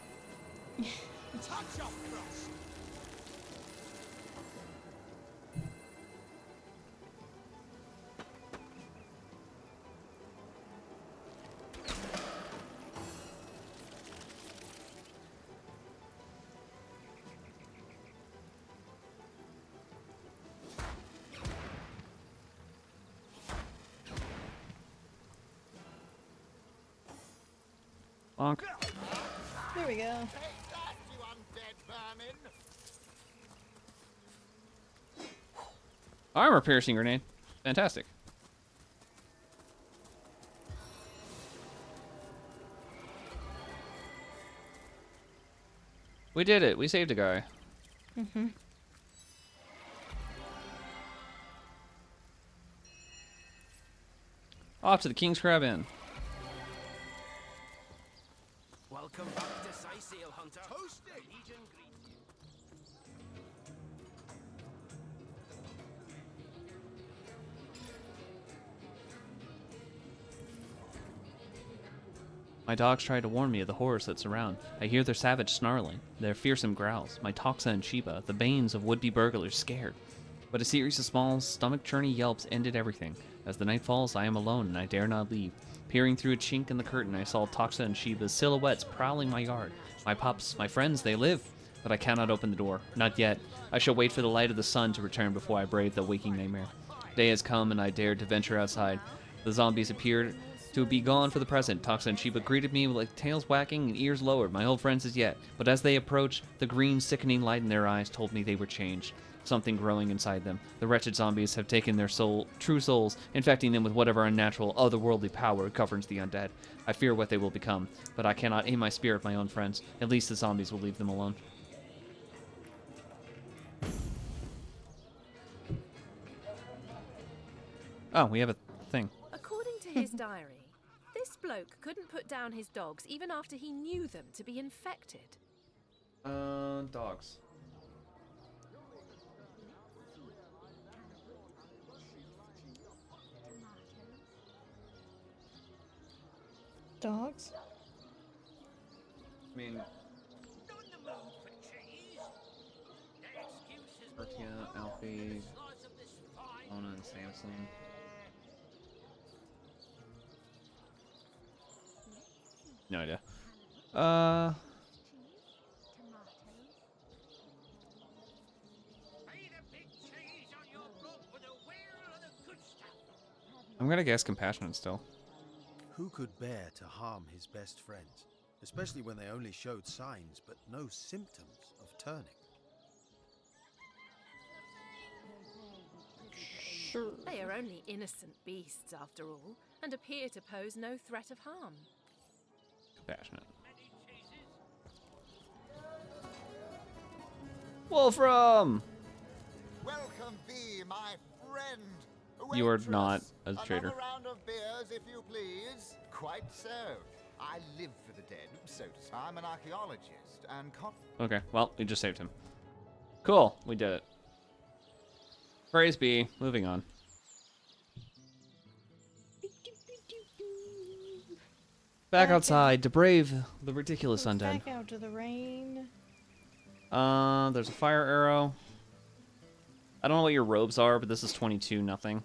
Bonk. There we go. Armor piercing grenade. Fantastic. We did it. We saved a guy. Mm-hmm. Off to the King's Crab Inn. Welcome back to Cyseal, Hunter. Toasty! Legion greets you. My dogs try to warn me of the horrors that surround. I hear their savage snarling, their fearsome growls. My Toxa and Sheba, the banes of would-be burglars, scared. But a series of small, stomach-churning yelps ended everything. As the night falls, I am alone, and I dare not leave. Peering through a chink in the curtain, I saw Toxa and Sheba's silhouettes prowling my yard. My pups, my friends, they live. But I cannot open the door. Not yet. I shall wait for the light of the sun to return before I brave the waking nightmare. Day has come, and I dared to venture outside. The zombies appeared to be gone for the present. Toxa and Sheba greeted me with like tails wagging and ears lowered, my old friends as yet. But as they approached, the green, sickening light in their eyes told me they were changed. Something growing inside them. The wretched zombies have taken their true souls, infecting them with whatever unnatural, otherworldly power governs the undead. I fear what they will become, but I cannot aim my spear at my own friends. At least the zombies will leave them alone. Oh, we have a thing. According to his diary, this bloke couldn't put down his dogs even after he knew them to be infected. Dogs. Dogs? I mean, Artia, Alfie, Mona, and Samson. No idea. I'm gonna guess compassionate still. Who could bear to harm his best friends, especially when they only showed signs but no symptoms of turning? Sure. They are only innocent beasts after all, and appear to pose no threat of harm. Compassionate. Wolfram! Welcome thee, my friend. You are not a Waitress, traitor. Another round of beers, if you please. Quite so. I live for the dead, so to speak. I'm an archaeologist and Okay, well, we just saved him. Cool, we did it. Praise be. Moving on. Back outside to brave the ridiculous undead. Back out to the rain. There's a fire arrow. I don't know what your robes are, but this is 22 nothing.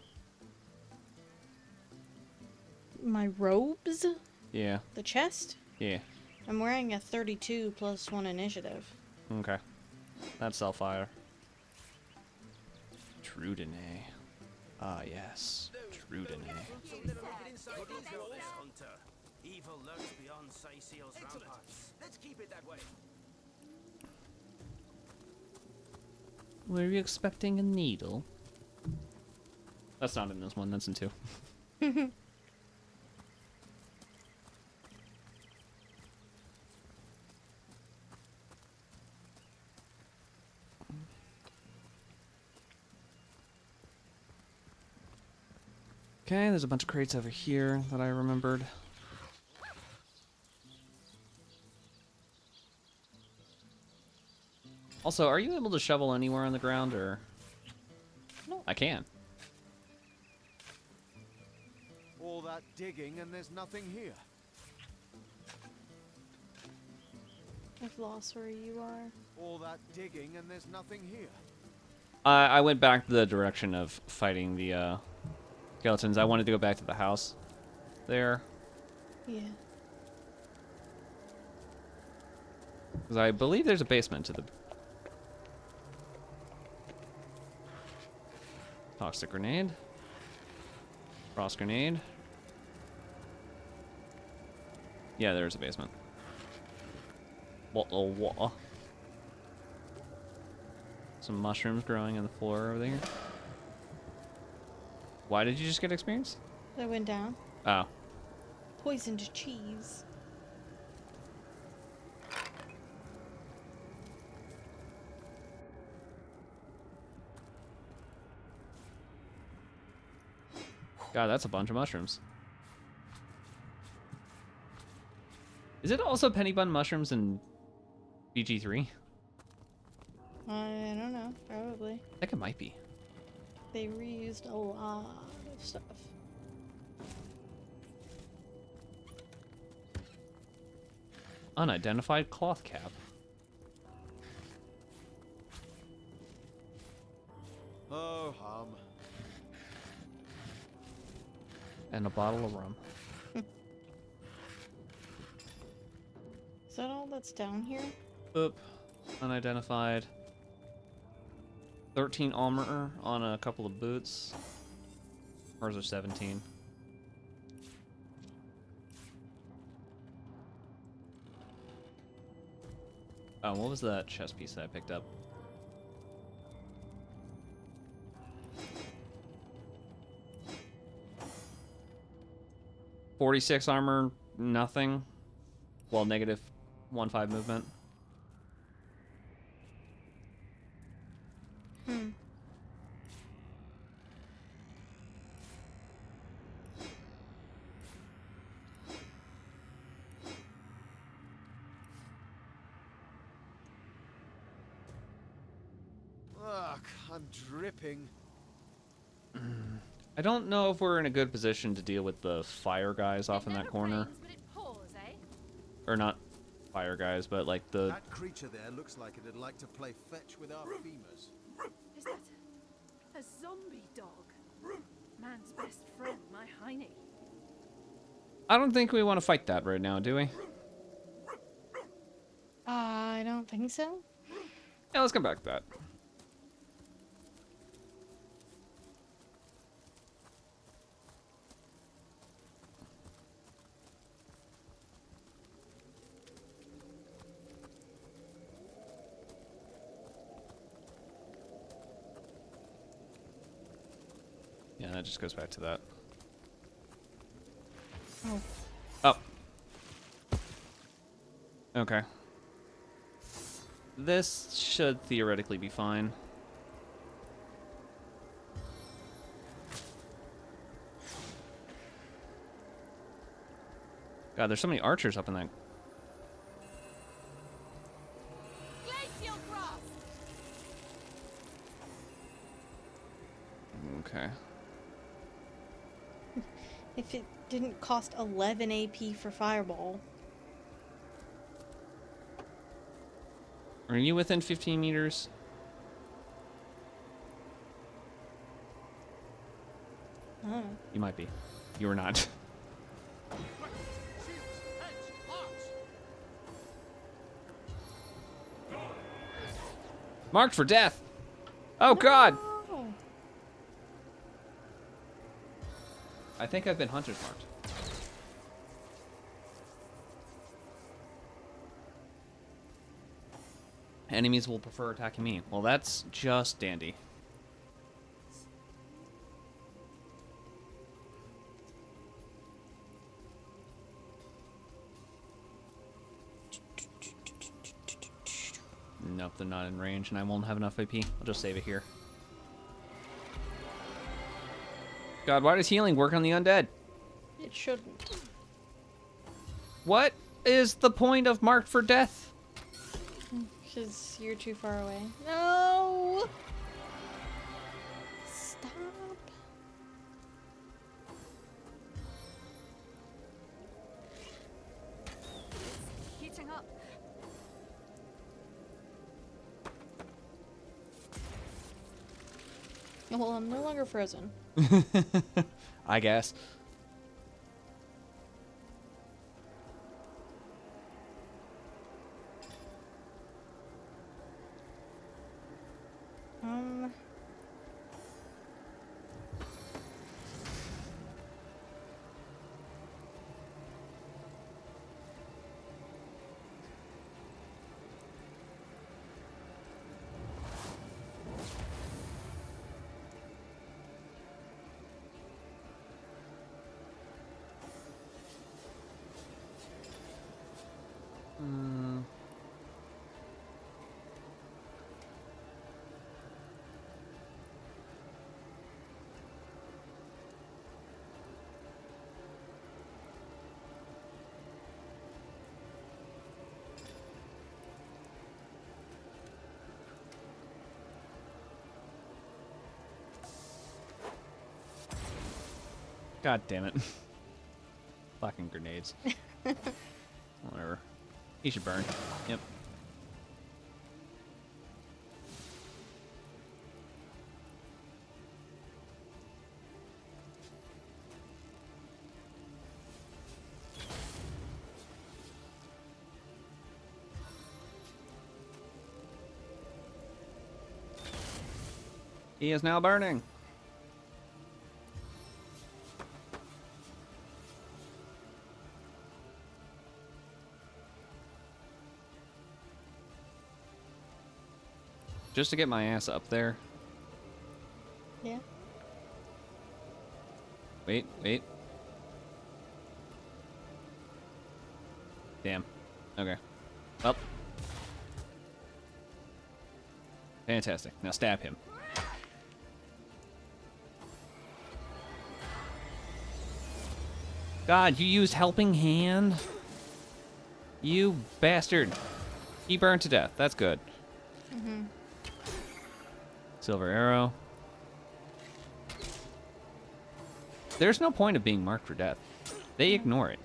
My robes? Yeah. The chest? Yeah. I'm wearing a 32 plus 1 initiative. Okay. That's Selfire. Trudene. Ah, yes. Trudene. Evil lurks beyond Cyseal's ramparts. Let's keep it that way. Were you expecting a needle? That's not in this one, that's in 2. Okay, there's a bunch of crates over here that I remembered. Also, are you able to shovel anywhere on the ground, or? No. I can. All that digging and there's nothing here. I've lost where you are. All that digging and there's nothing here. I went back the direction of fighting the skeletons. I wanted to go back to the house there. Yeah. Because I believe there's a basement to the... Toxic grenade. Frost grenade. Yeah, there's a basement. What? Some mushrooms growing on the floor over there. Why did you just get experience? I went down. Oh. Poisoned cheese. God, that's a bunch of mushrooms. Is it also penny bun mushrooms in BG3? I don't know. Probably. I think it might be. They reused a lot of stuff. Unidentified cloth cap. Oh, hum. And a bottle of rum. Is that all that's down here? Oop. Unidentified. 13 armor on a couple of boots. Ours are 17. Oh, what was that chest piece that I picked up? -46 armor, nothing. Well, -15 movement. Ugh, I'm dripping. I don't know if we're in a good position to deal with the fire guys off in that corner. Or not fire guys, but like the... That creature there looks like it'd like to play fetch with our femurs. Is that a zombie dog? Man's best friend, my hiney. I don't think we want to fight that right now, do we? I don't think so. Yeah, let's come back to that. Yeah, that just goes back to that. Oh. Oh. Okay. This should theoretically be fine. God, there's so many archers up in that. Okay. If it didn't cost 11 AP for Fireball. Are you within 15 meters? Oh. You might be. You are not. Marked for death. Oh, God. I think I've been hunter's marked. Enemies will prefer attacking me. Well, that's just dandy. Nope, they're not in range, and I won't have enough AP. I'll just save it here. God, why does healing work on the undead? It shouldn't. What is the point of marked for death? Because you're too far away. No! Stop. Heating up. Well, I'm no longer frozen. I guess. God damn it. Fucking grenades. Whatever. He should burn. Yep. He is now burning. Just to get my ass up there. Yeah. Wait. Damn. Okay. Up. Fantastic. Now stab him. God, you used helping hand? You bastard. He burned to death. That's good. Mm-hmm. Silver arrow. There's no point of being marked for death. They ignore it.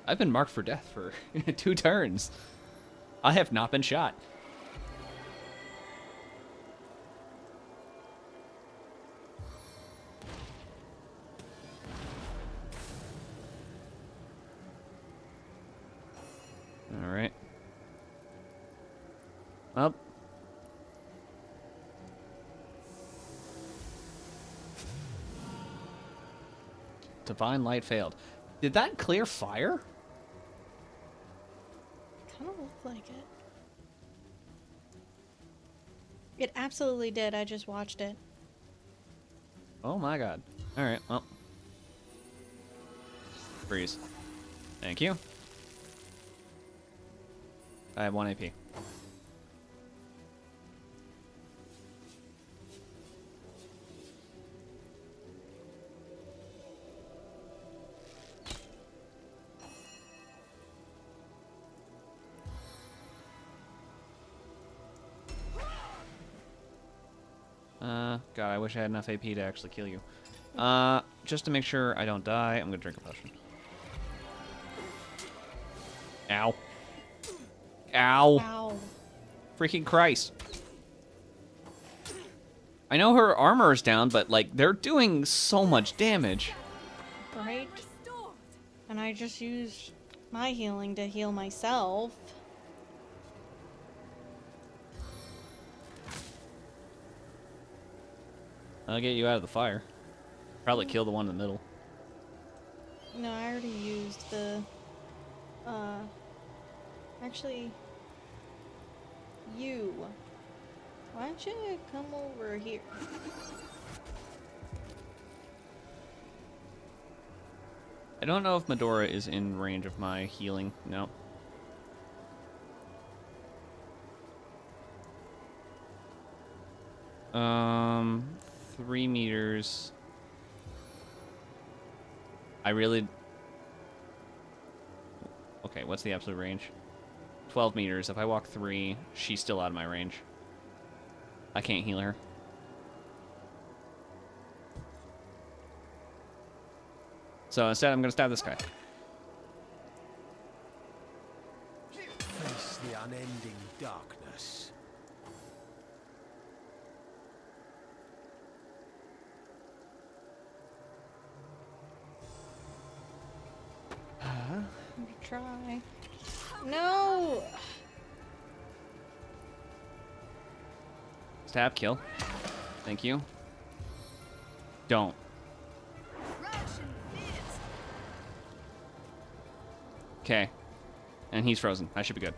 I've been marked for death for 2 turns. I have not been shot. All right. Up. Divine light failed. Did that clear fire? Kind of looked like it. It absolutely did. I just watched it. Oh my god. All right. Well. Freeze. Thank you. I have 1 AP. God, I wish I had enough AP to actually kill you. Just to make sure I don't die, I'm gonna drink a potion. Ow. Ow. Ow. Freaking Christ. I know her armor is down, but, like, they're doing so much damage. Right? And I just used my healing to heal myself. I'll get you out of the fire. Probably kill the one in the middle. No, I already used the, actually, you. Why don't you come over here? I don't know if Medora is in range of my healing. No. 3 meters. I really... Okay, what's the absolute range? 12 meters. If I walk 3, she's still out of my range. I can't heal her. So instead, I'm going to stab this guy. Face the unending darkness. Try. No! Stab, kill. Thank you. Don't. Okay. And he's frozen. That should be good.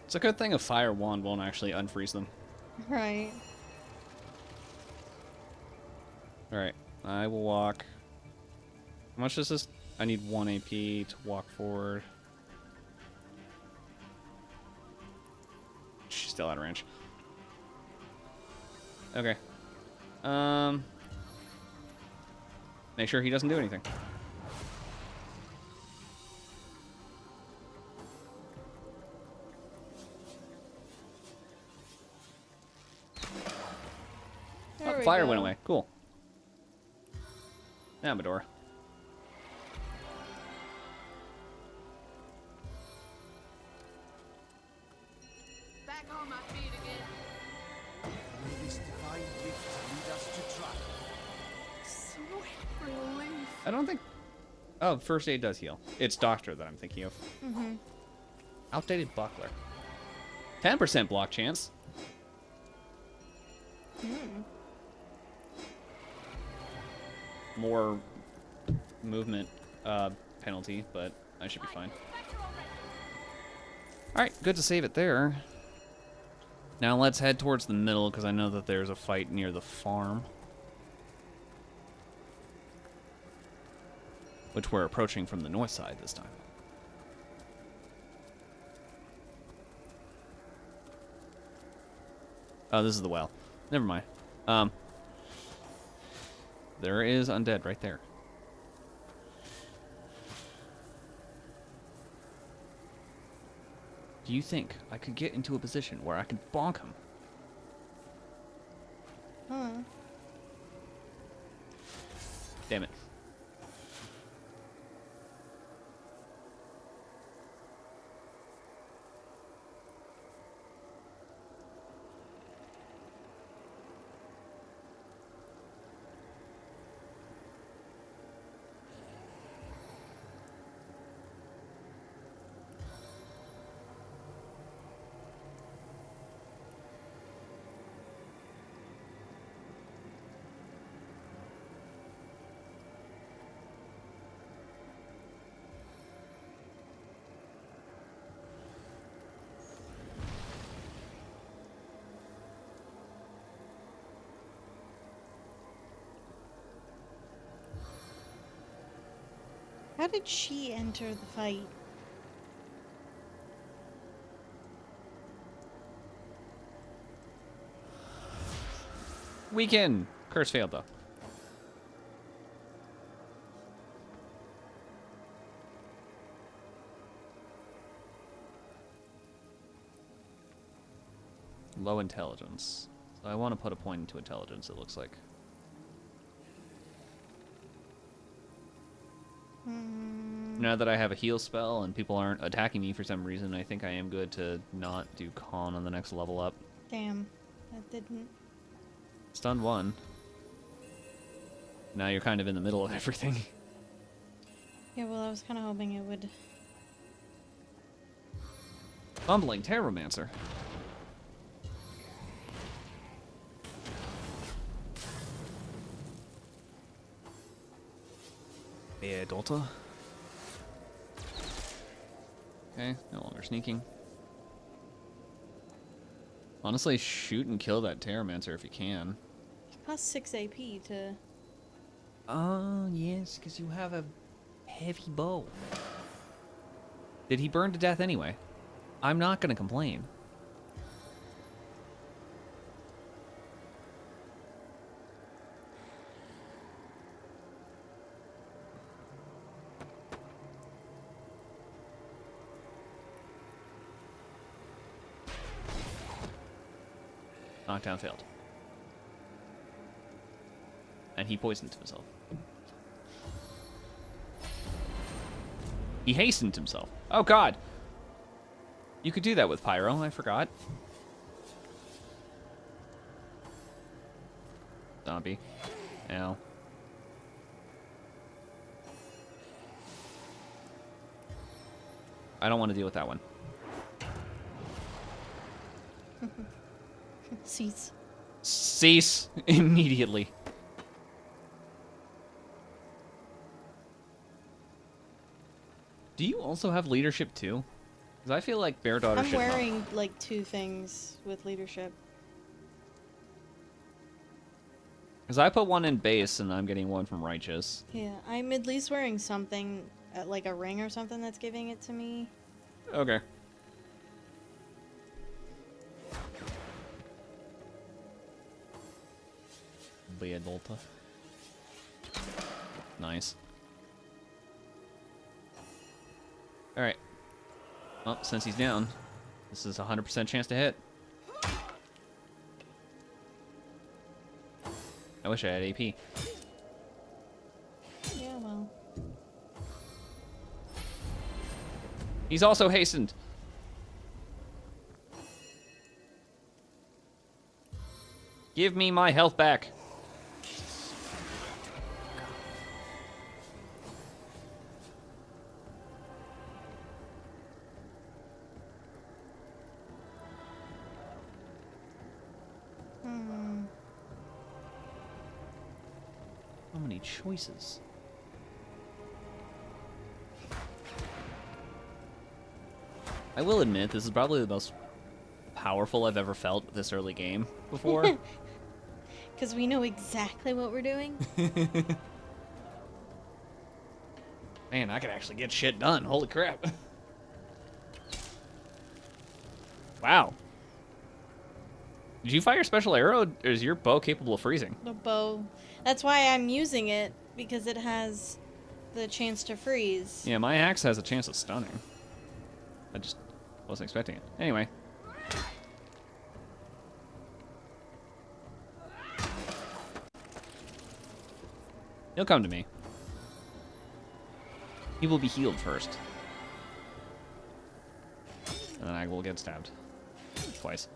It's a good thing a fire wand won't actually unfreeze them. Right. Alright, I will walk. How much is this? I need 1 AP to walk forward. She's still out of range. Okay. Make sure he doesn't do anything. Oh, fire went away. Cool. Now, Medora. Back on my feet again. May this divine gift lead us to triumph. Sweet relief. I don't think... Oh, first aid does heal. It's doctor that I'm thinking of. Mm-hmm. Outdated buckler. 10% block chance. Hmm. More movement penalty, but I should be fine. Alright, good to save it there. Now let's head towards the middle, because I know that there's a fight near the farm. Which we're approaching from the north side this time. Oh, this is the well. Never mind. There is undead right there. Do you think I could get into a position where I could bonk him? Huh. Damn it. How did she enter the fight? Weaken! Curse failed, though. Low intelligence. So I want to put a point into intelligence, it looks like. Hmm. Now that I have a heal spell and people aren't attacking me for some reason, I think I am good to not do con on the next level up. Damn, that didn't. Stunned 1. Now you're kind of in the middle of everything. Yeah, well, I was kind of hoping it would. Fumbling Terromancer. Yeah, Delta. Okay, no longer sneaking. Honestly, shoot and kill that Terromancer if you can. It costs 6 AP to. Oh, yes, because you have a heavy bow. Did he burn to death anyway? I'm not going to complain. Knockdown failed. And he poisoned himself. He hastened himself. Oh god! You could do that with Pyro, I forgot. Zombie. Ow. I don't want to deal with that one. Cease. Cease immediately. Do you also have leadership too? Because I feel like Bear Daughter I'm should wearing like 2 things with leadership. Because I put one in base and I'm getting one from Righteous. Yeah, I'm at least wearing something, like a ring or something that's giving it to me. Okay. Beadolta. Nice. Alright. Well, since he's down, this is a 100% chance to hit. I wish I had AP. Yeah, well. He's also hastened. Give me my health back. So many choices. I will admit, this is probably the most powerful I've ever felt this early game before. Because we know exactly what we're doing. Man, I can actually get shit done. Holy crap. Wow. Did you fire special arrow, or is your bow capable of freezing? The bow. That's why I'm using it, because it has the chance to freeze. Yeah, my axe has a chance of stunning. I just wasn't expecting it. Anyway. He'll come to me. He will be healed first. And then I will get stabbed. Twice.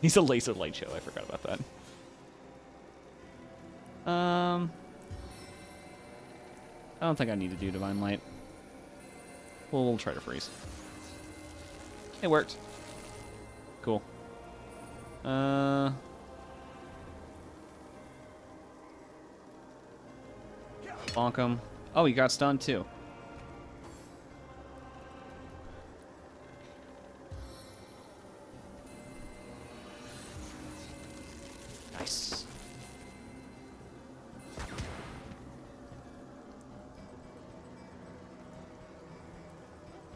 He's a laser light show. I forgot about that. I don't think I need to do Divine Light. We'll try to freeze. It worked. Cool. Bonk him. Oh, he got stunned too. Nice.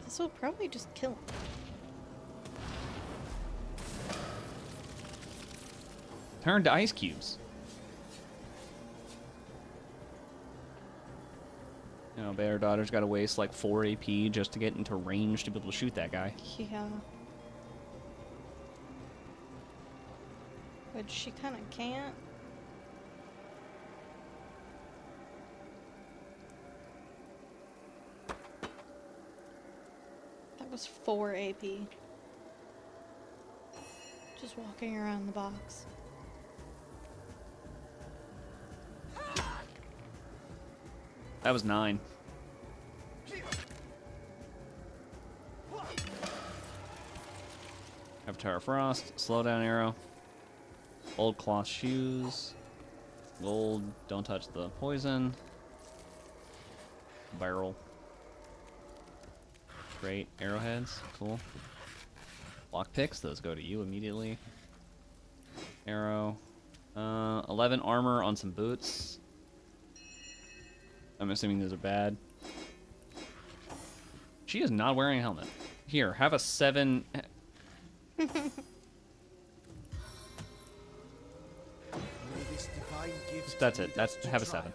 This will probably just kill him. Turn to ice cubes. You know, Bear Daughter's got to waste like 4 AP just to get into range to be able to shoot that guy. Yeah. Which she kind of can't. was 4 AP. Just walking around the box. That was 9. Avatar of Frost, slowdown arrow, old cloth shoes, gold, don't touch the poison, barrel, great, arrowheads, cool, lock picks, those go to you immediately, arrow, 11 armor on some boots, I'm assuming those are bad. She is not wearing a helmet. Here, have a 7... That's it. That's have a 7.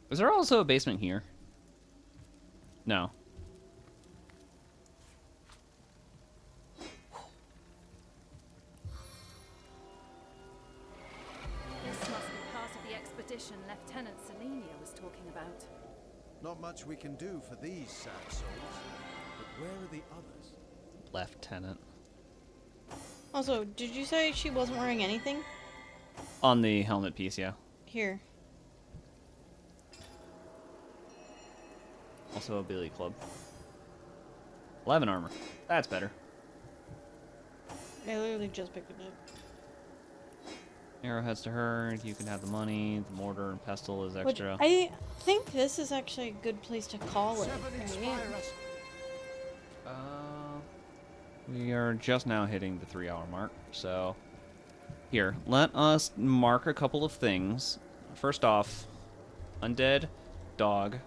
Is there also a basement here? No. This must be part of the expedition Lieutenant Selenia was talking about. Not much we can do for these sad souls. But where are the others? Lieutenant. Also, did you say she wasn't wearing anything? On the helmet piece, yeah. Here. Also a billy club. 11 armor. That's better. I literally just picked it up. Arrowheads to her. You can have the money. The mortar and pestle is Which extra. I think this is actually a good place to call it. Right? We are just now hitting the 3-hour mark, so... Here, let us mark a couple of things. First off, undead, dog.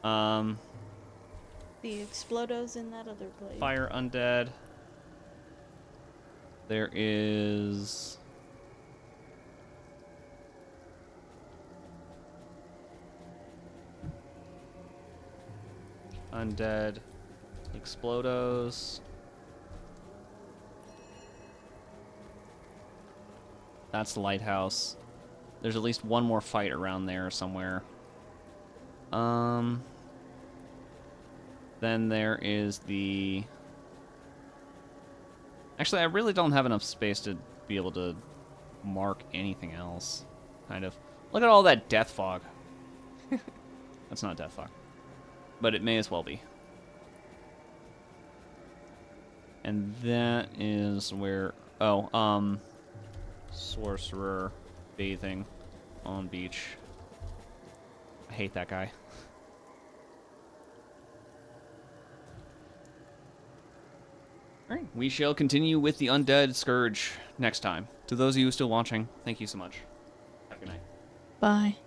The Explodo's in that other place. Fire undead. There is... Undead. Explodos. That's the lighthouse. There's at least one more fight around there somewhere. Then there is the... Actually, I really don't have enough space to be able to mark anything else. Kind of. Look at all that death fog. That's not death fog. But it may as well be. And that is where... Oh, Sorcerer bathing on beach. I hate that guy. Alright, we shall continue with the Undead Scourge next time. To those of you still watching, thank you so much. Have a good night. Bye.